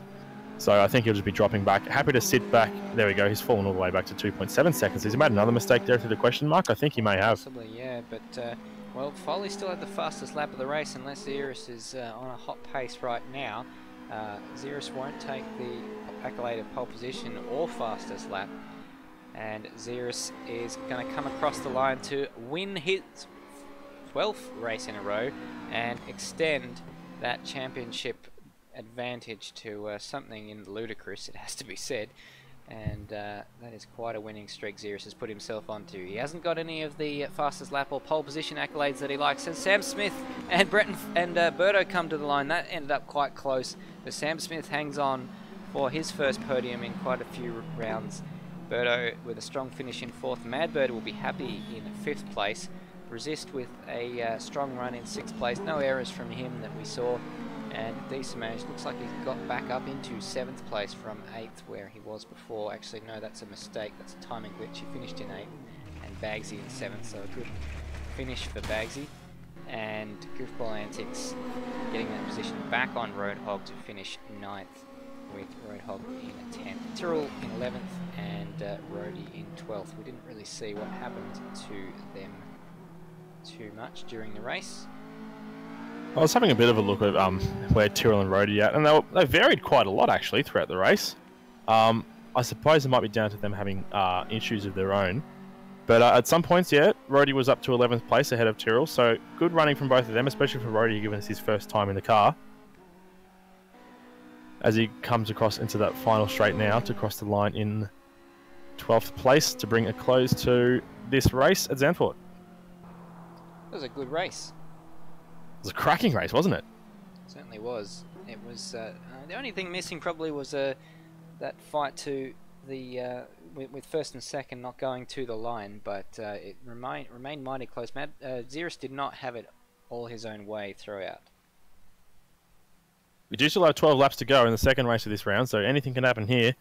So I think he'll just be dropping back. Happy to sit back. There we go. He's fallen all the way back to 2.7 seconds. He's made another mistake there through the question mark. I think he may have. Possibly, yeah. But, well, Foley still had the fastest lap of the race unless Xeris is on a hot pace right now. Xeris won't take the accolade of pole position or fastest lap. And Xeris is going to come across the line to win his 12th race in a row and extend that championship advantage to something in ludicrous, it has to be said. And that is quite a winning streak Xeris has put himself onto. He hasn't got any of the fastest lap or pole position accolades that he likes. And Sam Smith and Berto come to the line. That ended up quite close. But Sam Smith hangs on for his first podium in quite a few rounds. Berto with a strong finish in 4th. Mad Berto will be happy in 5th place. Resist with a strong run in 6th place. No errors from him that we saw. And Desamage looks like he's got back up into 7th place from 8th where he was before. Actually, no, that's a mistake. That's a timing glitch. He finished in 8th and Bagsy in 7th. So a good finish for Bagsy. And Goofball Antics getting that position back on Roadhog to finish 9th. With Roadhog in 10th, Tyrrell in 11th, and Rhodey in 12th. We didn't really see what happened to them too much during the race. I was having a bit of a look at where Tyrrell and Rhodey are at, and they varied quite a lot actually throughout the race. I suppose it might be down to them having issues of their own. But at some points, yeah, Rhodey was up to 11th place ahead of Tyrrell, so good running from both of them, especially for Rhodey given it's his first time in the car. As he comes across into that final straight now to cross the line in 12th place to bring a close to this race at Zandvoort. It was a good race. It was a cracking race, wasn't it? It certainly was. It was the only thing missing probably was that fight to the with first and second not going to the line, but it remained mighty close. Xeris did not have it all his own way throughout. We do still have 12 laps to go in the second race of this round, so anything can happen here.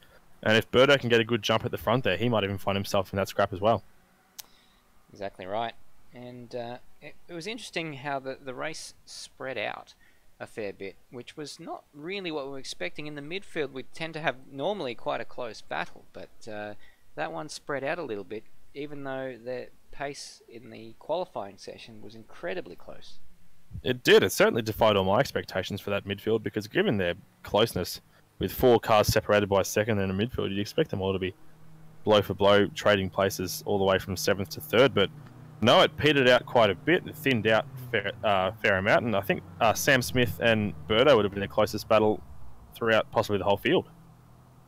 And if Berto can get a good jump at the front there, he might even find himself in that scrap as well. Exactly right. And it was interesting how the race spread out a fair bit, which was not really what we were expecting. In the midfield, we tend to have normally quite a close battle, but that one spread out a little bit, even though the pace in the qualifying session was incredibly close. It did. It certainly defied all my expectations for that midfield, because given their closeness, with 4 cars separated by second and a midfield, you'd expect them all to be blow for blow, trading places all the way from 7th to 3rd. But no, it petered out quite a bit. It thinned out fair amount, and I think Sam Smith and Berto would have been the closest battle throughout possibly the whole field.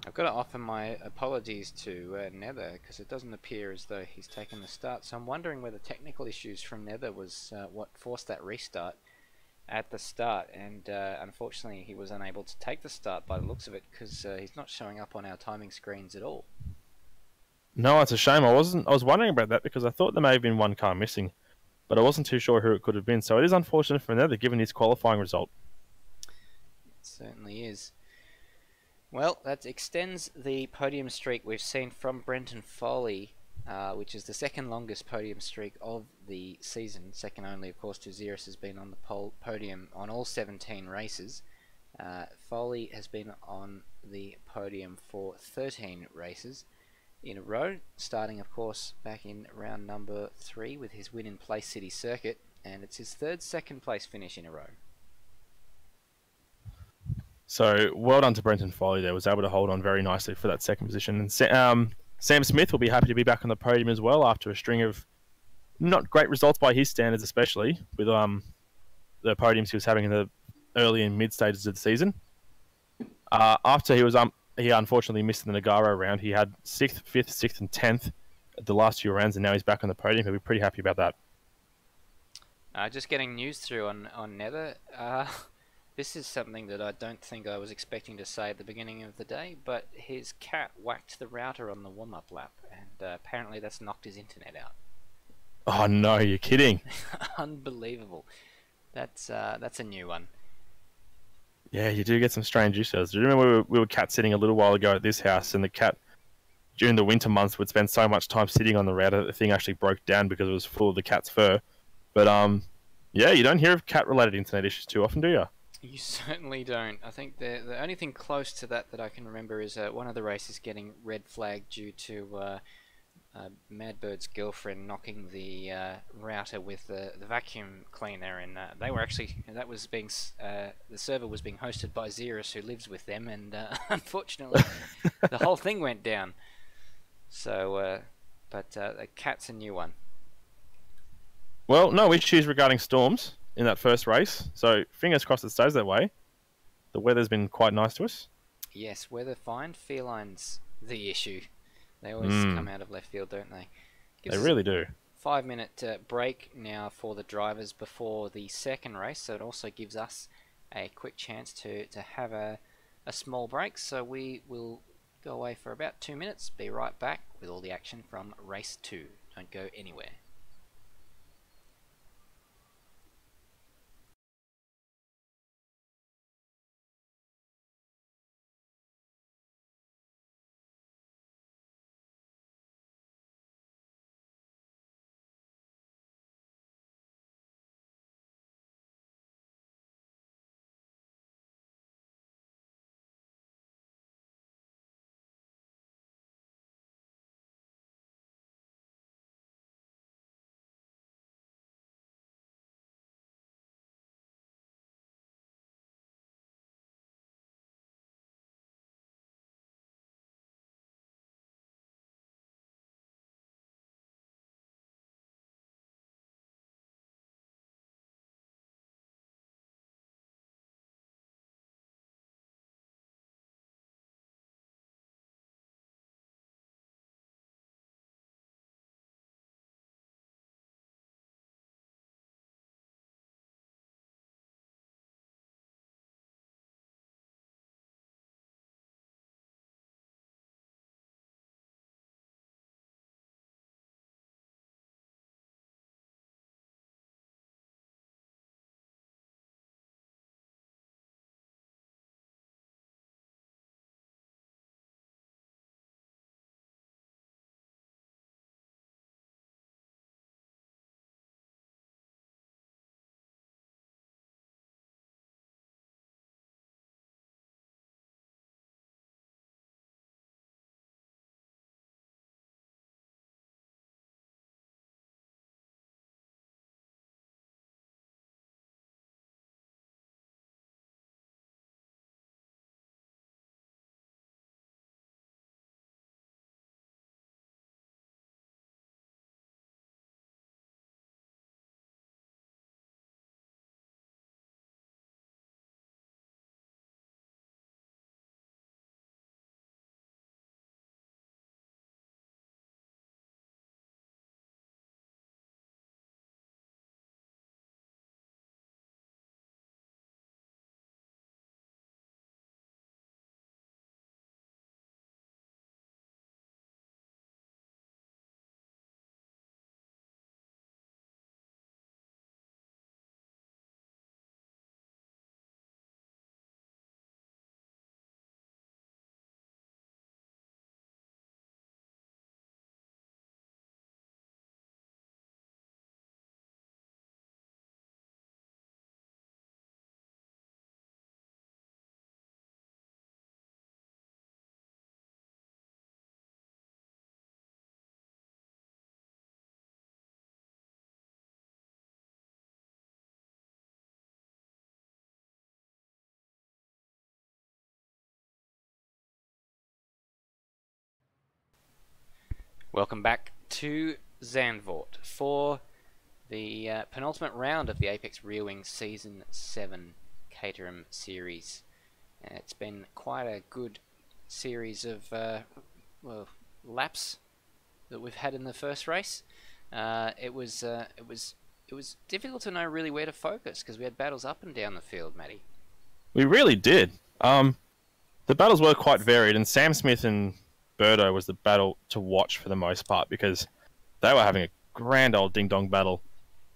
I've got to offer my apologies to Nether, because it doesn't appear as though he's taken the start. So I'm wondering whether technical issues from Nether was what forced that restart at the start. And unfortunately, he was unable to take the start by the looks of it, because he's not showing up on our timing screens at all. No, it's a shame. I was wondering about that, because I thought there may have been one car missing, but I wasn't too sure who it could have been. So it is unfortunate for Nether, given his qualifying result. It certainly is. Well, that extends the podium streak we've seen from Brenton Foley, which is the second longest podium streak of the season. Second only, of course, to Xeris has been on the podium on all 17 races. Foley has been on the podium for 13 races in a row, starting of course back in round number 3 with his win in Place City Circuit, and it's his third second place finish in a row. So well done to Brenton Foley there, was able to hold on very nicely for that second position. And Sam Smith will be happy to be back on the podium as well after a string of not great results by his standards, especially with the podiums he was having in the early and mid stages of the season. After he unfortunately missed the Nagaro round. He had 6th, 5th, 6th, and 10th at the last few rounds, and now he's back on the podium. He'll be pretty happy about that. Just getting news through on Nether. This is something that I don't think I was expecting to say at the beginning of the day, but his cat whacked the router on the warm-up lap, and apparently that's knocked his internet out. Oh no, you're kidding. Unbelievable. That's a new one. Yeah, you do get some strange issues. Do you remember we were cat sitting a little while ago at this house, and the cat, during the winter months, would spend so much time sitting on the router that the thing actually broke down because it was full of the cat's fur. But yeah, you don't hear of cat-related internet issues too often, do you? You certainly don't. I think the only thing close to that I can remember is one of the races getting red flagged due to Madbird's girlfriend knocking the router with the vacuum cleaner, and they were actually the server was being hosted by Xerus, who lives with them, and unfortunately the whole thing went down. So, but the cat's a new one. Well, no issues regarding storms in that first race, so fingers crossed it stays that way. The weather's been quite nice to us. Yes, weather fine. Felines the issue. They always come out of left field, don't they? They really do. 5-minute break now for the drivers before the second race, so it also gives us a quick chance to have a small break. So we will go away for about 2 minutes, be right back with all the action from race 2. Don't go anywhere. Welcome back to Zandvoort for the penultimate round of the Apex Rear Wing Season 7 Caterham Series. It's been quite a good series of well, laps that we've had in the first race. It was difficult to know really where to focus because we had battles up and down the field, Matty. We really did. The battles were quite varied, and Sam Smith and Berto was the battle to watch for the most part because they were having a grand old ding-dong battle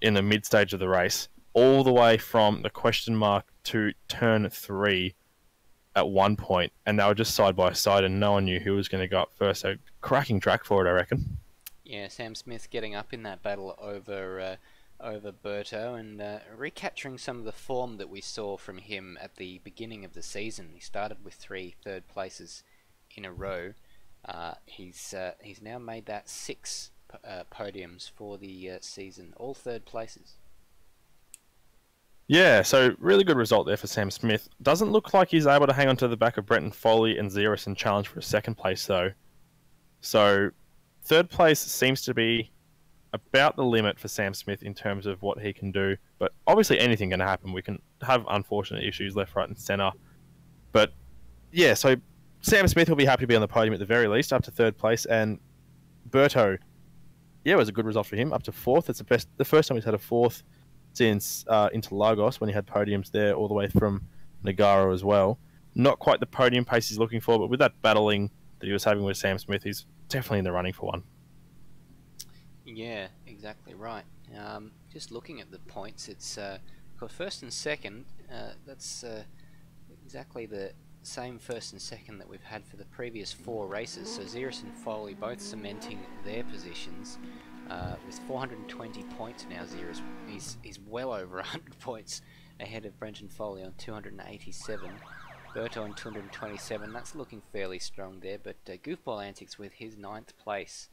in the mid-stage of the race, all the way from the question mark to turn 3 at one point, and they were just side by side, and no one knew who was going to go up first. So, cracking track for it, I reckon. Yeah, Sam Smith getting up in that battle over Berto and recapturing some of the form that we saw from him at the beginning of the season. He started with 3 third places in a row. He's now made that 6 podiums for the season, all third places. Yeah, so really good result there for Sam Smith. Doesn't look like he's able to hang on to the back of Brenton Foley and Xeris and challenge for a second place though. So third place seems to be about the limit for Sam Smith in terms of what he can do. But obviously anything can happen. We can have unfortunate issues left, right and centre. But yeah, so Sam Smith will be happy to be on the podium at the very least, up to third place. And Berto, yeah, it was a good result for him, up to 4th. It's the first time he's had a 4th since Interlagos, when he had podiums there all the way from Nagaro as well. Not quite the podium pace he's looking for, but with that battling that he was having with Sam Smith, he's definitely in the running for one. Yeah, exactly right. Just looking at the points, it's got first and second. That's exactly the same first and second that we've had for the previous 4 races. So Xeris and Foley both cementing their positions. With 420 points now, Xeris, he's well over 100 points ahead of Brenton Foley on 287. Berto on 227, that's looking fairly strong there, but Goofball Antics with his 9th place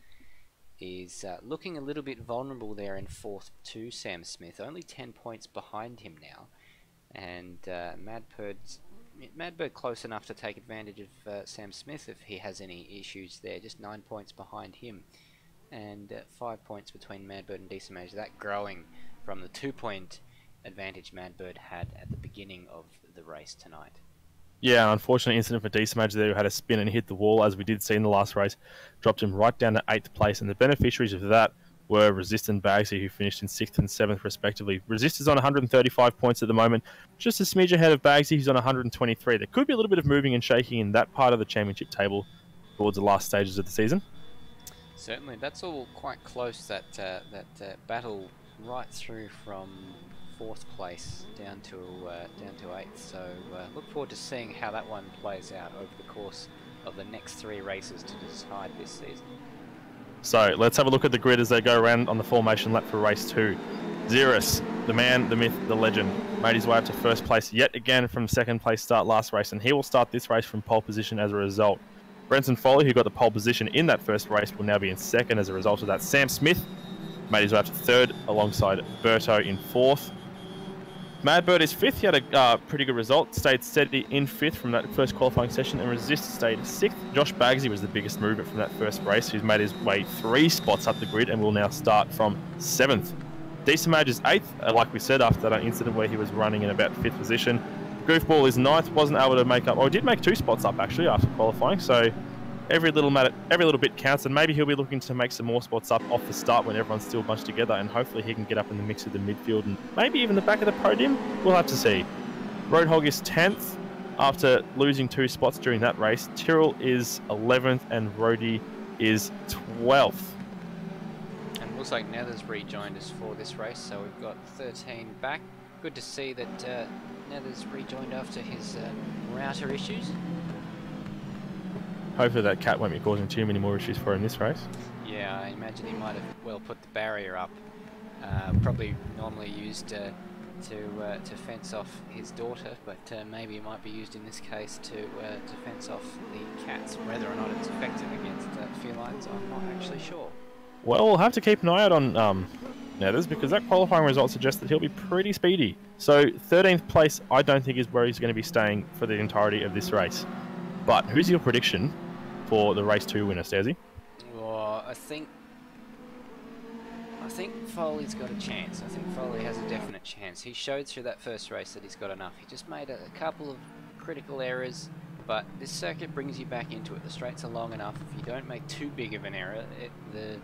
is looking a little bit vulnerable there in 4th to Sam Smith, only 10 points behind him now, and Madbird close enough to take advantage of Sam Smith if he has any issues there, just 9 points behind him. And 5 points between Madbird and Decimage, that growing from the 2-point advantage Madbird had at the beginning of the race tonight. Yeah, an unfortunate incident for Decimage there, who had a spin and hit the wall, as we did see in the last race, dropped him right down to 8th place, and the beneficiaries of that were Resist and Bagsy, who finished in 6th and 7th respectively. Resist is on 135 points at the moment, just a smidge ahead of Bagsy, who's on 123. There could be a little bit of moving and shaking in that part of the championship table towards the last stages of the season. Certainly, that's all quite close, that battle right through from 4th place down to 8th. So look forward to seeing how that one plays out over the course of the next 3 races to decide this season. So let's have a look at the grid as they go around on the formation lap for race 2. Xeris, the man, the myth, the legend, made his way up to 1st place yet again from 2nd place start last race, and he will start this race from pole position as a result. Brenton Foley, who got the pole position in that first race, will now be in 2nd as a result of that. Sam Smith made his way up to 3rd alongside Berto in 4th. Madbird is 5th. He had a pretty good result. Stayed steady in 5th from that first qualifying session, and Resist stayed 6th. Josh Bagsy was the biggest movement from that first race, who's made his way 3 spots up the grid and will now start from 7th. Decimage is 8th, like we said, after that incident where he was running in about 5th position. Goofball is 9th, wasn't able to make up, or did make 2 spots up actually after qualifying, so every little bit counts, and maybe he'll be looking to make some more spots up off the start when everyone's still bunched together, and hopefully he can get up in the mix of the midfield and maybe even the back of the podium. We'll have to see. Roadhog is 10th after losing 2 spots during that race. Tyrrell is 11th and Rody is 12th. And looks like Nether's rejoined us for this race, so we've got 13 back. Good to see that Nether's rejoined after his router issues. Hopefully that cat won't be causing too many more issues for him this race. Yeah, I imagine he might have well put the barrier up. Probably normally used to fence off his daughter, but maybe it might be used in this case to fence off the cats. Whether or not it's effective against felines, I'm not actually sure. Well, we'll have to keep an eye out on Nethers, because that qualifying result suggests that he'll be pretty speedy. So 13th place, I don't think is where he's going to be staying for the entirety of this race. But who's your prediction for the race 2 winner, Stacey? Well, I think Foley's got a chance. I think Foley has a definite chance. He showed through that first race that he's got enough. He just made a couple of critical errors, but this circuit brings you back into it. The straights are long enough. If you don't make too big of an error, the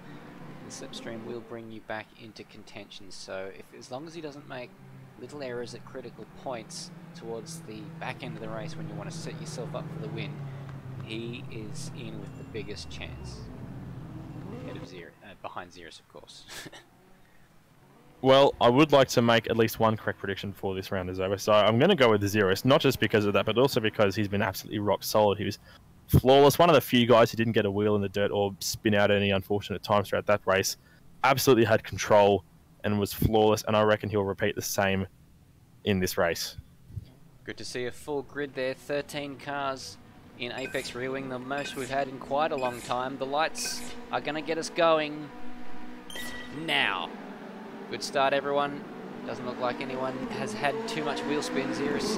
slipstream will bring you back into contention. So as long as he doesn't make little errors at critical points towards the back end of the race when you want to set yourself up for the win, he is in with the biggest chance. Ahead of behind Zirus, of course. Well, I would like to make at least one correct prediction before this round is over. So I'm going to go with Zirus, not just because of that, but also because he's been absolutely rock solid. He was flawless. One of the few guys who didn't get a wheel in the dirt or spin out any unfortunate times throughout that race. Absolutely had control and was flawless, and I reckon he'll repeat the same in this race. Good to see a full grid there. 13 cars in Apex rear wing, the most we've had in quite a long time. The lights are going to get us going now. Good start, everyone. Doesn't look like anyone has had too much wheel spin. Zirus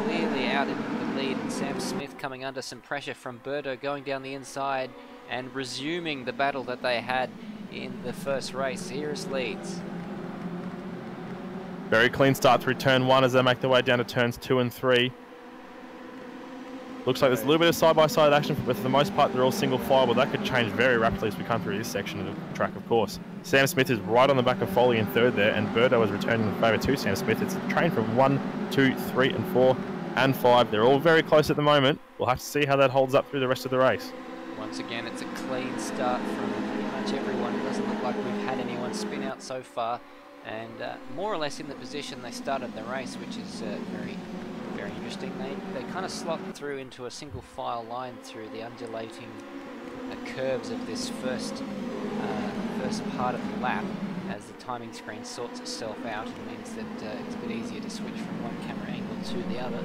clearly out in the lead, and Sam Smith coming under some pressure from Berto going down the inside and resuming the battle that they had in the first race. Zirus leads. Very clean start through turn 1 as they make their way down to turns 2 and 3. Looks like there's a little bit of side-by-side action, but for the most part they're all single file, but that could change very rapidly as we come through this section of the track, of course. Sam Smith is right on the back of Foley in third there, and Berto is returning the favour to Sam Smith. It's a train from 1, 2, 3 and 4 and 5. They're all very close at the moment. We'll have to see how that holds up through the rest of the race. Once again, it's a clean start from pretty much everyone. It doesn't look like we've had anyone spin out so far, and more or less in the position they started the race, which is very interesting. They kind of slot through into a single file line through the undulating curves of this first part of the lap, as the timing screen sorts itself out and means that it's a bit easier to switch from one camera angle to the other.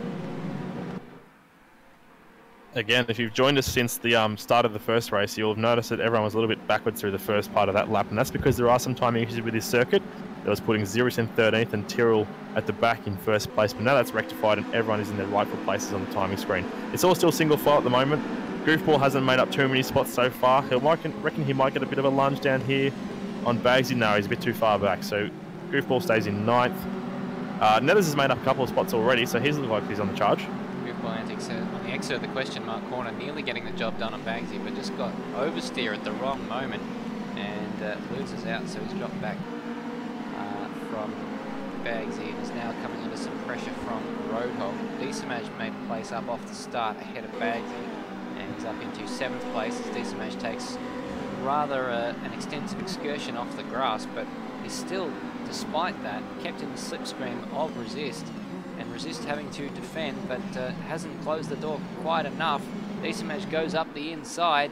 Again, if you've joined us since the start of the first race, you'll have noticed that everyone was a little bit backwards through the first part of that lap, and that's because there are some timing issues with this circuit. That was putting Zirus in 13th and Tyrrell at the back in first place, but now that's rectified and everyone is in their rightful places on the timing screen. It's all still single file at the moment. Goofball hasn't made up too many spots so far. Reckon he might get a bit of a lunge down here on Bagsy. No, he's a bit too far back, so Goofball stays in 9th. Netters has made up a couple of spots already, so he's looking like he's on the charge. Goofball Antics on the exit of the question mark corner, nearly getting the job done on Bagsy, but just got oversteer at the wrong moment and loses out, so he's dropped back from Bagsy and is now coming under some pressure from Roadhog. Decimage made place up off the start ahead of Bagsy, and he's up into 7th place as Decimage takes rather an extensive excursion off the grass, but he's still, despite that, kept in the slipstream of Resist, and Resist having to defend, but hasn't closed the door quite enough. Decimage goes up the inside,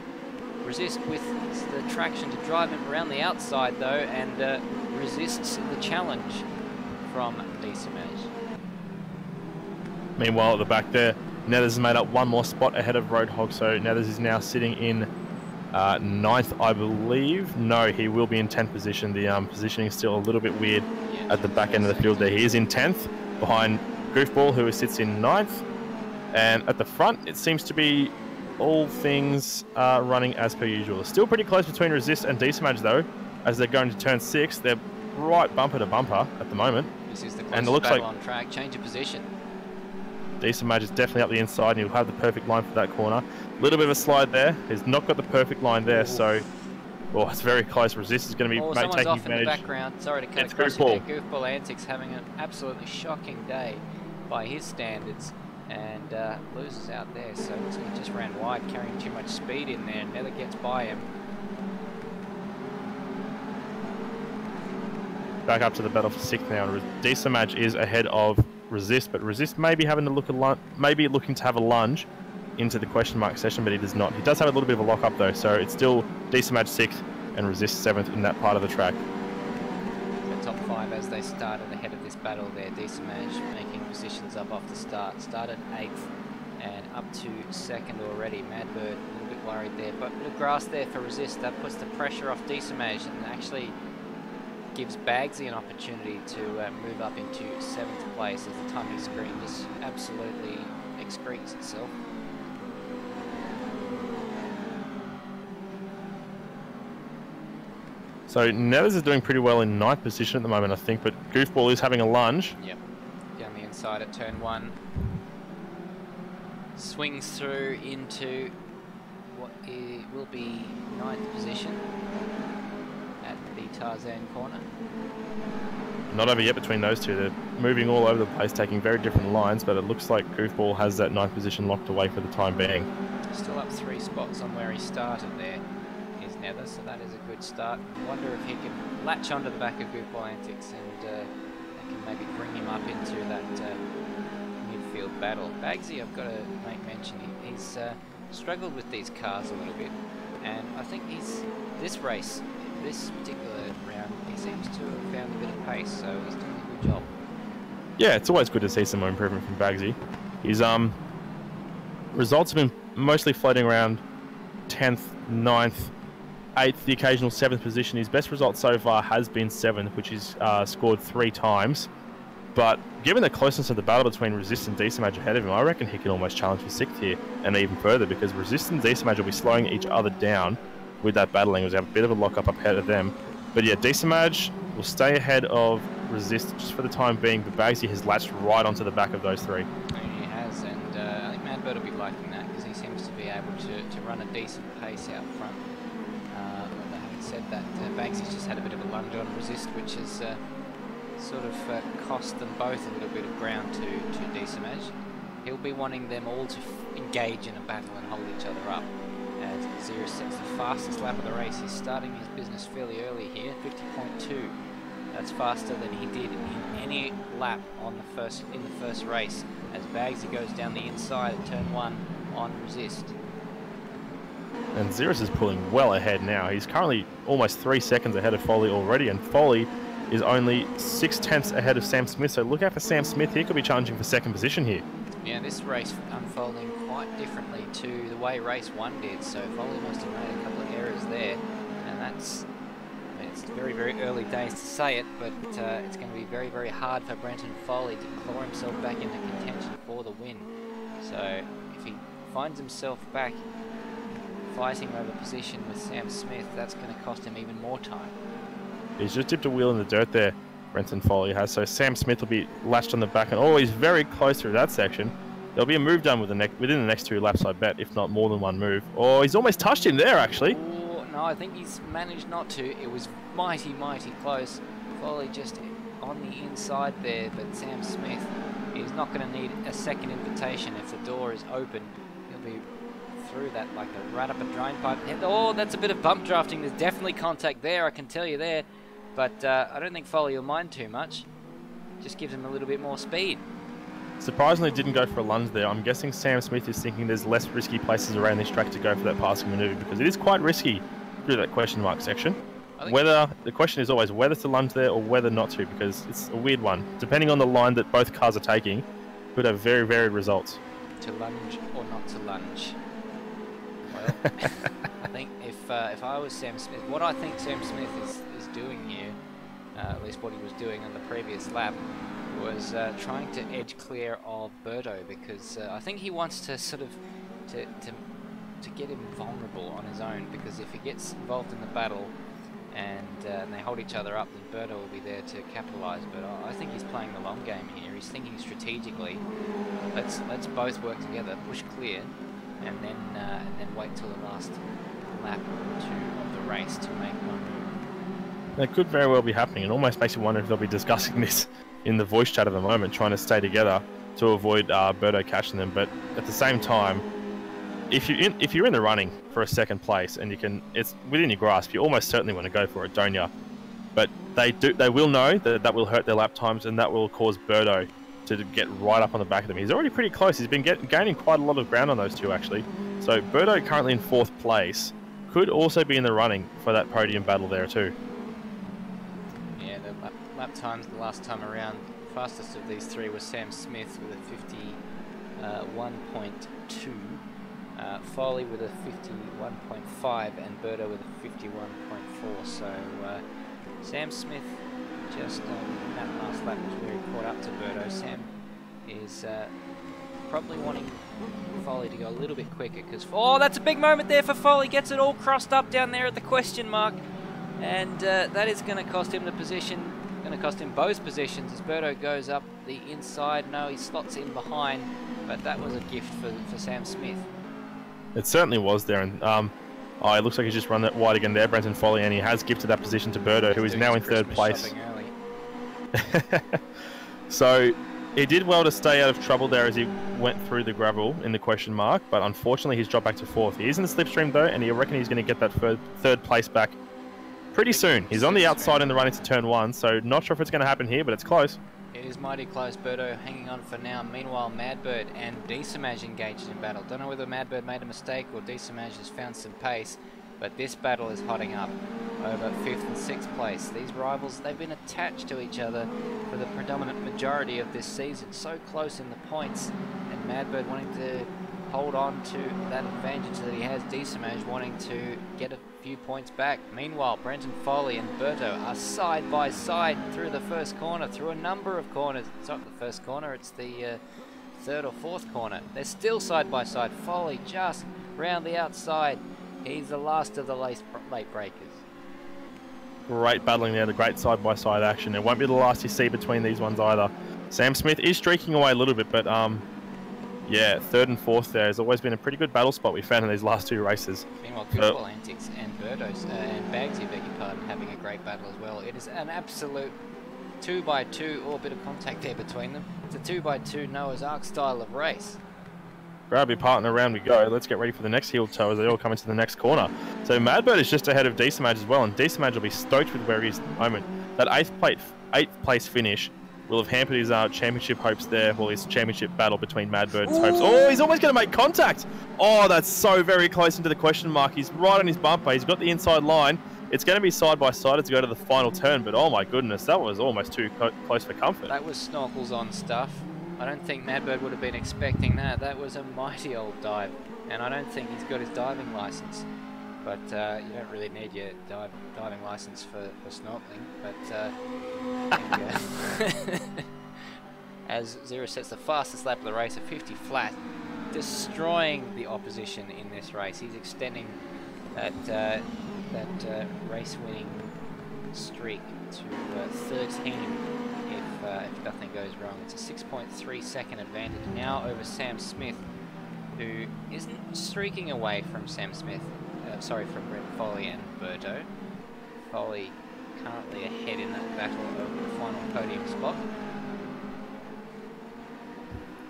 Resist with the traction to drive him around the outside though, and resists the challenge from Decimage. Meanwhile, at the back there, Netters has made up one more spot ahead of Roadhog, so Netters is now sitting in 9th, I believe. No, he will be in 10th position. The positioning is still a little bit weird at the back end of the field there. He is in 10th, behind Goofball, who sits in 9th. And at the front, it seems to be all things running as per usual. Still pretty close between Resist and Decimage, though, as they're going to turn 6. They're right bumper to bumper at the moment. This is the closest battle on track. Change of position. Decimage is definitely up the inside, and he'll have the perfect line for that corner. A little bit of a slide there. He's not got the perfect line there, so it's very close. Resist is going to be taking advantage. Someone's off in the background. Sorry to cut across you there. Goofball Antics having an absolutely shocking day by his standards, and loses out there. So he just ran wide, carrying too much speed in there. Nether gets by him. Back up to the battle for 6th now. Decimage is ahead of Resist, but Resist may be having to looking to have a lunge into the question mark session, but he does not. He does have a little bit of a lock up though, so it's still Decimage 6th and Resist 7th in that part of the track. The top 5 as they started ahead of this battle there. Decimage making positions up off the start. Started 8th and up to 2nd already. Madbird a little bit worried there, but a bit of grass there for Resist. That puts the pressure off Decimage and actually gives Bagsy an opportunity to move up into 7th place as the timing screen just absolutely excretes itself. . So Nevers is doing pretty well in 9th position at the moment, I think, but Goofball is having a lunge. Yep, down the inside at turn 1. Swings through into what will be 9th position at the Tarzan corner. Not over yet between those two. They're moving all over the place, taking very different lines, but it looks like Goofball has that 9th position locked away for the time being. Still up 3 spots on where he started there. Nether, so that is a good start. I wonder if he can latch onto the back of Goofball Antics and they can maybe bring him up into that midfield battle. Bagsy, I've got to make mention, he's struggled with these cars a little bit, and I think this race, this particular round, he seems to have found a bit of pace, so he's doing a good job. Yeah, it's always good to see some improvement from Bagsy. His results have been mostly floating around 10th, 9th, 8th, the occasional 7th position. His best result so far has been 7th, which he's scored 3 times. But given the closeness of the battle between Resist and Decimage ahead of him, I reckon he can almost challenge for 6th here, and even further, because Resist and Decimage will be slowing each other down with that battling. We'll have a bit of a lock-up ahead of them. But yeah, Decimage will stay ahead of Resist just for the time being, but Bagsy has latched right onto the back of those 3. He has, and I think Madbird will be liking that, because he seems to be able to run a decent pace out front. Said that Banksy's just had a bit of a lunge on Resist, which has sort of cost them both a little bit of ground to Decimage. He'll be wanting them all to engage in a battle and hold each other up. As Zero sets the fastest lap of the race, he's starting his business fairly early here, 50.2. That's faster than he did in any lap in the first race, as Bagsy goes down the inside at turn 1 on Resist. And Xeris is pulling well ahead now. He's currently almost 3 seconds ahead of Foley already, and Foley is only 6/10 ahead of Sam Smith. So look out for Sam Smith. He could be challenging for 2nd position here. Yeah, this race unfolding quite differently to the way race 1 did. So Foley must have made a couple of errors there, and that's, I mean, it's very, very early days to say it, but it's going to be very, very hard for Brenton Foley to claw himself back into contention for the win. So if he finds himself back fighting over position with Sam Smith, that's going to cost him even more time. He's just dipped a wheel in the dirt there, Brenton Foley has, so Sam Smith will be latched on the back, and he's very close through that section. There'll be a move done within the next 2 laps, I bet, if not more than one move. Oh, he's almost touched him there, actually. Oh, no, I think he's managed not to. It was mighty, mighty close. Foley just on the inside there, but Sam Smith is not going to need a second invitation. If the door is open, he'll be through that like a rat up a drain pipe. Oh, that's a bit of bump drafting. There's definitely contact there, I can tell you there. But I don't think Foley will mind too much. Just gives him a little bit more speed. Surprisingly, didn't go for a lunge there. I'm guessing Sam Smith is thinking there's less risky places around this track to go for that passing manoeuvre, because it is quite risky through that question mark section. The question is always whether to lunge there or whether not to, because it's a weird one. Depending on the line that both cars are taking, could have very varied results. To lunge or not to lunge. Well, I think if I was Sam Smith, what I think Sam Smith is doing here, at least what he was doing on the previous lap, was trying to edge clear of Birdo, because I think he wants to sort of to get him vulnerable on his own, because if he gets involved in the battle and they hold each other up, then Birdo will be there to capitalise. But I think he's playing the long game here. He's thinking strategically. Let's both work together, push clear, and then wait till the last lap or 2 of the race to make one move. That could very well be happening. It almost makes you wonder if they'll be discussing this in the voice chat at the moment, trying to stay together to avoid Birdo catching them. But at the same time, if you're in the running for a 2nd place and it's within your grasp, you almost certainly want to go for it, don't you? But they will know that will hurt their lap times, and that will cause Birdo to get right up on the back of them. He's already pretty close. He's been gaining quite a lot of ground on those 2, actually. So Birdo, currently in 4th place, could also be in the running for that podium battle there too. Yeah, the lap times the last time around, the fastest of these 3 was Sam Smith with a 51.2, Foley with a 51.5, and Birdo with a 51.4. So Sam Smith, just in that last lap, was very caught up to Birdo. Sam is probably wanting Foley to go a little bit quicker, because that's a big moment there for Foley. Gets it all crossed up down there at the question mark, And that is going to cost him the position, going to cost him both positions as Berto goes up the inside. No, he slots in behind, but that was a gift for Sam Smith. It certainly was there, and it looks like he's just run that wide again there, Brenton Foley, and he has gifted that position to Berto, who is now in third place. So he did well to stay out of trouble there as he went through the gravel in the question mark, but unfortunately he's dropped back to fourth. He is in the slipstream though, and I reckon he's going to get that third place back pretty soon. He's on the outside in the run into turn one, so not sure if it's going to happen here, but it's close. It is mighty close. Berto hanging on for now. Meanwhile, Madbird and Desamaj engaged in battle. Don't know whether Madbird made a mistake or Desamaj has found some pace, but this battle is hotting up over 5th and 6th place. These rivals, they've been attached to each other for the predominant majority of this season. So close in the points, and Madbird wanting to hold on to that advantage that he has. Desamaj wanting to get a few points back. Meanwhile, Brenton Foley and Berto are side by side through the first corner, through a number of corners. It's not the first corner, it's the third or fourth corner. They're still side by side. Foley just round the outside. He's the last of the late breakers. Great battling there, the great side-by-side action. It won't be the last you see between these ones either. Sam Smith is streaking away a little bit, but yeah, third and fourth there has always been a pretty good battle spot we found in these last two races. Meanwhile, Goofball Antics and Berto's and Bagsy, beg your pardon, having a great battle as well. It is an absolute 2x2, or a bit of contact there between them. It's a 2x2 Noah's Ark style of race. Grab your partner, around we go. Let's get ready for the next heel toe as they all come into the next corner. So Madbird is just ahead of Desamaj as well, and Desamaj will be stoked with where he is at the moment. That 8th place finish will have hampered his championship hopes there, well, his championship battle between Madbird's hopes. Oh, he's almost going to make contact. Oh, that's so very close into the question mark. He's right on his bumper. He's got the inside line. It's going to be side by side as we go to the final turn, but oh my goodness, that was almost too close for comfort. That was snorkels on stuff. I don't think Madbird would have been expecting that. That was a mighty old dive, and I don't think he's got his diving license. But you don't really need your diving license for snorkeling. But as Zero sets the fastest lap of the race at 50 flat, destroying the opposition in this race. He's extending that race-winning streak to 13 if nothing goes wrong. It's a 6.3 second advantage now over Sam Smith, who isn't streaking away from Sam Smith. From Brent Foley and Berto. Foley currently ahead in that battle of the final podium spot.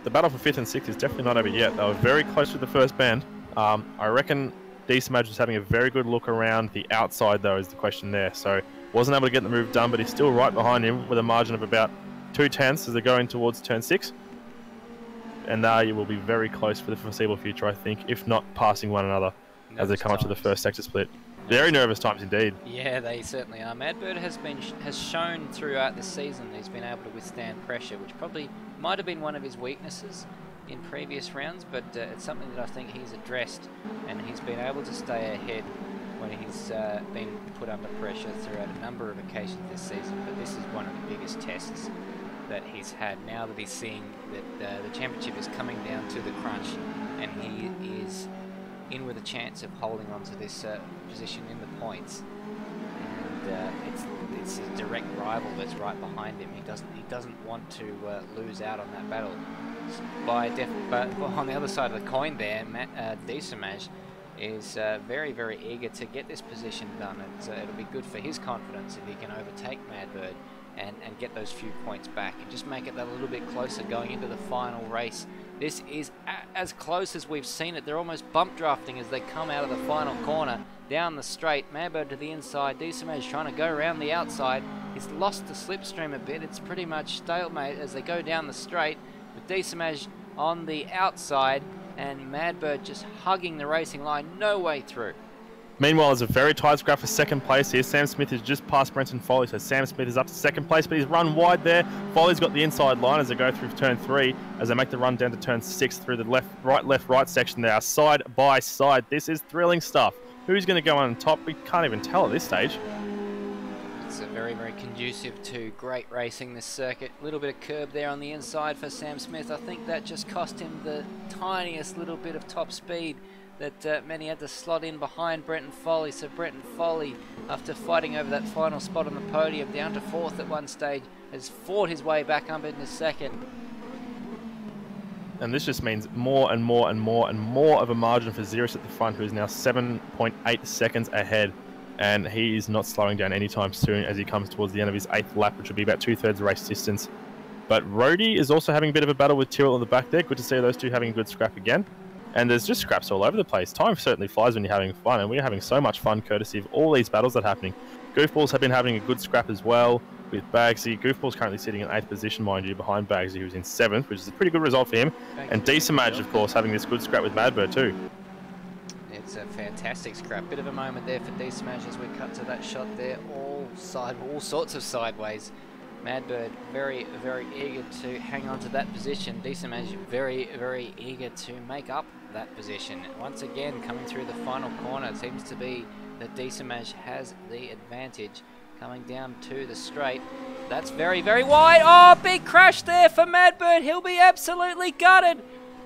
The battle for 5th and 6th is definitely not over yet. They were very close to the first bend. I reckon Desamaj was having a very good look around the outside, though, is the question there. So wasn't able to get the move done, but he's still right behind him with a margin of about 0.2 as they're going towards turn 6. And you will be very close for the foreseeable future, I think, if not passing one another as they come up to the first sector split. Very nervous times indeed. Yeah, they certainly are. Madbird has shown throughout the season that he's been able to withstand pressure, which probably might have been one of his weaknesses in previous rounds, but it's something that I think he's addressed, and he's been able to stay ahead when he's been put under pressure throughout a number of occasions this season. But this is one of the biggest tests that he's had now that he's seeing that the championship is coming down to the crunch, and he is in with a chance of holding on to this position in the points. And it's his direct rival that's right behind him. He doesn't want to lose out on that battle. But on the other side of the coin there, Desamaj is very, very eager to get this position done. It'll be good for his confidence if he can overtake Madbird and get those few points back and just make it that little bit closer going into the final race. This is as close as we've seen it. They're almost bump drafting as they come out of the final corner down the straight. Madbird to the inside. Desamaj trying to go around the outside. He's lost the slipstream a bit. It's pretty much stalemate as they go down the straight. With Desamaj on the outside and Madbird just hugging the racing line. No way through. Meanwhile, there's a very tight scrap for second place here. Sam Smith is just past Brenton Foley, so Sam Smith is up to second place, but he's run wide there. Foley's got the inside line as they go through turn 3, as they make the run down to turn 6 through the left, section there, side by side. This is thrilling stuff. Who's going to go on top? We can't even tell at this stage. It's a very, very conducive to great racing, this circuit. A little bit of curb there on the inside for Sam Smith. I think that just cost him the tiniest little bit of top speed that many had to slot in behind Brenton Foley. So Brenton Foley, after fighting over that final spot on the podium, down to 4th at one stage, has fought his way back up into 2nd. And this just means more and more and more and more of a margin for Zirus at the front, who is now 7.8 seconds ahead. And he is not slowing down anytime soon as he comes towards the end of his 8th lap, which will be about 2/3 race distance. But Rhodey is also having a bit of a battle with Tyrrell on the back there. Good to see those two having a good scrap again. And there's just scraps all over the place. Time certainly flies when you're having fun, and we're having so much fun courtesy of all these battles that are happening. Goofballs have been having a good scrap as well with Bagsy. Goofball's currently sitting in 8th position, mind you, behind Bagsy, who's in 7th, which is a pretty good result for him. And Decimage, of course, having this good scrap with Madbird too. It's a fantastic scrap. Bit of a moment there for Decimage as we cut to that shot there. All sorts of sideways. Madbird very, very eager to hang on to that position. Decimage very, very eager to make up that position. Once again, coming through the final corner, it seems to be that Decimage has the advantage. Coming down to the straight. That's very, very wide. Oh, big crash there for Madbird. He'll be absolutely gutted.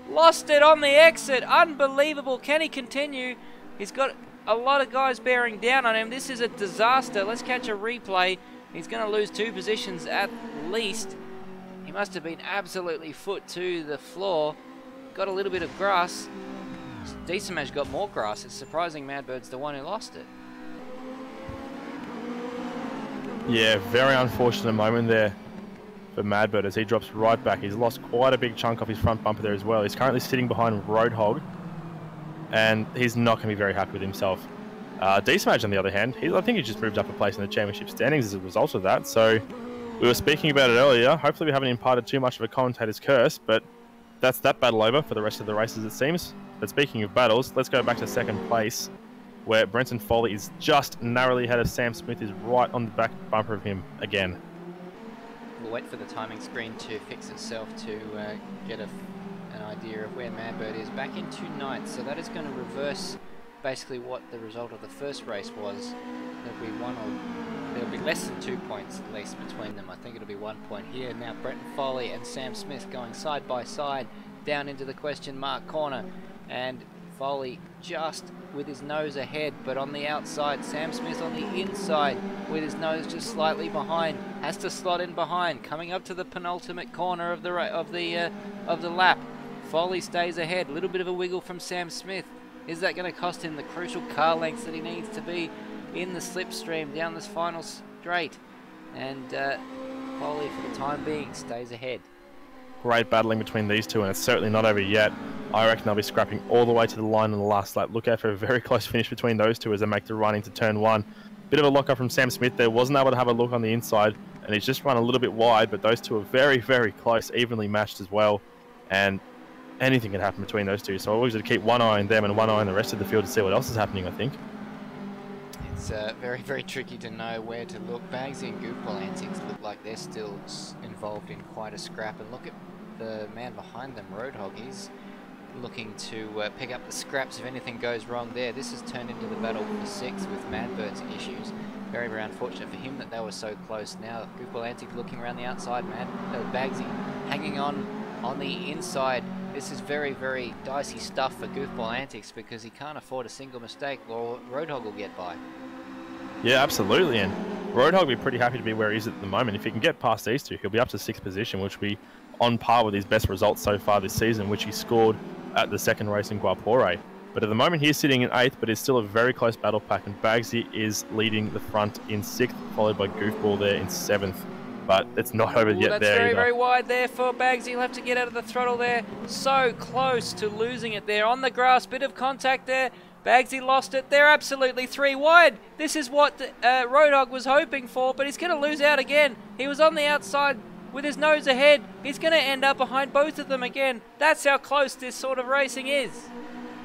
Lost it on the exit. Unbelievable. Can he continue? He's got a lot of guys bearing down on him. This is a disaster. Let's catch a replay. He's going to lose 2 positions at least. He must have been absolutely foot to the floor. Got a little bit of grass. Decimage got more grass. It's surprising Madbird's the one who lost it. Yeah, very unfortunate moment there for Madbird as he drops right back. He's lost quite a big chunk off his front bumper there as well. He's currently sitting behind Roadhog, and he's not going to be very happy with himself. Decimage, on the other hand, I think he just moved up a place in the championship standings as a result of that. So we were speaking about it earlier. Hopefully we haven't imparted too much of a commentator's curse, but that's that battle over for the rest of the races, it seems. But speaking of battles, let's go back to 2nd place, where Brenton Foley is just narrowly ahead of Sam Smith, is right on the back bumper of him again. We'll wait for the timing screen to fix itself to get an idea of where Madbird is. Back into 9th, so that is going to reverse basically what the result of the first race was. There'll be less than 2 points at least between them. I think it'll be 1 point here. Now Brenton Foley and Sam Smith going side by side down into the question mark corner, and Foley just with his nose ahead, but on the outside. Sam Smith on the inside with his nose just slightly behind. Has to slot in behind. Coming up to the penultimate corner of the lap. Foley stays ahead. A little bit of a wiggle from Sam Smith. Is that going to cost him the crucial car lengths that he needs to be in the slipstream down this final straight? And Foley, for the time being, stays ahead. Great battling between these two, and it's certainly not over yet. I reckon they'll be scrapping all the way to the line on the last lap. Look out for a very close finish between those two as they make the run into turn 1. Bit of a lock-up from Sam Smith there. Wasn't able to have a look on the inside, and he's just run a little bit wide, but those two are very, very close, evenly matched as well. And anything can happen between those two, so I always got to keep one eye on them and one eye on the rest of the field to see what else is happening, I think. It's very, very tricky to know where to look. Bagsy and Goofball Antics look like they're still involved in quite a scrap, and look at the man behind them, Roadhog. He's looking to pick up the scraps if anything goes wrong there. This has turned into the battle for 6 with Madbird's issues. Very, very unfortunate for him that they were so close. Now Goofball Antics looking around the outside, Bagsy hanging on the inside. This is very, very dicey stuff for Goofball Antics because he can't afford a single mistake or Roadhog will get by. Yeah, absolutely, and Roadhog will be pretty happy to be where he is at the moment. If he can get past these two, he'll be up to 6th position, which will be on par with his best results so far this season, which he scored at the 2nd race in Guapore. But at the moment, he's sitting in 8th, but it's still a very close battle pack, and Bagsy is leading the front in 6th, followed by Goofball there in 7th. But it's not over yet. That's there very, either. very wide there for Bagsy. He'll have to get out of the throttle there. So close to losing it there. On the grass, bit of contact there. Bagsy lost it. They're absolutely 3 wide. This is what Roadhog was hoping for, but he's going to lose out again. He was on the outside with his nose ahead. He's going to end up behind both of them again. That's how close this sort of racing is.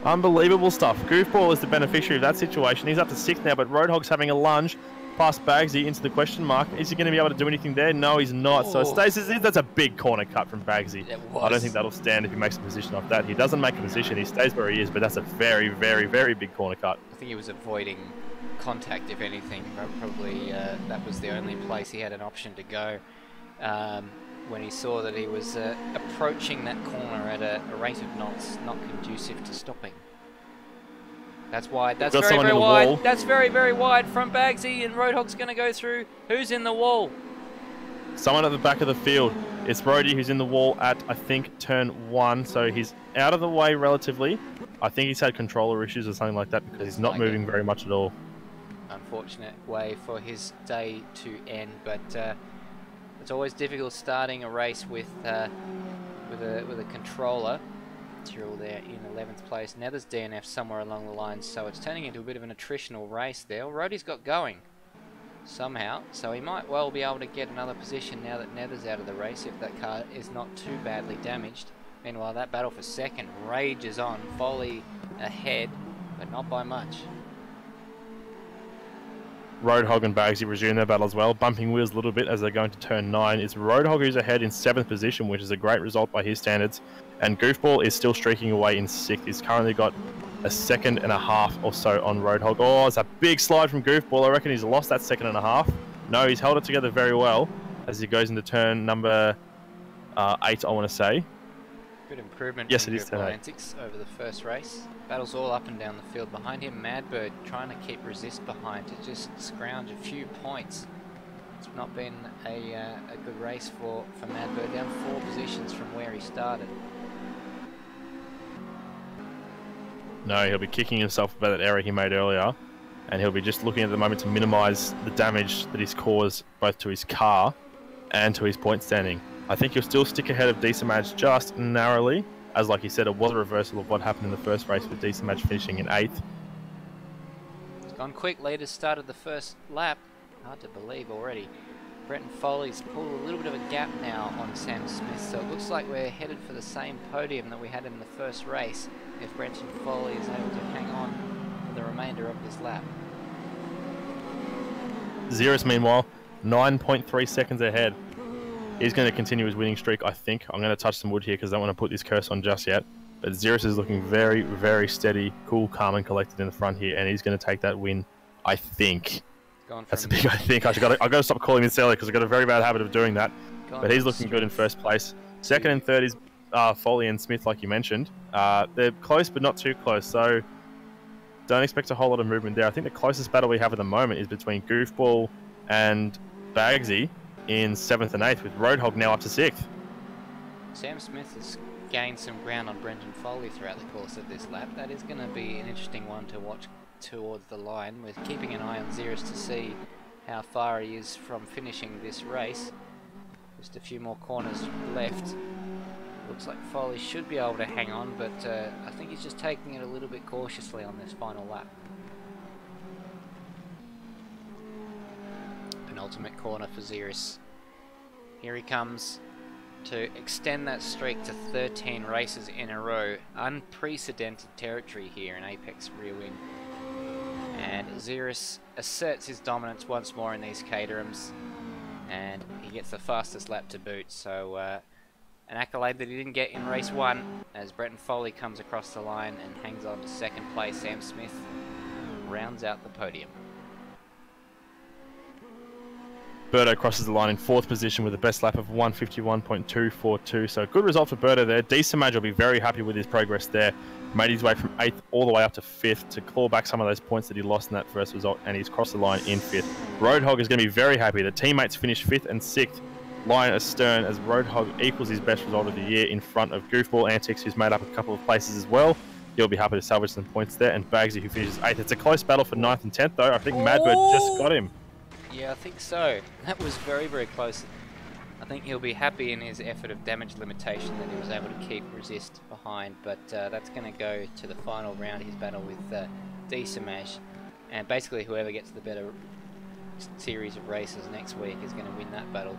Unbelievable stuff. Goofball is the beneficiary of that situation. He's up to 6th now, but Roadhog's having a lunge past Bagsy into the question mark. Is he going to be able to do anything there? No, he's not. So it stays as is. That's a big corner cut from Bagsy. I don't think that'll stand if he makes a position off that. He doesn't make a position. He stays where he is, but that's a very, very, very big corner cut. I think he was avoiding contact, if anything. Probably that was the only place he had an option to go when he saw that he was approaching that corner at a rate of knots not conducive to stopping. That's wide. That's Got very, someone very in the wide. wall. That's very, very wide from Bagsy, and Roadhog's going to go through. Who's in the wall? Someone at the back of the field. It's Brody who's in the wall at, I think, turn 1. So he's out of the way relatively. I think he's had controller issues or something like that because he's not moving very much at all. Unfortunate way for his day to end, but it's always difficult starting a race with a controller. Tyrrell there in 11th place. Now there's DNF somewhere along the line, so it's turning into a bit of an attritional race there. Well, Roddy's got going somehow, so he might well be able to get another position now that Nether's out of the race if that car is not too badly damaged. Meanwhile, that battle for second rages on. Foley ahead, but not by much. Roadhog and Bagsy resume their battle as well, bumping wheels a little bit as they're going to turn 9. It's Roadhog who's ahead in 7th position, which is a great result by his standards. And Goofball is still streaking away in 6th. He's currently got a 2.5 seconds or so on Roadhog. Oh, it's a big slide from Goofball. I reckon he's lost that 2.5 seconds. No, he's held it together very well as he goes into turn number 8, I want to say. Good improvement. Yes, from it is turn 8. Antics over the first race. Battles all up and down the field behind him. Madbird trying to keep Resist behind to just scrounge a few points. It's not been a good race for Madbird, down 4 positions from where he started. No, he'll be kicking himself about that error he made earlier, and he'll be just looking at the moment to minimise the damage that he's caused both to his car and to his point standing. I think he'll still stick ahead of Decimage just narrowly, as like you said, it was a reversal of what happened in the first race with Decimage finishing in 8th. It's gone quick. Leaders started the first lap. Hard to believe already. Brenton Foley's pulled a little bit of a gap now on Sam Smith, so it looks like we're headed for the same podium that we had in the first race if Brenton Foley is able to hang on for the remainder of this lap. Zerus, meanwhile, 9.3 seconds ahead. He's going to continue his winning streak, I think. I'm going to touch some wood here because I don't want to put this curse on just yet. But Zerus is looking very, very steady, cool, calm, and collected in the front here, and he's going to take that win, I think. That's a big I think. I've got to stop calling this early because I've got a very bad habit of doing that. But he's looking good in first place. Second and third is Foley and Smith, like you mentioned. They're close, but not too close, so don't expect a whole lot of movement there. I think the closest battle we have at the moment is between Goofball and Bagsy in 7th and 8th, with Roadhog now up to 6th. Sam Smith has gained some ground on Brenton Foley throughout the course of this lap. That is going to be an interesting one to watch towards the line. We're keeping an eye on Zerus to see how far he is from finishing this race. Just a few more corners left. Looks like Foley should be able to hang on, but I think he's just taking it a little bit cautiously on this final lap. Penultimate corner for Zerus. Here he comes to extend that streak to 13 races in a row. Unprecedented territory here in Apex Rear Wing. And Zerus asserts his dominance once more in these Caterhams, and he gets the fastest lap to boot. So an accolade that he didn't get in race 1, as Brenton Foley comes across the line and hangs on to 2nd place. Sam Smith rounds out the podium. Birdo crosses the line in 4th position with a best lap of 151.242. So a good result for Birdo there. Decimage will be very happy with his progress there. Made his way from 8th all the way up to 5th to claw back some of those points that he lost in that first result, and he's crossed the line in 5th. Roadhog is going to be very happy. The teammates finished 5th and 6th, line astern, as Roadhog equals his best result of the year in front of Goofball Antics, who's made up a couple of places as well. He'll be happy to salvage some points there, and Bagsy, who finishes 8th. It's a close battle for 9th and 10th, though. I think Madbird just got him. Yeah, I think so. That was very, very close. I think he'll be happy in his effort of damage limitation that he was able to keep Resist behind, but that's going to go to the final round, his battle with Decimage. And basically whoever gets the better series of races next week is going to win that battle.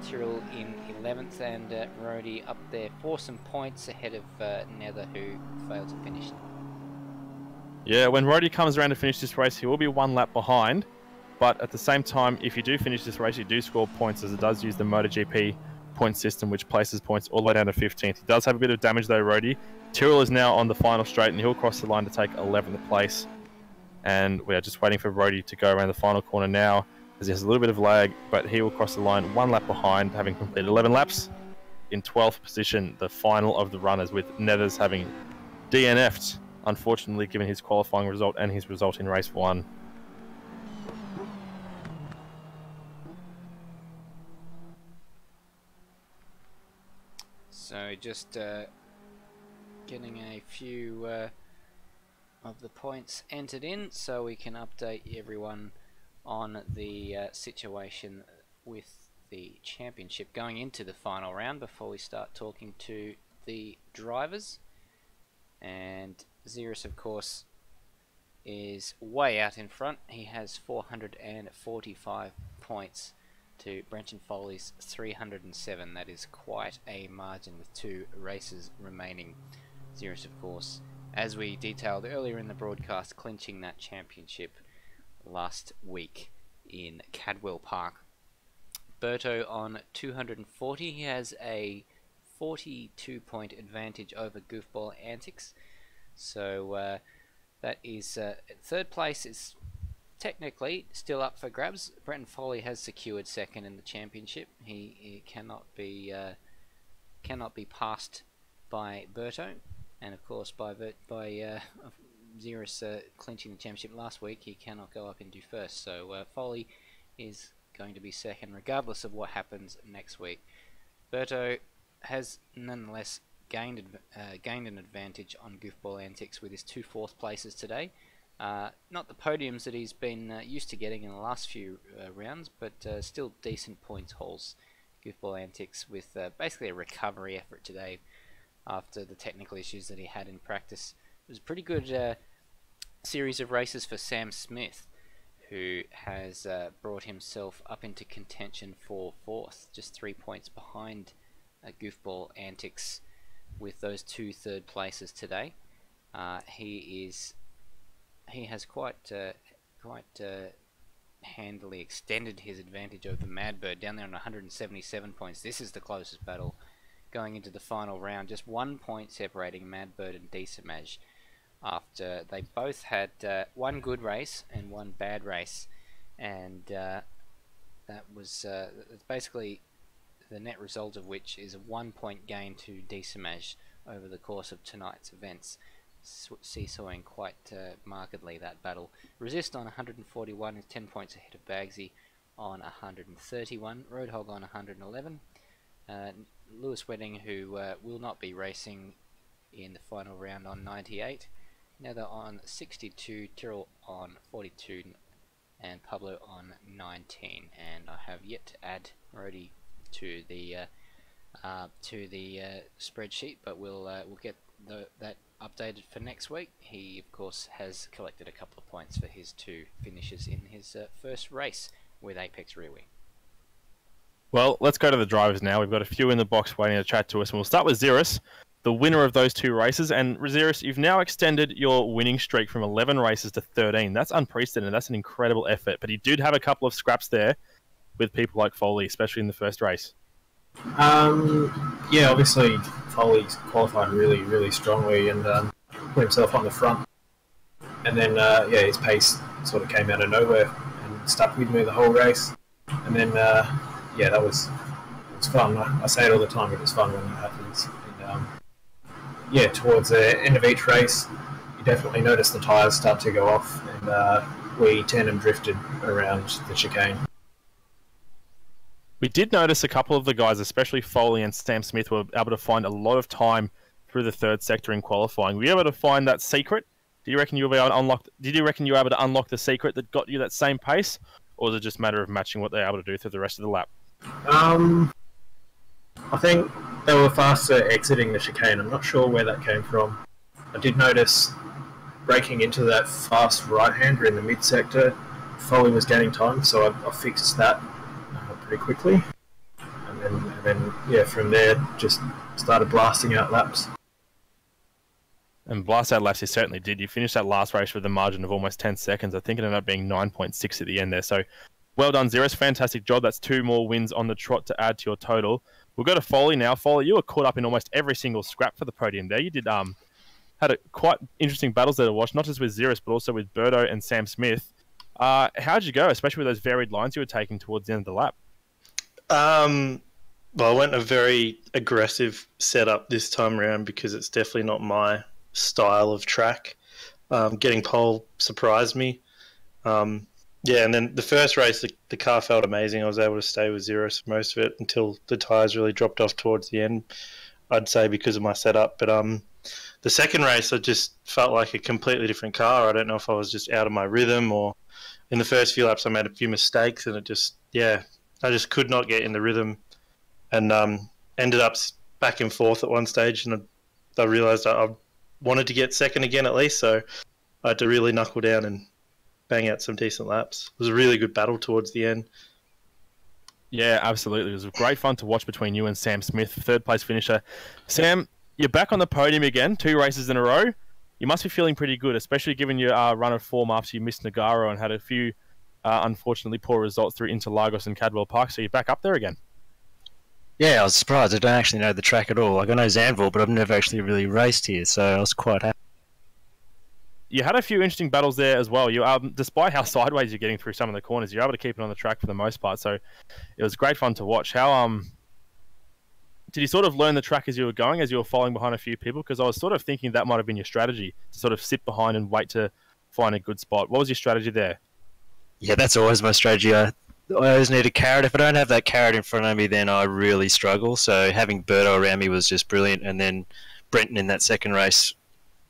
Tyrrell in 11th, and Rody up there for some points ahead of Nether, who failed to finish. Yeah, when Rody comes around to finish this race, he will be 1 lap behind. But at the same time, if you do finish this race, you do score points, as it does use the MotoGP point system, which places points all the way down to 15th. He does have a bit of damage though, Rody. Tyrrell is now on the final straight, and he'll cross the line to take 11th place. And we are just waiting for Rody to go around the final corner now, as he has a little bit of lag, but he will cross the line 1 lap behind, having completed 11 laps. In 12th position, the final of the runners, with Nethers having DNF'd unfortunately, given his qualifying result and his result in race 1. So just getting a few of the points entered in so we can update everyone on the situation with the championship going into the final round before we start talking to the drivers. And Xeris, of course, is way out in front. He has 445 points to Brenton Foley's 307. That is quite a margin with 2 races remaining. Xeris, of course, as we detailed earlier in the broadcast, clinching that championship last week in Cadwell Park. Berto on 240. He has a 42-point advantage over Goofball Antics. So that is third place is technically still up for grabs. Brenton Foley has secured second in the championship. He cannot be passed by Berto, and of course by Xeris clinching the championship last week, he cannot go up into first. So Foley is going to be second regardless of what happens next week. Berto has nonetheless gained an advantage on Goofball Antics with his 2 fourth places today. Not the podiums that he's been used to getting in the last few rounds, but still decent points hauls. Goofball Antics with basically a recovery effort today after the technical issues that he had in practice. It was a pretty good series of races for Sam Smith, who has brought himself up into contention for 4th, just 3 points behind Goofball Antics with those 2 third places today. He has quite handily extended his advantage over Madbird down there on 177 points. This is the closest battle going into the final round, just 1 point separating Madbird and Decimage, after they both had 1 good race and 1 bad race, and that was basically the net result of which is a 1 point gain to Decimage over the course of tonight's events, seesawing quite markedly that battle. Resist on 141 is 10 points ahead of Bagsy on 131, Roadhog on 111, Lewis Wedding, who will not be racing in the final round, on 98, Nether on 62, Tyrrell on 42, and Pablo on 19. And I have yet to add Rody to the spreadsheet, but we'll get that updated for next week. He of course has collected a couple of points for his 2 finishes in his first race with Apex Rear Wing. Well, let's go to the drivers now. We've got a few in the box waiting to chat to us, and we'll start with Xeris, the winner of those 2 races. And Xeris, you've now extended your winning streak from 11 races to 13. That's unprecedented. That's an incredible effort. But you did have a couple of scraps there with people like Foley, especially in the first race. Yeah, obviously Foley's qualified really, really strongly and put himself on the front. And then, yeah, his pace sort of came out of nowhere and stuck with me the whole race. And then, yeah, it was fun. I say it all the time, but it's fun when it happens. And, yeah, towards the end of each race, you definitely notice the tyres start to go off, and we tandem drifted around the chicane. We did notice a couple of the guys, especially Foley and Sam Smith, were able to find a lot of time through the third sector in qualifying. Were you able to find that secret? Do you reckon you'll be able to unlock? Did you reckon you were able to unlock the secret that got you that same pace, or was it just a matter of matching what they're able to do through the rest of the lap? I think they were faster exiting the chicane. I'm not sure where that came from. I did notice breaking into that fast right-hander in the mid-sector, Foley was gaining time, so I fixed that pretty quickly. And then, yeah, from there, just started blasting out laps. And blast out laps, you certainly did. You finished that last race with a margin of almost 10 seconds. I think it ended up being 9.6 at the end there. So well done, Xeris. Fantastic job. That's 2 more wins on the trot to add to your total. We'll go to Foley now. Foley, you were caught up in almost every single scrap for the podium there. You did had a quite interesting battles there to watch, not just with Xeris, but also with Berto and Sam Smith. How'd you go, especially with those varied lines you were taking towards the end of the lap? Well, I went a very aggressive setup this time around because it's definitely not my style of track. Getting pole surprised me. Yeah, and then the first race, the car felt amazing. I was able to stay with zeros for most of it until the tyres really dropped off towards the end, I'd say, because of my setup. But the second race, I just felt like a completely different car. I don't know if I was just out of my rhythm, or in the first few laps I made a few mistakes, and I just could not get in the rhythm, and ended up back and forth at one stage, and I realised I wanted to get second again at least, so I had to really knuckle down and bang out some decent laps. It was a really good battle towards the end. Yeah, absolutely. It was great fun to watch between you and Sam Smith, third place finisher. Sam, you're back on the podium again, 2 races in a row. You must be feeling pretty good, especially given your run of form after you missed Nagaro and had a few, unfortunately, poor results through Interlagos and Cadwell Park, so you're back up there again. Yeah, I was surprised. I don't actually know the track at all. Like, I know Zandvoort, but I've never actually really raced here, so I was quite happy. You had a few interesting battles there as well. You, despite how sideways you're getting through some of the corners, you're able to keep it on the track for the most part. So it was great fun to watch. How did you sort of learn the track as you were going, as you were following behind a few people? Because I was sort of thinking that might have been your strategy, to sort of sit behind and wait to find a good spot. What was your strategy there? Yeah, that's always my strategy. I always need a carrot. If I don't have that carrot in front of me, then I really struggle. So having Berto around me was just brilliant. And then Brenton in that second race,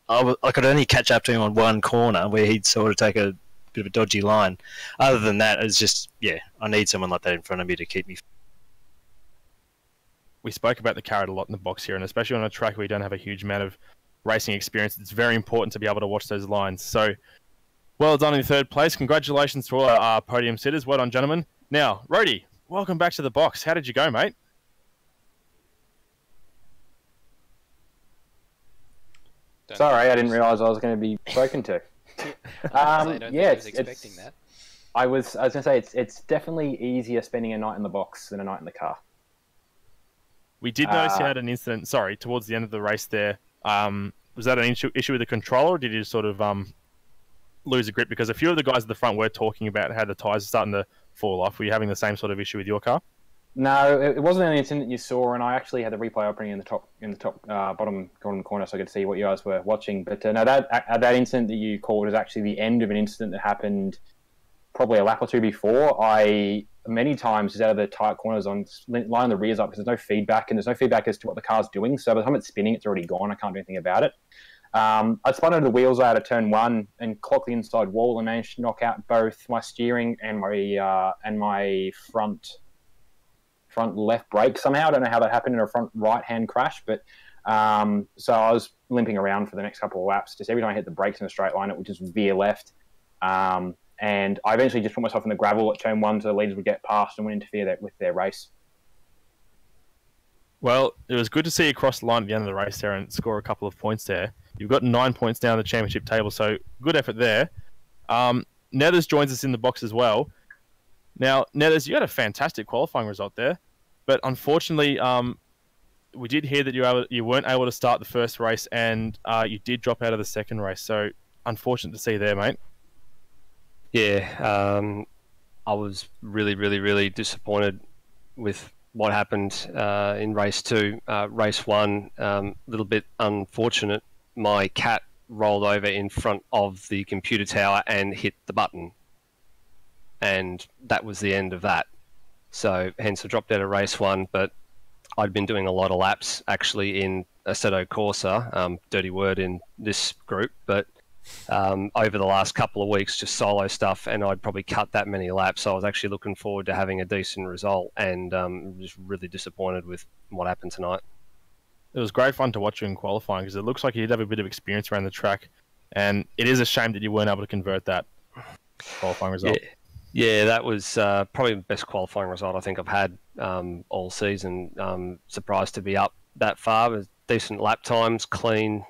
I could only catch up to him on one corner where he'd sort of take a bit of a dodgy line. Other than that, it's just, yeah, I need someone like that in front of me to keep me. We spoke about the carrot a lot in the box here, and especially on a track where you don't have a huge amount of racing experience, it's very important to be able to watch those lines. So, well done in third place. Congratulations to all our podium sitters. Well done, gentlemen. Now, Rhodey, welcome back to the box. How did you go, mate? Sorry, I didn't realise I was going to be spoken to. I was expecting that. I was going to say it's definitely easier spending a night in the box than a night in the car. We did notice you had an incident, towards the end of the race there. Was that an issue with the controller, or did you sort of lose a grip? Because a few of the guys at the front were talking about how the tyres are starting to fall off. Were you having the same sort of issue with your car? No, it wasn't an incident you saw, and I actually had the replay opening in the top bottom corner, so I could see what you guys were watching. But no, that incident that you called is actually the end of an incident that happened probably a lap or two before. I many times was out of the tight corners on lining the rears up because there's no feedback, and there's no feedback as to what the car's doing. So by the time it's spinning, it's already gone. I can't do anything about it. I spun under the wheels out of turn 1 and clocked the inside wall and managed to knock out both my steering and my front left brake somehow. I don't know how that happened in a front right-hand crash, but so I was limping around for the next couple of laps. Just every time I hit the brakes in a straight line, it would just veer left. And I eventually just put myself in the gravel at turn 1 so the leaders would get past and wouldn't interfere with their race. Well, it was good to see you cross the line at the end of the race there and score a couple of points there. You've got 9 points down the championship table, so good effort there. Netters joins us in the box as well. Now, Netters, you had a fantastic qualifying result there, but unfortunately, we did hear that you weren't able to start the first race, and you did drop out of the second race. So, unfortunate to see there, mate. Yeah, I was really, really, really disappointed with what happened in race 2. Race 1, a little bit unfortunate. My cat rolled over in front of the computer tower and hit the button. And that was the end of that. So hence I dropped out of race 1, but I'd been doing a lot of laps actually in Assetto Corsa, dirty word in this group, but over the last couple of weeks just solo stuff, and I'd probably cut that many laps. So I was actually looking forward to having a decent result, and just really disappointed with what happened tonight. It was great fun to watch you in qualifying because it looks like you did have a bit of experience around the track, and it is a shame that you weren't able to convert that qualifying result. Yeah, that was probably the best qualifying result I think I've had all season. Surprised to be up that far with decent lap times, clean,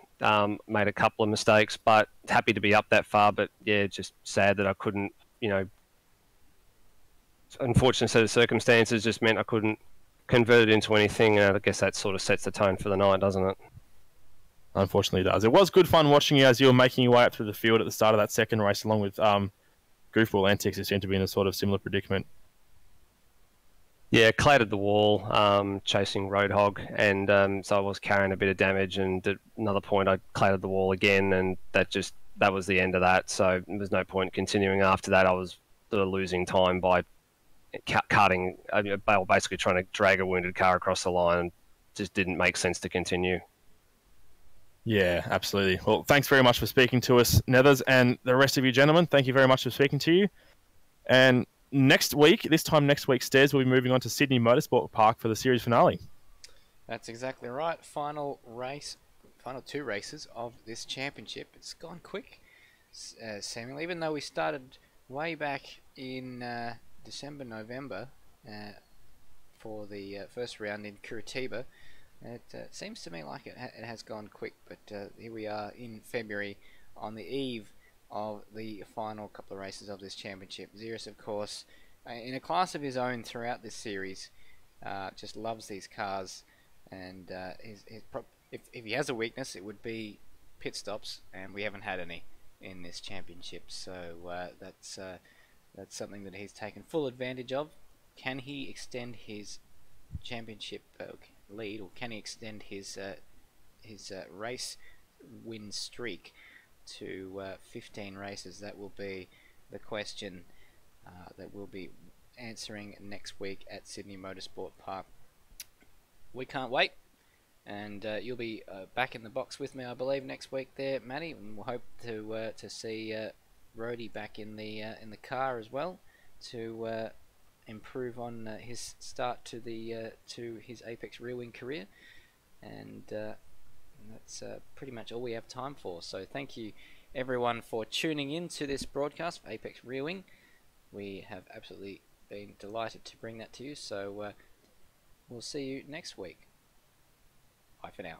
made a couple of mistakes, but happy to be up that far. But yeah, just sad that I couldn't, unfortunate set of circumstances just meant I couldn't convert it into anything. I guess that sort of sets the tone for the night, doesn't it? Unfortunately, it does. It was good fun watching you as you were making your way up through the field at the start of that second race, along with Goofball Antics, who seemed to be in a sort of similar predicament. Yeah, clattered the wall, chasing Roadhog, and so I was carrying a bit of damage. And at another point, I clattered the wall again, and that was the end of that. So there's no point continuing after that. I was sort of losing time by cutting, basically trying to drag a wounded car across the line. And just didn't make sense to continue. Yeah, absolutely. Well, thanks very much for speaking to us, Nethers, and the rest of you gentlemen. Thank you very much for speaking to you. And this time next week, Stairs will be moving on to Sydney Motorsport Park for the series finale. That's exactly right. Final two races of this championship. It's gone quick, Samuel. Even though we started way back in December, November for the first round in Curitiba, it seems to me like it has gone quick. But here we are in February on the eve of the final couple of races of this championship. Xeris, of course, in a class of his own throughout this series, just loves these cars, and if he has a weakness, it would be pit stops, and we haven't had any in this championship. So that's something that he's taken full advantage of. Can he extend his championship lead, or can he extend his race win streak to 15 races? That will be the question that we'll be answering next week at Sydney Motorsport Park. We can't wait, and you'll be back in the box with me, I believe, next week there, Matty, and we'll hope to see Rhodey back in the car as well to improve on his start to his Apex rear wing career, and that's pretty much all we have time for. So thank you everyone for tuning in to this broadcast of Apex Rear Wing. We have absolutely been delighted to bring that to you, so we'll see you next week. Bye for now.